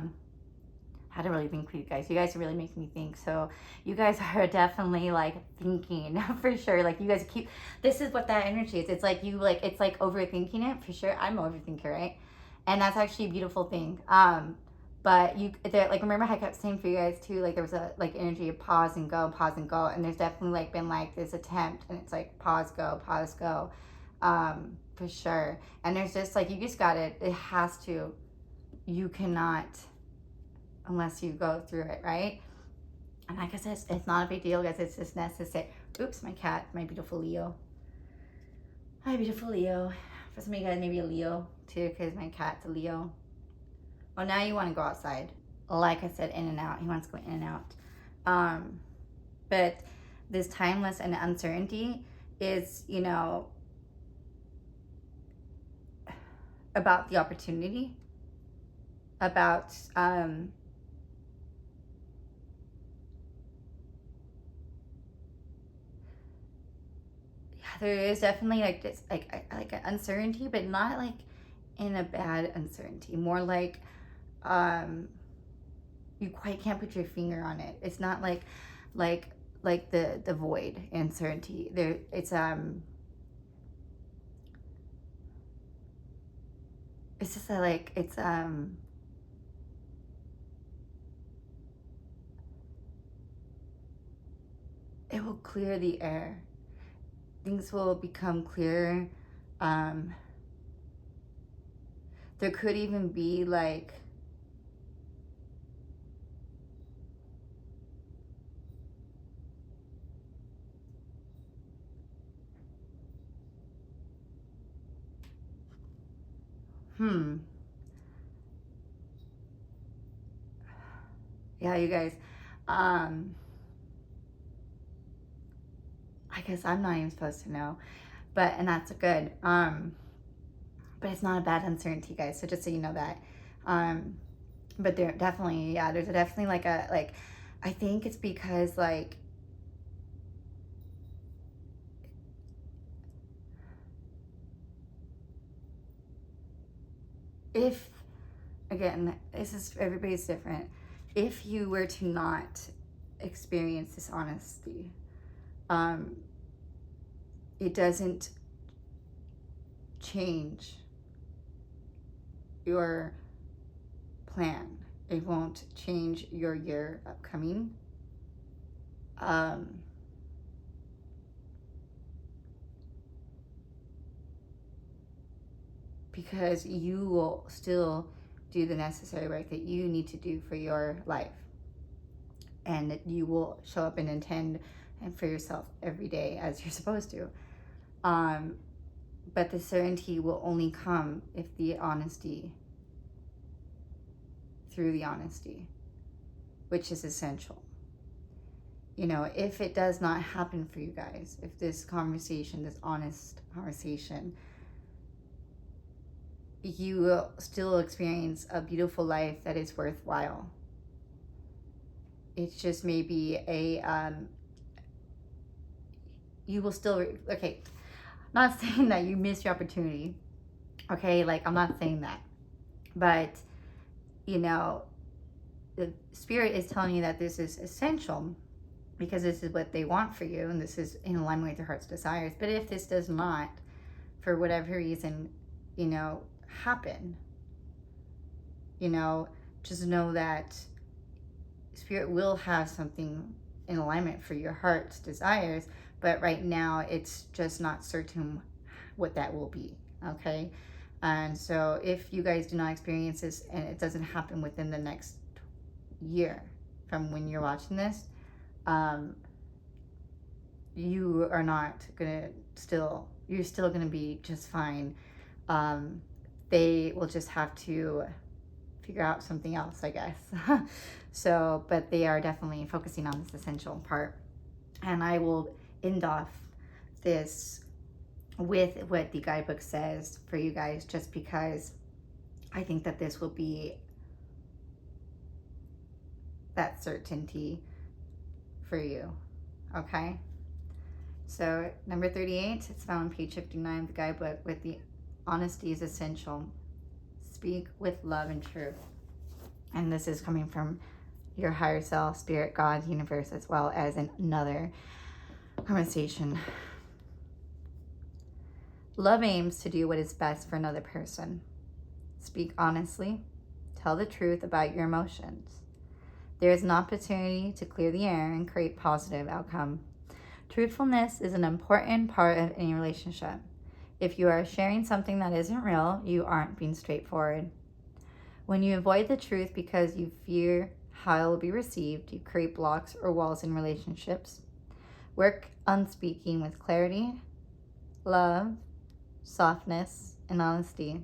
to really think for you guys. You guys are really making me think. So you guys are definitely like thinking for sure. Like you guys this is what that energy is. It's like it's like overthinking it for sure. I'm an overthinker, right? And that's actually a beautiful thing. But like, remember how I kept saying for you guys too, like there was a like energy of pause and go. And there's definitely like been like this attempt and it's like pause, go, for sure. And there's just like, you just got it has to, you cannot, unless you go through it, right? And like I said, it's not a big deal, guys. It's just necessary. Oops, my cat, my beautiful Leo. Hi, beautiful Leo. For some of you guys, maybe a Leo too, because my cat's a Leo. Well, now you want to go outside. Like I said, in and out. He wants to go in and out. But this timeless and uncertainty is, you know, about the opportunity, about there is definitely like this like an uncertainty, but not like in a bad uncertainty, more like you quite can't put your finger on it. It's not like the void uncertainty. There it's just like it's it will clear the air. Things will become clearer. There could even be like yeah, you guys, I guess I'm not even supposed to know, but, and that's good. But it's not a bad uncertainty, guys. So just so you know that. But there definitely, yeah, there's definitely like I think it's because like, if, again, this is, everybody's different. If you were to not experience this honesty, it doesn't change your plan. It won't change your year upcoming. Because you will still do the necessary work that you need to do for your life. And you will show up and intend and for yourself every day as you're supposed to. But the certainty will only come if the honesty, through the honesty, which is essential. You know, if it does not happen for you guys, if this conversation, this honest conversation, you will still experience a beautiful life that is worthwhile. It's just maybe a, you will still, okay, not saying that you missed your opportunity, okay, like I'm not saying that, but you know, the spirit is telling you that this is essential because this is what they want for you and this is in alignment with your heart's desires. But if this does not, for whatever reason, you know, happen, you know, just know that spirit will have something in alignment for your heart's desires, but right now it's just not certain what that will be, okay? And so if you guys do not experience this and it doesn't happen within the next year from when you're watching this, you are not gonna you're still gonna be just fine. They will just have to figure out something else, I guess. So, but they are definitely focusing on this essential part. And I will end off this with what the guidebook says for you guys, just because I think that this will be that certainty for you, okay? So number 38, it's found on page 59 of the guidebook, with the honesty is essential. Speak with love and truth. And this is coming from your higher self, spirit, God, universe, as well as another conversation. Love aims to do what is best for another person. Speak honestly. Tell the truth about your emotions. There is an opportunity to clear the air and create positive outcome. Truthfulness is an important part of any relationship. If you are sharing something that isn't real, you aren't being straightforward. When you avoid the truth because you fear how it will be received, you create blocks or walls in relationships. Work on speaking with clarity, love, softness, and honesty.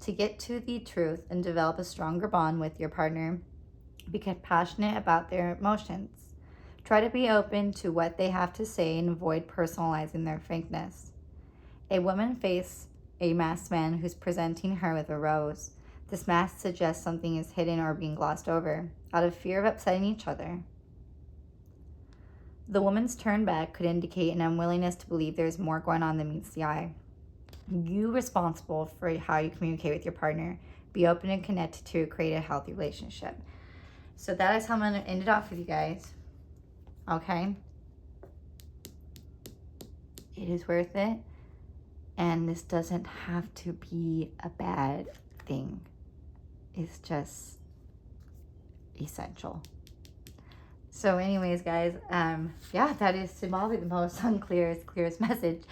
To get to the truth and develop a stronger bond with your partner, be passionate about their emotions. Try to be open to what they have to say and avoid personalizing their frankness. A woman faces a masked man who's presenting her with a rose. This mask suggests something is hidden or being glossed over, out of fear of upsetting each other. The woman's turn back could indicate an unwillingness to believe there's more going on than meets the eye. You responsible for how you communicate with your partner. Be open and connected to create a healthy relationship. So that is how I'm going to end it off with you guys. Okay? It is worth it. And this doesn't have to be a bad thing. It's just essential. So anyways, guys, yeah, that is probably the most clearest message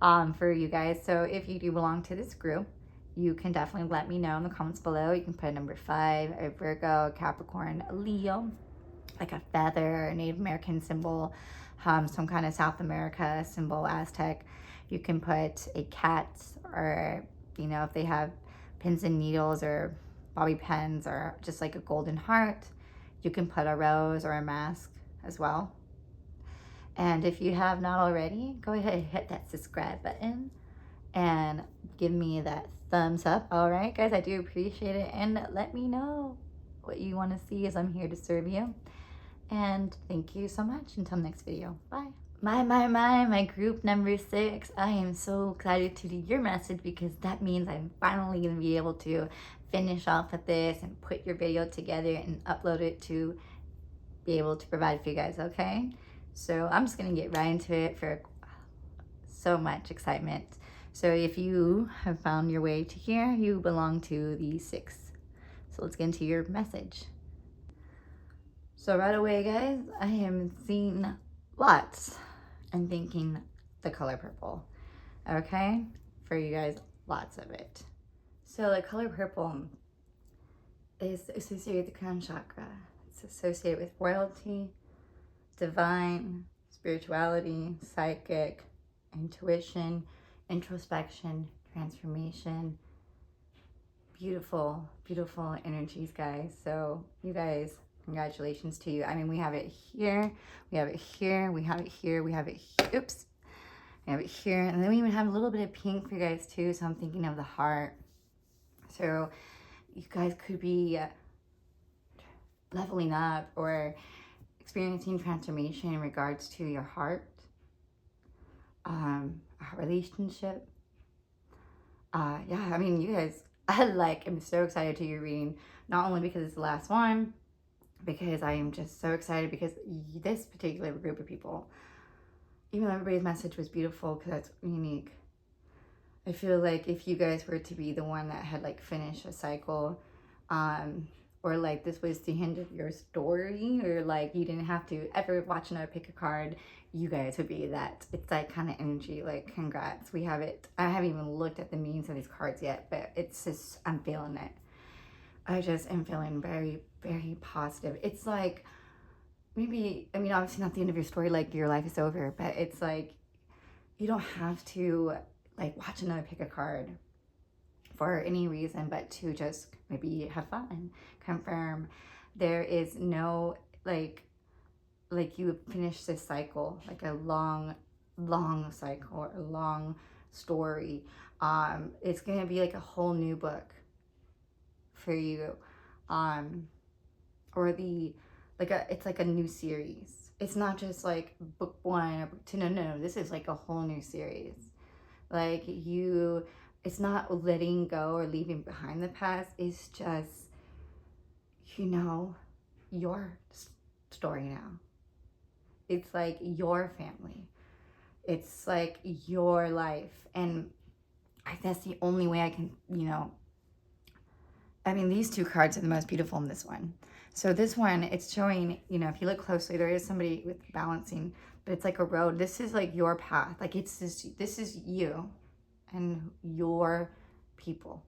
for you guys. So if you do belong to this group, you can definitely let me know in the comments below. You can put a number 5, a Virgo, Capricorn, Leo, like a feather, a Native American symbol, some kind of South America symbol, Aztec. You can put a cat, or, you know, if they have pins and needles or bobby pins, or just like a golden heart. You can put a rose or a mask as well. And if you have not already, go ahead and hit that subscribe button and give me that thumbs up. All right, guys, I do appreciate it. And let me know what you want to see, as I'm here to serve you. And thank you so much. Until next video. Bye. My group number 6. I am so excited to do your message, because that means I'm finally going to be able to finish off with this and put your video together and upload it to be able to provide for you guys, okay? So I'm just going to get right into it for so much excitement. So if you have found your way to here, you belong to the 6. So let's get into your message. So right away, guys, I am seeing lots and thinking the color purple, okay? For you guys, lots of it. So the color purple is associated with the crown chakra. It's associated with royalty, divine, spirituality, psychic, intuition, introspection, transformation. Beautiful, beautiful energies, guys. So you guys, congratulations to you. I mean, we have it here, we have it here, we have it here, we have it here. Oops. We have it here. And then we even have a little bit of pink for you guys too. So I'm thinking of the heart. So you guys could be leveling up or experiencing transformation in regards to your heart, a relationship. Yeah, I mean, you guys, I'm so excited to your reading, not only because it's the last one, because I am just so excited because this particular group of people, even though everybody's message was beautiful because that's unique, I feel like if you guys were to be the one that had like finished a cycle, or like this was the end of your story, or like you didn't have to ever watch another pick a card, you guys would be that. It's like kind of energy, like congrats, we have it. I haven't even looked at the meanings of these cards yet, but it's just, I'm feeling it. I just am feeling very, very positive. It's like, maybe, I mean, obviously not the end of your story, like your life is over, but it's like, you don't have to like watch another pick a card for any reason, but to just maybe have fun, confirm. There is no, like you finish this cycle, like a long cycle, or a long story. It's gonna be like a whole new book for you, or it's like a new series. It's not just like book 1 or book 2. No, this is like a whole new series. Like it's not letting go or leaving behind the past. It's just, you know, your story now. It's like your family. It's like your life. And that's the only way I can, you know, I mean, these 2 cards are the most beautiful in this one. So this one, it's showing, you know, if you look closely, there is somebody with balancing, but it's like a road. This is like your path. Like this is you and your people,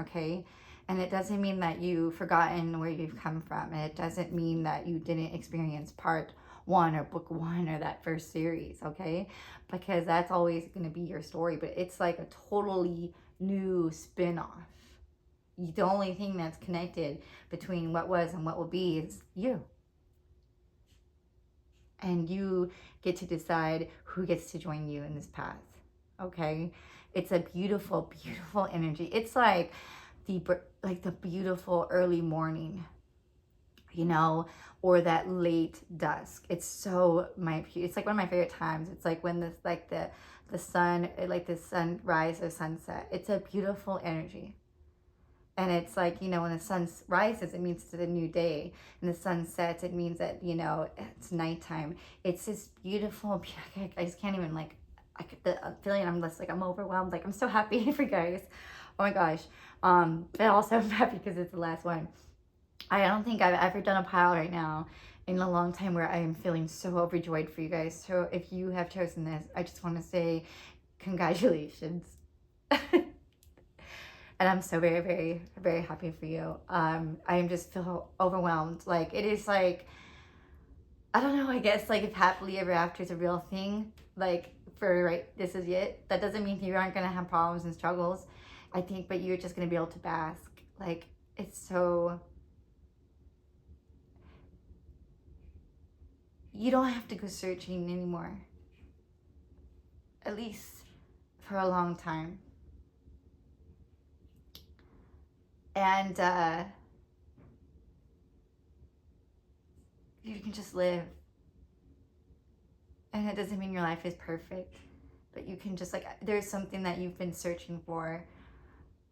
okay? And it doesn't mean that you've forgotten where you've come from. And it doesn't mean that you didn't experience part 1 or book 1 or that first series, okay? Because that's always going to be your story. But it's like a totally new spin-off, The only thing that's connected between what was and what will be is you. And you get to decide who gets to join you in this path. Okay? It's a beautiful, beautiful energy. It's like the beautiful early morning, you know, or that late dusk. It's like one of my favorite times. It's like when the sun, like the sunrise or sunset. It's a beautiful energy. And it's like, you know, when the sun rises, it means it's a new day. And the sun sets, it means that, you know, it's nighttime. It's this beautiful, I just can't even, like, I get the feeling, I'm just like, I'm overwhelmed. Like, I'm so happy for you guys. Oh my gosh. But also I'm happy because it's the last one. I don't think I've ever done a pile right now in a long time where I am feeling so overjoyed for you guys. So if you have chosen this, I just want to say congratulations. And I'm so very, very, very happy for you. I just feel overwhelmed. Like, it is like, I don't know, I guess, like, if happily ever after is a real thing, like, this is it. That doesn't mean you aren't going to have problems and struggles, I think, but you're just going to be able to bask. Like, it's so, you don't have to go searching anymore. At least for a long time. And you can just live. And it doesn't mean your life is perfect, but you can just, like, there's something that you've been searching for,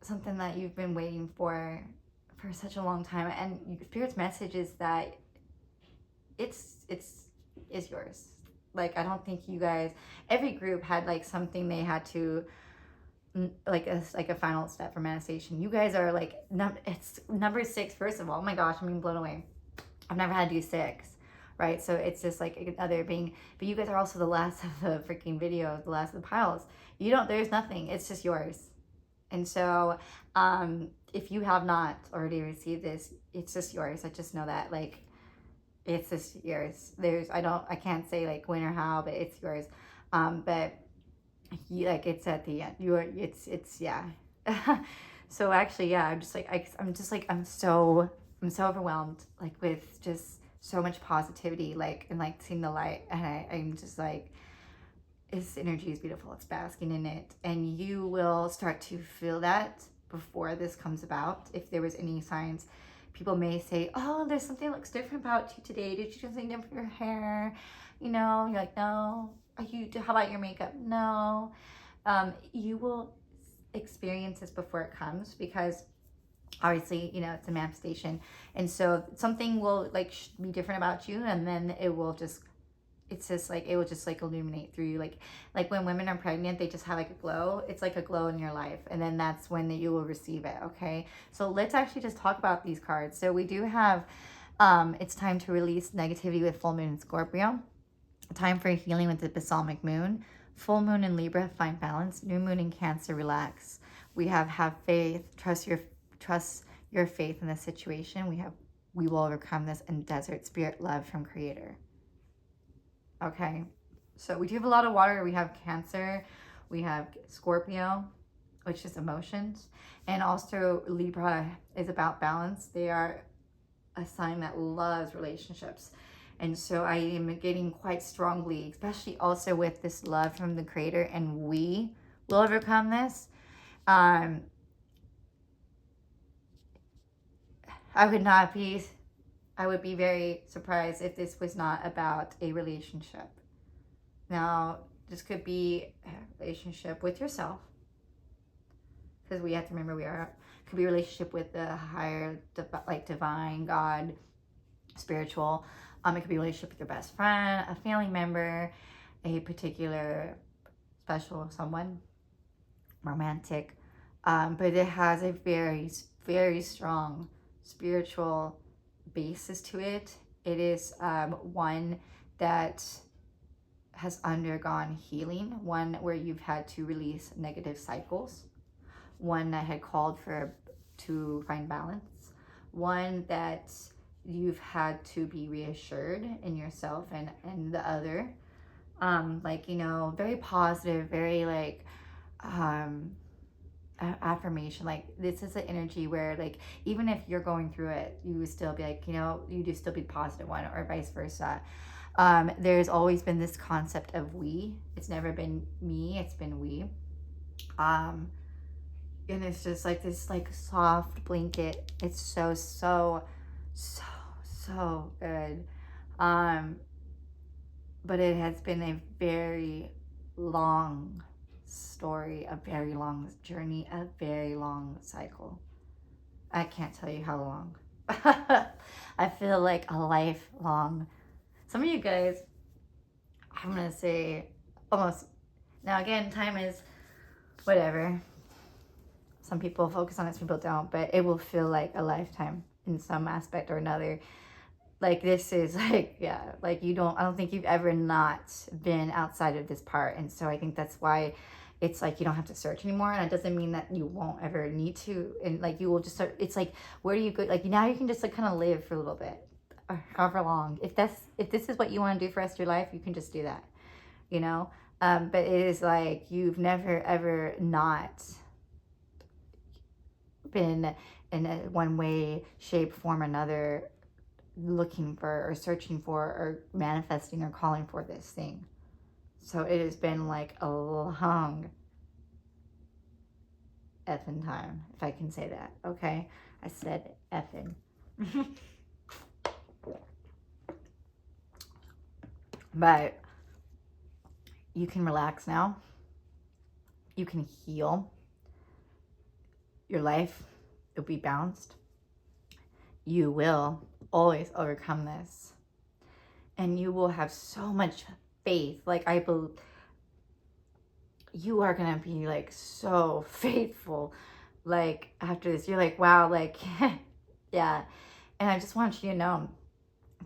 something that you've been waiting for such a long time. And Spirit's message is that it's yours. Like, I don't think you guys, every group had like something they had to, like a final step for manifestation. You guys are like, it's number 6, first of all. Oh my gosh, I'm being blown away. I've never had to do 6, right? So it's just like another being, but you guys are also the last of the freaking video, the last of the piles. There's nothing, it's just yours. And so if you have not already received this, it's just yours. I just know that, like, it's just yours. I can't say like when or how, but it's yours. But like, it's at the end. Yeah. So actually, yeah, I'm so overwhelmed, like, with just so much positivity, like, and like seeing the light, and I'm just like, this energy is beautiful. It's basking in it, and you will start to feel that before this comes about. If there was any signs, people may say, oh, there's something that looks different about you today. Did you do something different with your hair? You know, you're like, no. How about your makeup? No. You will experience this before it comes, because obviously, you know, it's a manifestation. And so something will like be different about you, and then it will just illuminate through you. Like when women are pregnant, they just have like a glow. It's like a glow in your life, and then that's when you will receive it. Okay, so let's actually just talk about these cards. So we do have it's time to release negativity with full moon in Scorpio, time for healing with the balsamic moon, full moon in Libra, find balance, new moon in Cancer, relax. We have faith, trust your faith in the situation. We will overcome this, and desert, spirit, love from creator. Okay, so we do have a lot of water. We have Cancer, we have Scorpio, which is emotions, and also Libra is about balance. They are a sign that loves relationships. And so I am getting quite strongly, especially also with this love from the creator, and we will overcome this. I would be very surprised if this was not about a relationship. Now, this could be a relationship with yourself, because we have to remember could be a relationship with the higher, like divine, God, spiritual. It could be a relationship with your best friend, a family member, a particular special someone, romantic. But it has a very, very strong spiritual basis to it. It is one that has undergone healing, one where you've had to release negative cycles, one that had called to find balance, one that you've had to be reassured in yourself and the other. Like, you know, very positive, very like affirmation. Like, this is an energy where, like, even if you're going through it, you would still be like, you know, you do still be the positive one, or vice versa. There's always been this concept of we. It's never been me, it's been we. And it's just like this like soft blanket. It's so good. But it has been a very long story, a very long journey, a very long cycle. I can't tell you how long. I feel like a lifelong. Some of you guys, I'm gonna say almost. Now again, time is whatever. Some people focus on it, some people don't, but it will feel like a lifetime in some aspect or another. Like, this is like, yeah, like I don't think you've ever not been outside of this part. And so I think that's why it's like you don't have to search anymore. And it doesn't mean that you won't ever need to. And like, you will just start, it's like, where do you go? Like, now you can just like kind of live for a little bit, or however long. If this is what you want to do for the rest of your life, you can just do that, you know? But it is like, you've never ever not been in a one way, shape, form, another, looking for or searching for or manifesting or calling for this thing. So it has been like a long effing time, if I can say that. Okay, I said effing. But you can relax now. You can heal. Your life will be balanced. You will always overcome this. And you will have so much faith. Like, I believe you are going to be like so faithful. Like, after this, you're like, wow, like, yeah. And I just want you to know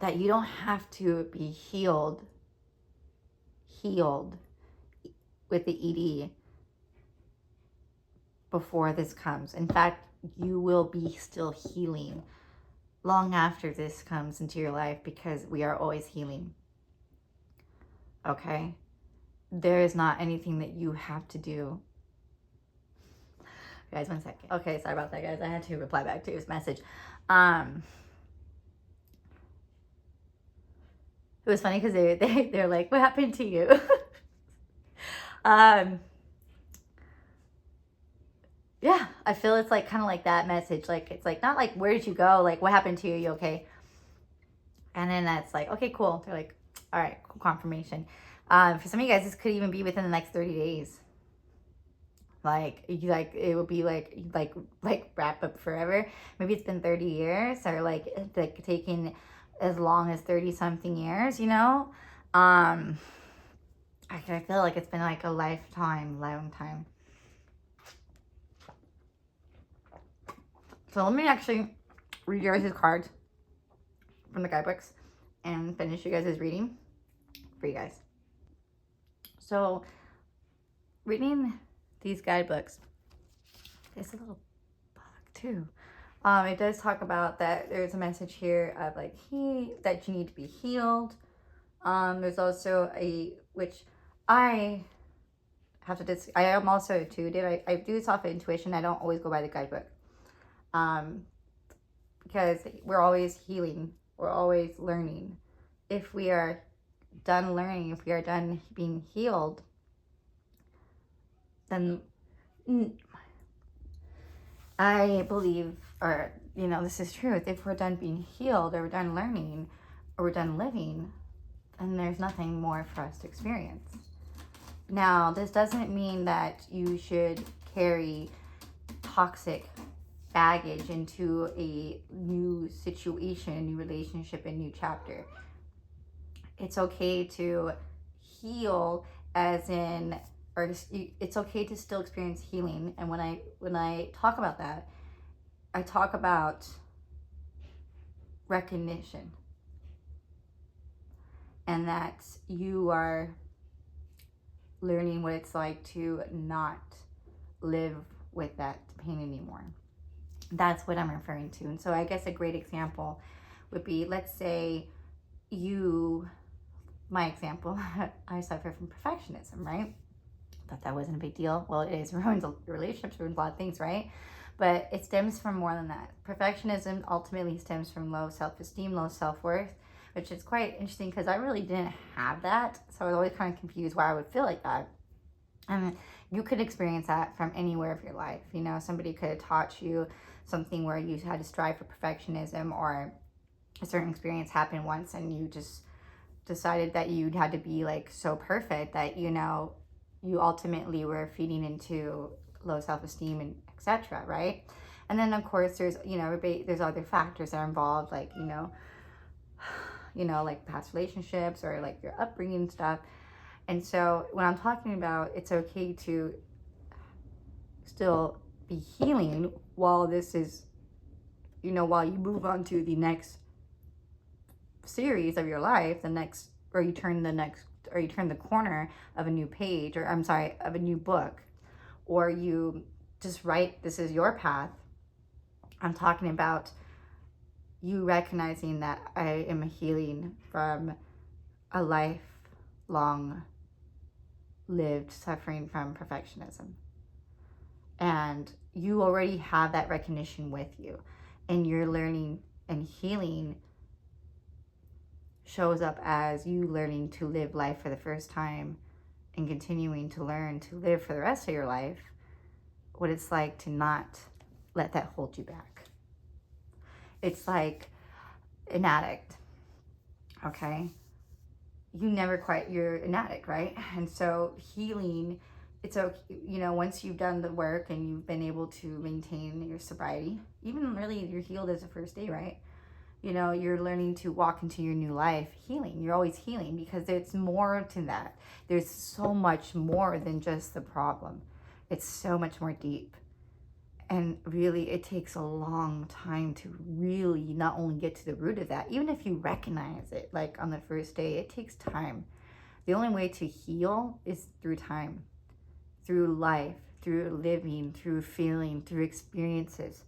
that you don't have to be healed with the ED before this comes. In fact, you will be still healing long after this comes into your life, because we are always healing. Okay? There is not anything that you have to do. Guys, 1 second. Okay, sorry about that, guys. I had to reply back to his message. It was funny because they're like, what happened to you? Yeah, I feel it's like kind of like that message. Like, it's like, not like, where did you go? Like, what happened to you? You okay? And then that's like, okay, cool. They're like, all right, cool, confirmation. For some of you guys, this could even be within the next 30 days. Like, it will be like wrap up forever. Maybe it's been 30 years, or like taking as long as 30 something years, you know? I feel like it's been like a lifetime, long time. So let me actually read you guys' cards from the guidebooks and finish you guys' reading for you guys. So, reading these guidebooks, there's a little bug too. It does talk about that there's a message here of like that you need to be healed. There's also which I have to I am also intuitive. I do this off of intuition. I don't always go by the guidebook. Because we're always healing, we're always learning. If we are done learning, if we are done being healed, then I believe, or you know, this is truth, if we're done being healed, or we're done learning, or we're done living, then there's nothing more for us to experience. Now, this doesn't mean that you should carry toxic baggage into a new situation, a new relationship, a new chapter. It's okay to heal, as in, or it's okay to still experience healing. And when I talk about that, I talk about recognition, and that you are learning what it's like to not live with that pain anymore. That's what I'm referring to. And so I guess a great example would be, let's say my example, I suffer from perfectionism, right? thought that wasn't a big deal. Well, it is. It ruins relationships, ruins a lot of things, right? But it stems from more than that. Perfectionism ultimately stems from low self-esteem, low self-worth, which is quite interesting because I really didn't have that. So I was always kind of confused why I would feel like that. And you could experience that from anywhere of your life. You know, somebody could have taught you something where you had to strive for perfectionism, or a certain experience happened once and you just decided that you had to be like so perfect that, you know, you ultimately were feeding into low self-esteem and etc., right? And then of course there's, you know, there's other factors that are involved, like, like past relationships or like your upbringing and stuff. And so when I'm talking about it's okay to still be healing while this is, while you move on to the next series of your life, or you turn the corner of a new page, or I'm sorry, of a new book, or you just write, this is your path. I'm talking about you recognizing that I am healing from a lifelong lived suffering from perfectionism. And you already have that recognition with you, and you're learning, and healing shows up as you learning to live life for the first time and continuing to learn to live for the rest of your life, what it's like to not let that hold you back. It's like an addict, okay? You're an addict, right? And so healing, it's okay, once you've done the work and you've been able to maintain your sobriety, even really you're healed as a first day, right? You're learning to walk into your new life healing. You're always healing because there's more to that. There's so much more than just the problem. It's so much more deep. And really, it takes a long time to really not only get to the root of that, even if you recognize it, like on the first day, it takes time. The only way to heal is through time, through life, through living, through feeling, through experiences.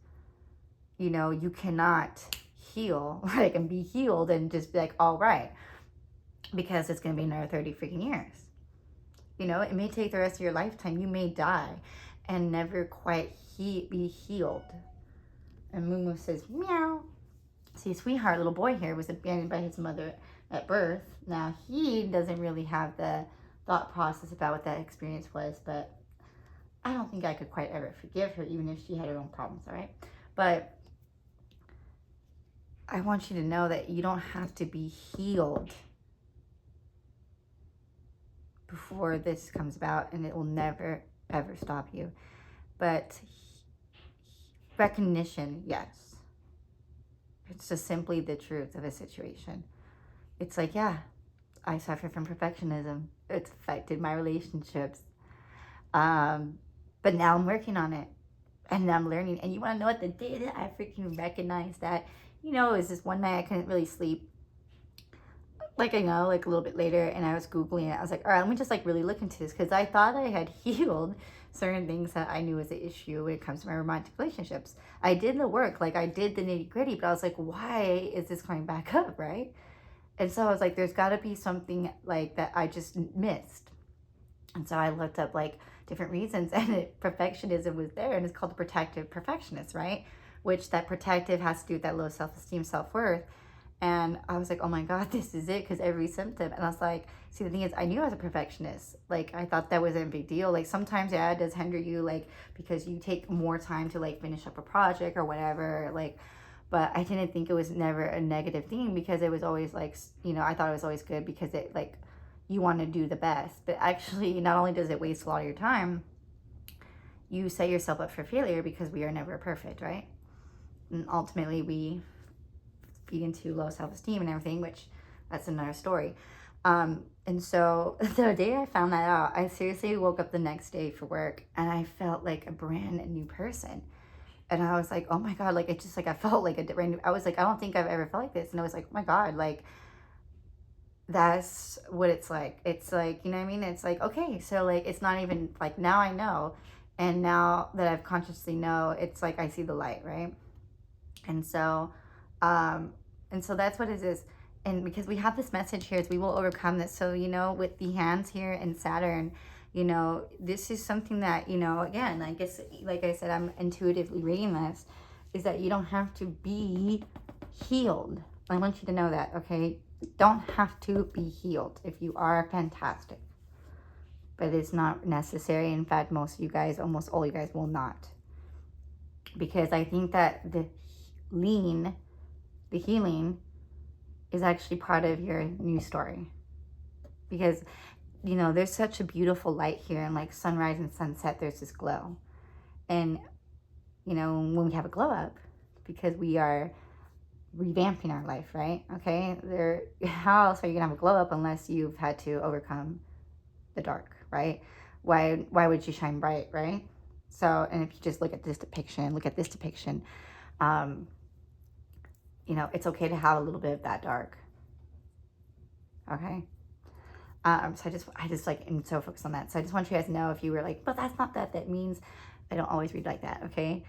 You cannot heal, and be healed and just be like, all right, because it's going to be another 30 freaking years. It may take the rest of your lifetime. You may die and never quite be healed. And Mumu says, meow. See, sweetheart little boy here was abandoned by his mother at birth. Now, he doesn't really have the thought process about what that experience was, but I don't think I could quite ever forgive her, even if she had her own problems, all right? But I want you to know that you don't have to be healed before this comes about, and it will never, ever stop you. But recognition, yes. It's just simply the truth of a situation. It's like, yeah, I suffer from perfectionism. It's affected my relationships. But now I'm working on it. And I'm learning. And you want to know what the day that I freaking recognized that, it was this one night I couldn't really sleep. A little bit later, and I was Googling it. I was like, all right, let me just really look into this, because I thought I had healed certain things that I knew was an issue when it comes to my romantic relationships. I did the work, I did the nitty gritty, but I was like, why is this coming back up, right? And so I was like, there's got to be something that I just missed. And so I looked up different reasons, and perfectionism was there, and it's called the protective perfectionist, right? Which that protective has to do with that low self-esteem, self-worth. And I was like, oh my God, this is it, because every symptom. And I was like, see, the thing is, I knew I was a perfectionist. I thought that wasn't a big deal. Sometimes, yeah, it does hinder you, because you take more time to finish up a project or whatever. But I didn't think it was never a negative thing, because it was always I thought it was always good, because it you want to do the best. But actually, not only does it waste a lot of your time, you set yourself up for failure, because we are never perfect, right? And ultimately, we feed into low self-esteem and everything, which that's another story. And so the day I found that out, I seriously woke up the next day for work, and I felt like a brand new person. And I was like, oh my God, it just I felt like a brand new, I was like, I don't think I've ever felt like this. And I was like, oh my God, that's what it's like. It's you know what I mean? It's okay, so it's not even now I know. And now that I've consciously know, it's I see the light, right? And so that's what it is. And because we have this message here is we will overcome this. So, with the hands here and Saturn, You know, this is something that, you know, again, I guess, like I said, I'm intuitively reading this, is that you don't have to be healed. I want you to know that, okay? Don't have to be healed. If you are, fantastic. But it's not necessary. In fact, most of you guys, almost all you guys will not. Because I think that the healing is actually part of your new story. Because, you know, there's such a beautiful light here, and like sunrise and sunset, there's this glow. And, you know, when we have a glow up, because we are revamping our life, right? Okay, how else are you gonna have a glow up unless you've had to overcome the dark, right? Why would you shine bright, right? So, and if you just look at this depiction, you know, it's okay to have a little bit of that dark. Okay. So I just like, am so focused on that. So I just want you guys to know, if you were like, but that's not that means I don't always read like that, okay?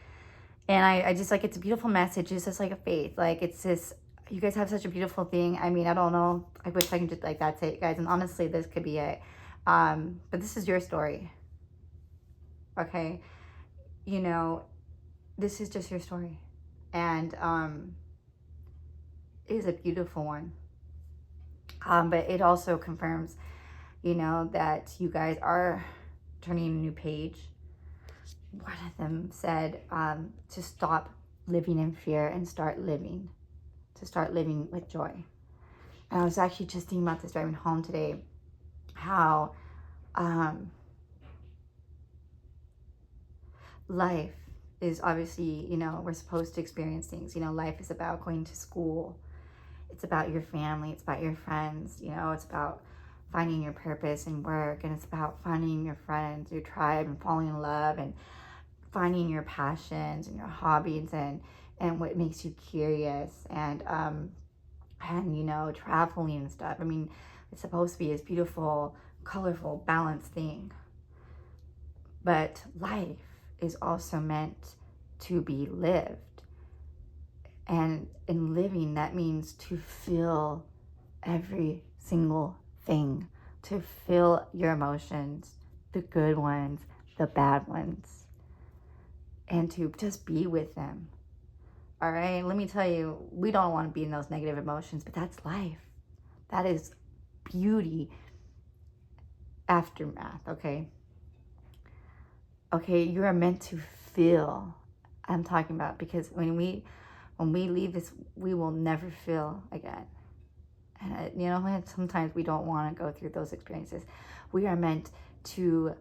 And I just like, it's a beautiful message. It's just like a faith. Like, it's this, you guys have such a beautiful thing. I mean, I don't know. I wish I could just like, that's it, guys. And honestly, this could be it. But this is your story. Okay. You know, this is just your story. And it is a beautiful one. But it also confirms, you know, that you guys are turning a new page. One of them said to stop living in fear and start living with joy. And I was actually just thinking about this driving home today, how life is obviously, you know, we're supposed to experience things. You know, life is about going to school. It's about your family. It's about your friends. You know, it's about finding your purpose in work. And it's about finding your friends, your tribe, and falling in love, and finding your passions and your hobbies, and what makes you curious, and you know, traveling and stuff. I mean, it's supposed to be this beautiful, colorful, balanced thing. But life is also meant to be lived. And in living, that means to feel every single thing, to feel your emotions, the good ones, the bad ones, and to just be with them. All right, let me tell you, we don't want to be in those negative emotions, but that's life. That is beauty aftermath, okay? Okay, you are meant to feel. I'm talking about, because when we leave this, we will never feel again. And you know, sometimes we don't want to go through those experiences. We are meant to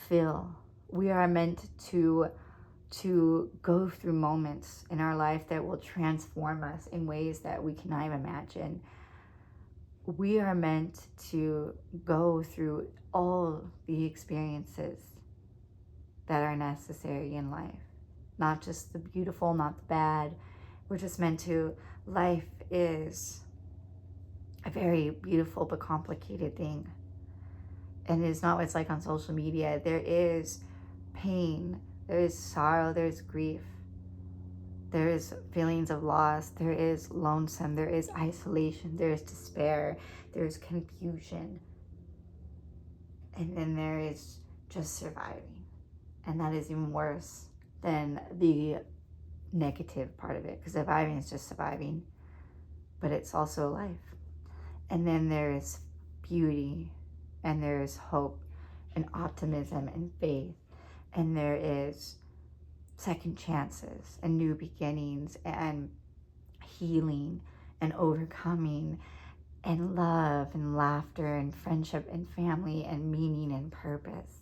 feel. We are meant to go through moments in our life that will transform us in ways that we cannot even imagine. We are meant to go through all the experiences that are necessary in life. Not just the beautiful, not the bad. We're just meant to, life is a very beautiful but complicated thing. And it's not what it's like on social media. There is pain, there is sorrow, there is grief, there is feelings of loss, there is lonesome, there is isolation, there is despair, there is confusion. And then there is just surviving. And that is even worse than the negative part of it, because surviving is just surviving, but it's also life. And then there is beauty, and there is hope, and optimism, and faith, and there is second chances, and new beginnings, and healing, and overcoming, and love, and laughter, and friendship, and family, and meaning, and purpose,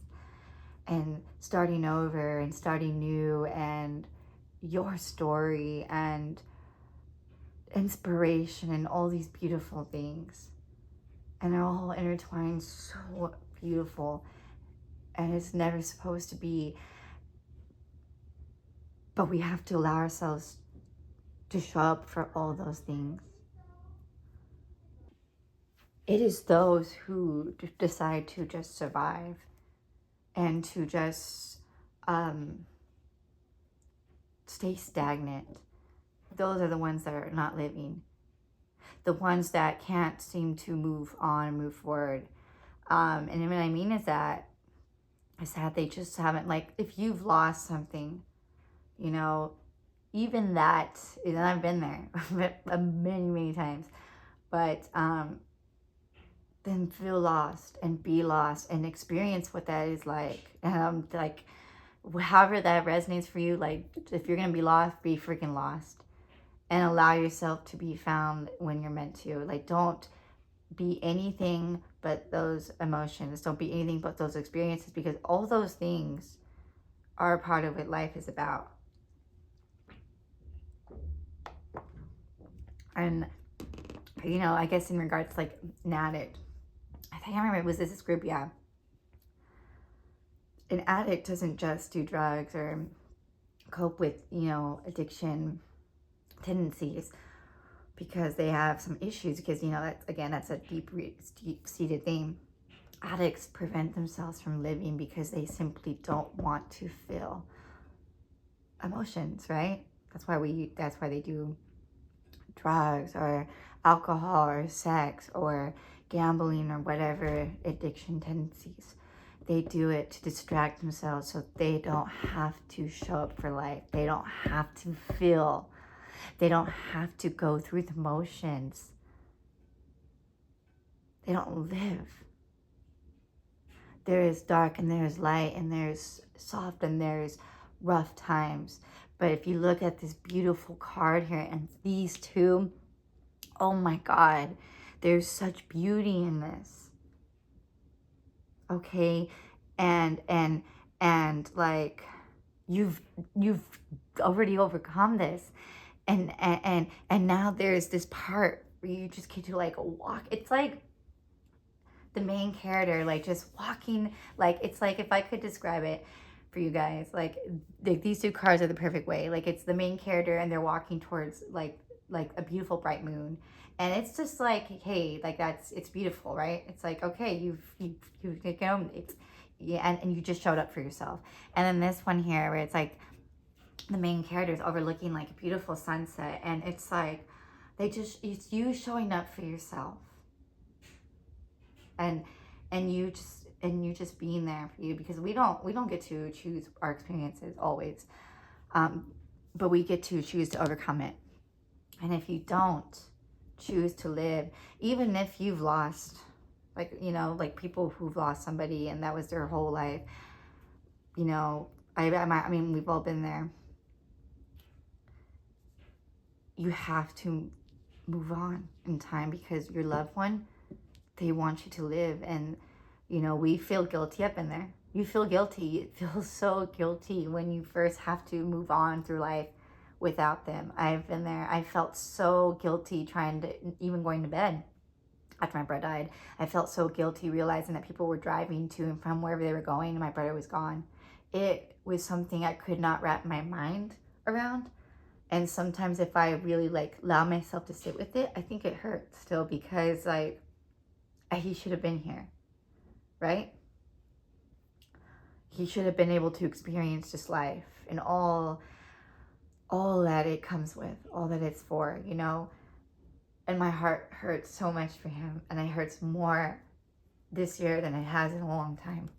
and starting over, and starting new, and your story, and inspiration, and all these beautiful things. And they're all intertwined, so beautiful. And it's never supposed to be. But we have to allow ourselves to show up for all those things. It is those who decide to just survive and to just stay stagnant. Those are the ones that are not living. The ones that can't seem to move on and move forward. And what I mean is that is that they just haven't, like, if you've lost something, you know, even that, and I've been there many, many times, but then feel lost and be lost and experience what that is like. And like, however that resonates for you, like, if you're gonna be lost, be freaking lost, and allow yourself to be found when you're meant to. Like, don't be anything but those emotions. Don't be anything but those experiences, because all those things are a part of what life is about. And, you know, I guess in regards to like an addict, I think I remember, was this group? Yeah. An addict doesn't just do drugs or cope with, you know, addiction tendencies because they have some issues, because, you know, that's, again, that's a deep-seated theme. Addicts prevent themselves from living because they simply don't want to feel emotions, right? That's why they do drugs or alcohol or sex or gambling or whatever addiction tendencies. They do it to distract themselves so they don't have to show up for life. They don't have to feel. They don't have to go through the motions. They don't live. There is dark and there's light and there's soft and there's rough times. But if you look at this beautiful card here and these two, oh my God, there's such beauty in this. Okay, and like, you've already overcome this, and now there's this part where you just get to like walk. It's like the main character, like, just walking, like, it's like, if I could describe it for you guys, like these two cards are the perfect way. Like, it's the main character and they're walking towards like a beautiful bright moon, and it's just like, hey, like, it's beautiful, right? It's like, okay, you've it's, yeah, and you just showed up for yourself. And then this one here where it's like the main character is overlooking like a beautiful sunset, and it's like it's you showing up for yourself, and you just being there for you, because we don't get to choose our experiences always, but we get to choose to overcome it. And if you don't choose to live, even if you've lost, like, you know, like people who've lost somebody and that was their whole life, you know, I mean, we've all been there. You have to move on in time, because your loved one, they want you to live. And, you know, we feel guilty up in there. You feel guilty. It feels so guilty when you first have to move on through life without them. I've been there. I felt so guilty even going to bed after my brother died. I felt so guilty realizing that people were driving to and from wherever they were going and my brother was gone. It was something I could not wrap my mind around. And sometimes if I really like allow myself to sit with it, I think it hurts still, because like, he should have been here, right? He should have been able to experience just life and all that it comes with, all that it's for, you know? And my heart hurts so much for him, and it hurts more this year than it has in a long time.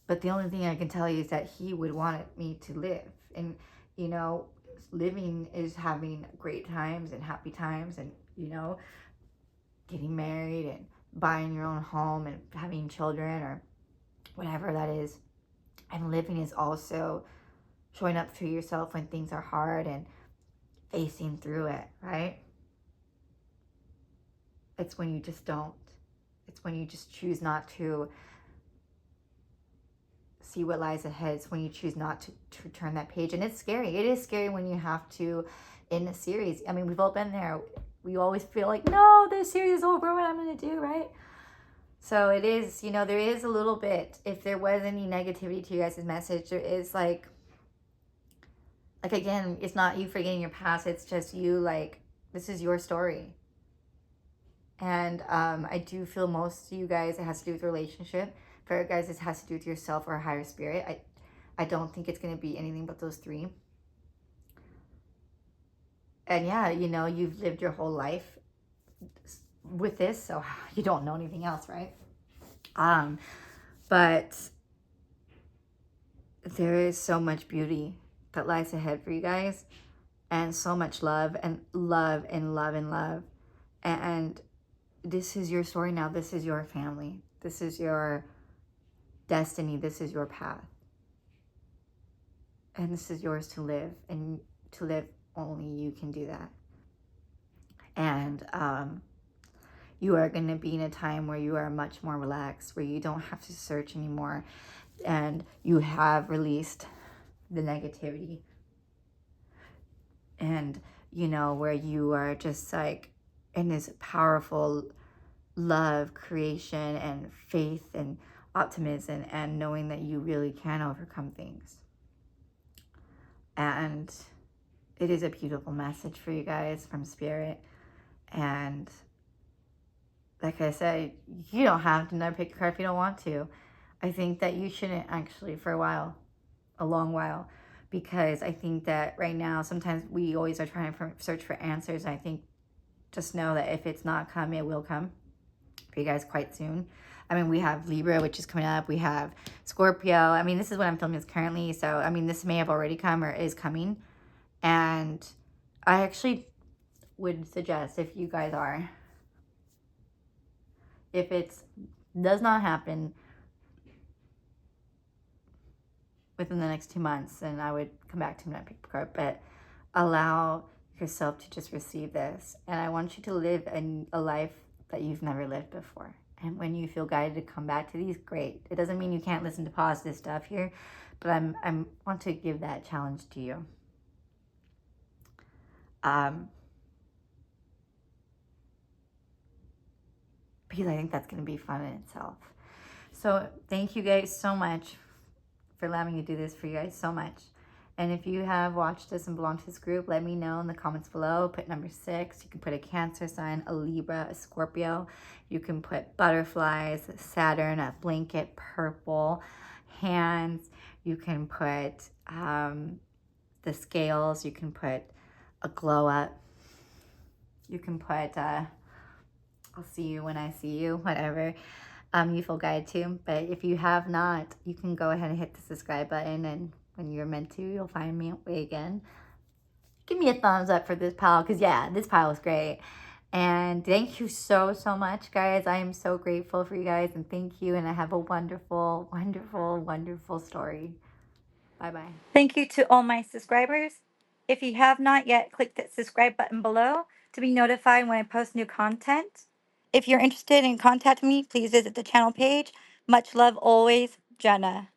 But the only thing I can tell you is that he would want me to live. And, you know, living is having great times and happy times, and, you know, getting married and buying your own home and having children or whatever that is. And living is also showing up for yourself when things are hard and facing through it, right? It's when you just don't. It's when you just choose not to see what lies ahead. It's when you choose not to turn that page. And it's scary. It is scary when you have to, in a series. I mean, we've all been there. We always feel like, no, this series is over, what I'm going to do, right? So it is, you know, there is a little bit, if there was any negativity to you guys' message, there is like again, it's not you forgetting your past, it's just you, like, this is your story. And I do feel most of you guys, it has to do with relationship. For you guys, it has to do with yourself or a higher spirit. I don't think it's going to be anything but those three. And yeah, you know, you've lived your whole life with this, so you don't know anything else, right? But there is so much beauty that lies ahead for you guys, and so much love and love and love and love. And this is your story now. This is your family. This is your destiny. This is your path. And this is yours to live. And to live, only you can do that. And you are going to be in a time where you are much more relaxed, where you don't have to search anymore. And you have released the negativity. And, you know, where you are just like in this powerful love, creation, and faith, and optimism, and knowing that you really can overcome things. And it is a beautiful message for you guys from Spirit. And like I said, you don't have to never pick a card if you don't want to. I think that you shouldn't actually for a while, a long while, because I think that right now, sometimes we always are trying to search for answers. I think just know that if it's not come, it will come for you guys quite soon. I mean, we have Libra, which is coming up. We have Scorpio. I mean, this is what I'm filming this currently. So, I mean, this may have already come or is coming. And I actually would suggest, if you guys are, if it does not happen within the next 2 months, then I would come back to not pick the card. But allow yourself to just receive this. And I want you to live a life that you've never lived before. And when you feel guided to come back to these, great. It doesn't mean you can't listen to positive stuff here, but I want to give that challenge to you. Because I think that's going to be fun in itself. So thank you guys so much for allowing me to do this for you guys so much. And if you have watched this and belong to this group, let me know in the comments below. Put number 6. You can put a Cancer sign, a Libra, a Scorpio. You can put butterflies, Saturn, a blanket, purple, hands. You can put the scales. You can put a glow up. You can put I'll see you when I see you, whatever you feel guided to. But if you have not, you can go ahead and hit the subscribe button, and when you're meant to, you'll find me way again. Give me a thumbs up for this pile, because yeah, this pile is great. And thank you so much, guys. I am so grateful for you guys, and thank you. And I have a wonderful, wonderful, wonderful story. Bye-bye. Thank you to all my subscribers. If you have not yet, click that subscribe button below to be notified when I post new content. If you're interested in contacting me, please visit the channel page. Much love always, Jenna.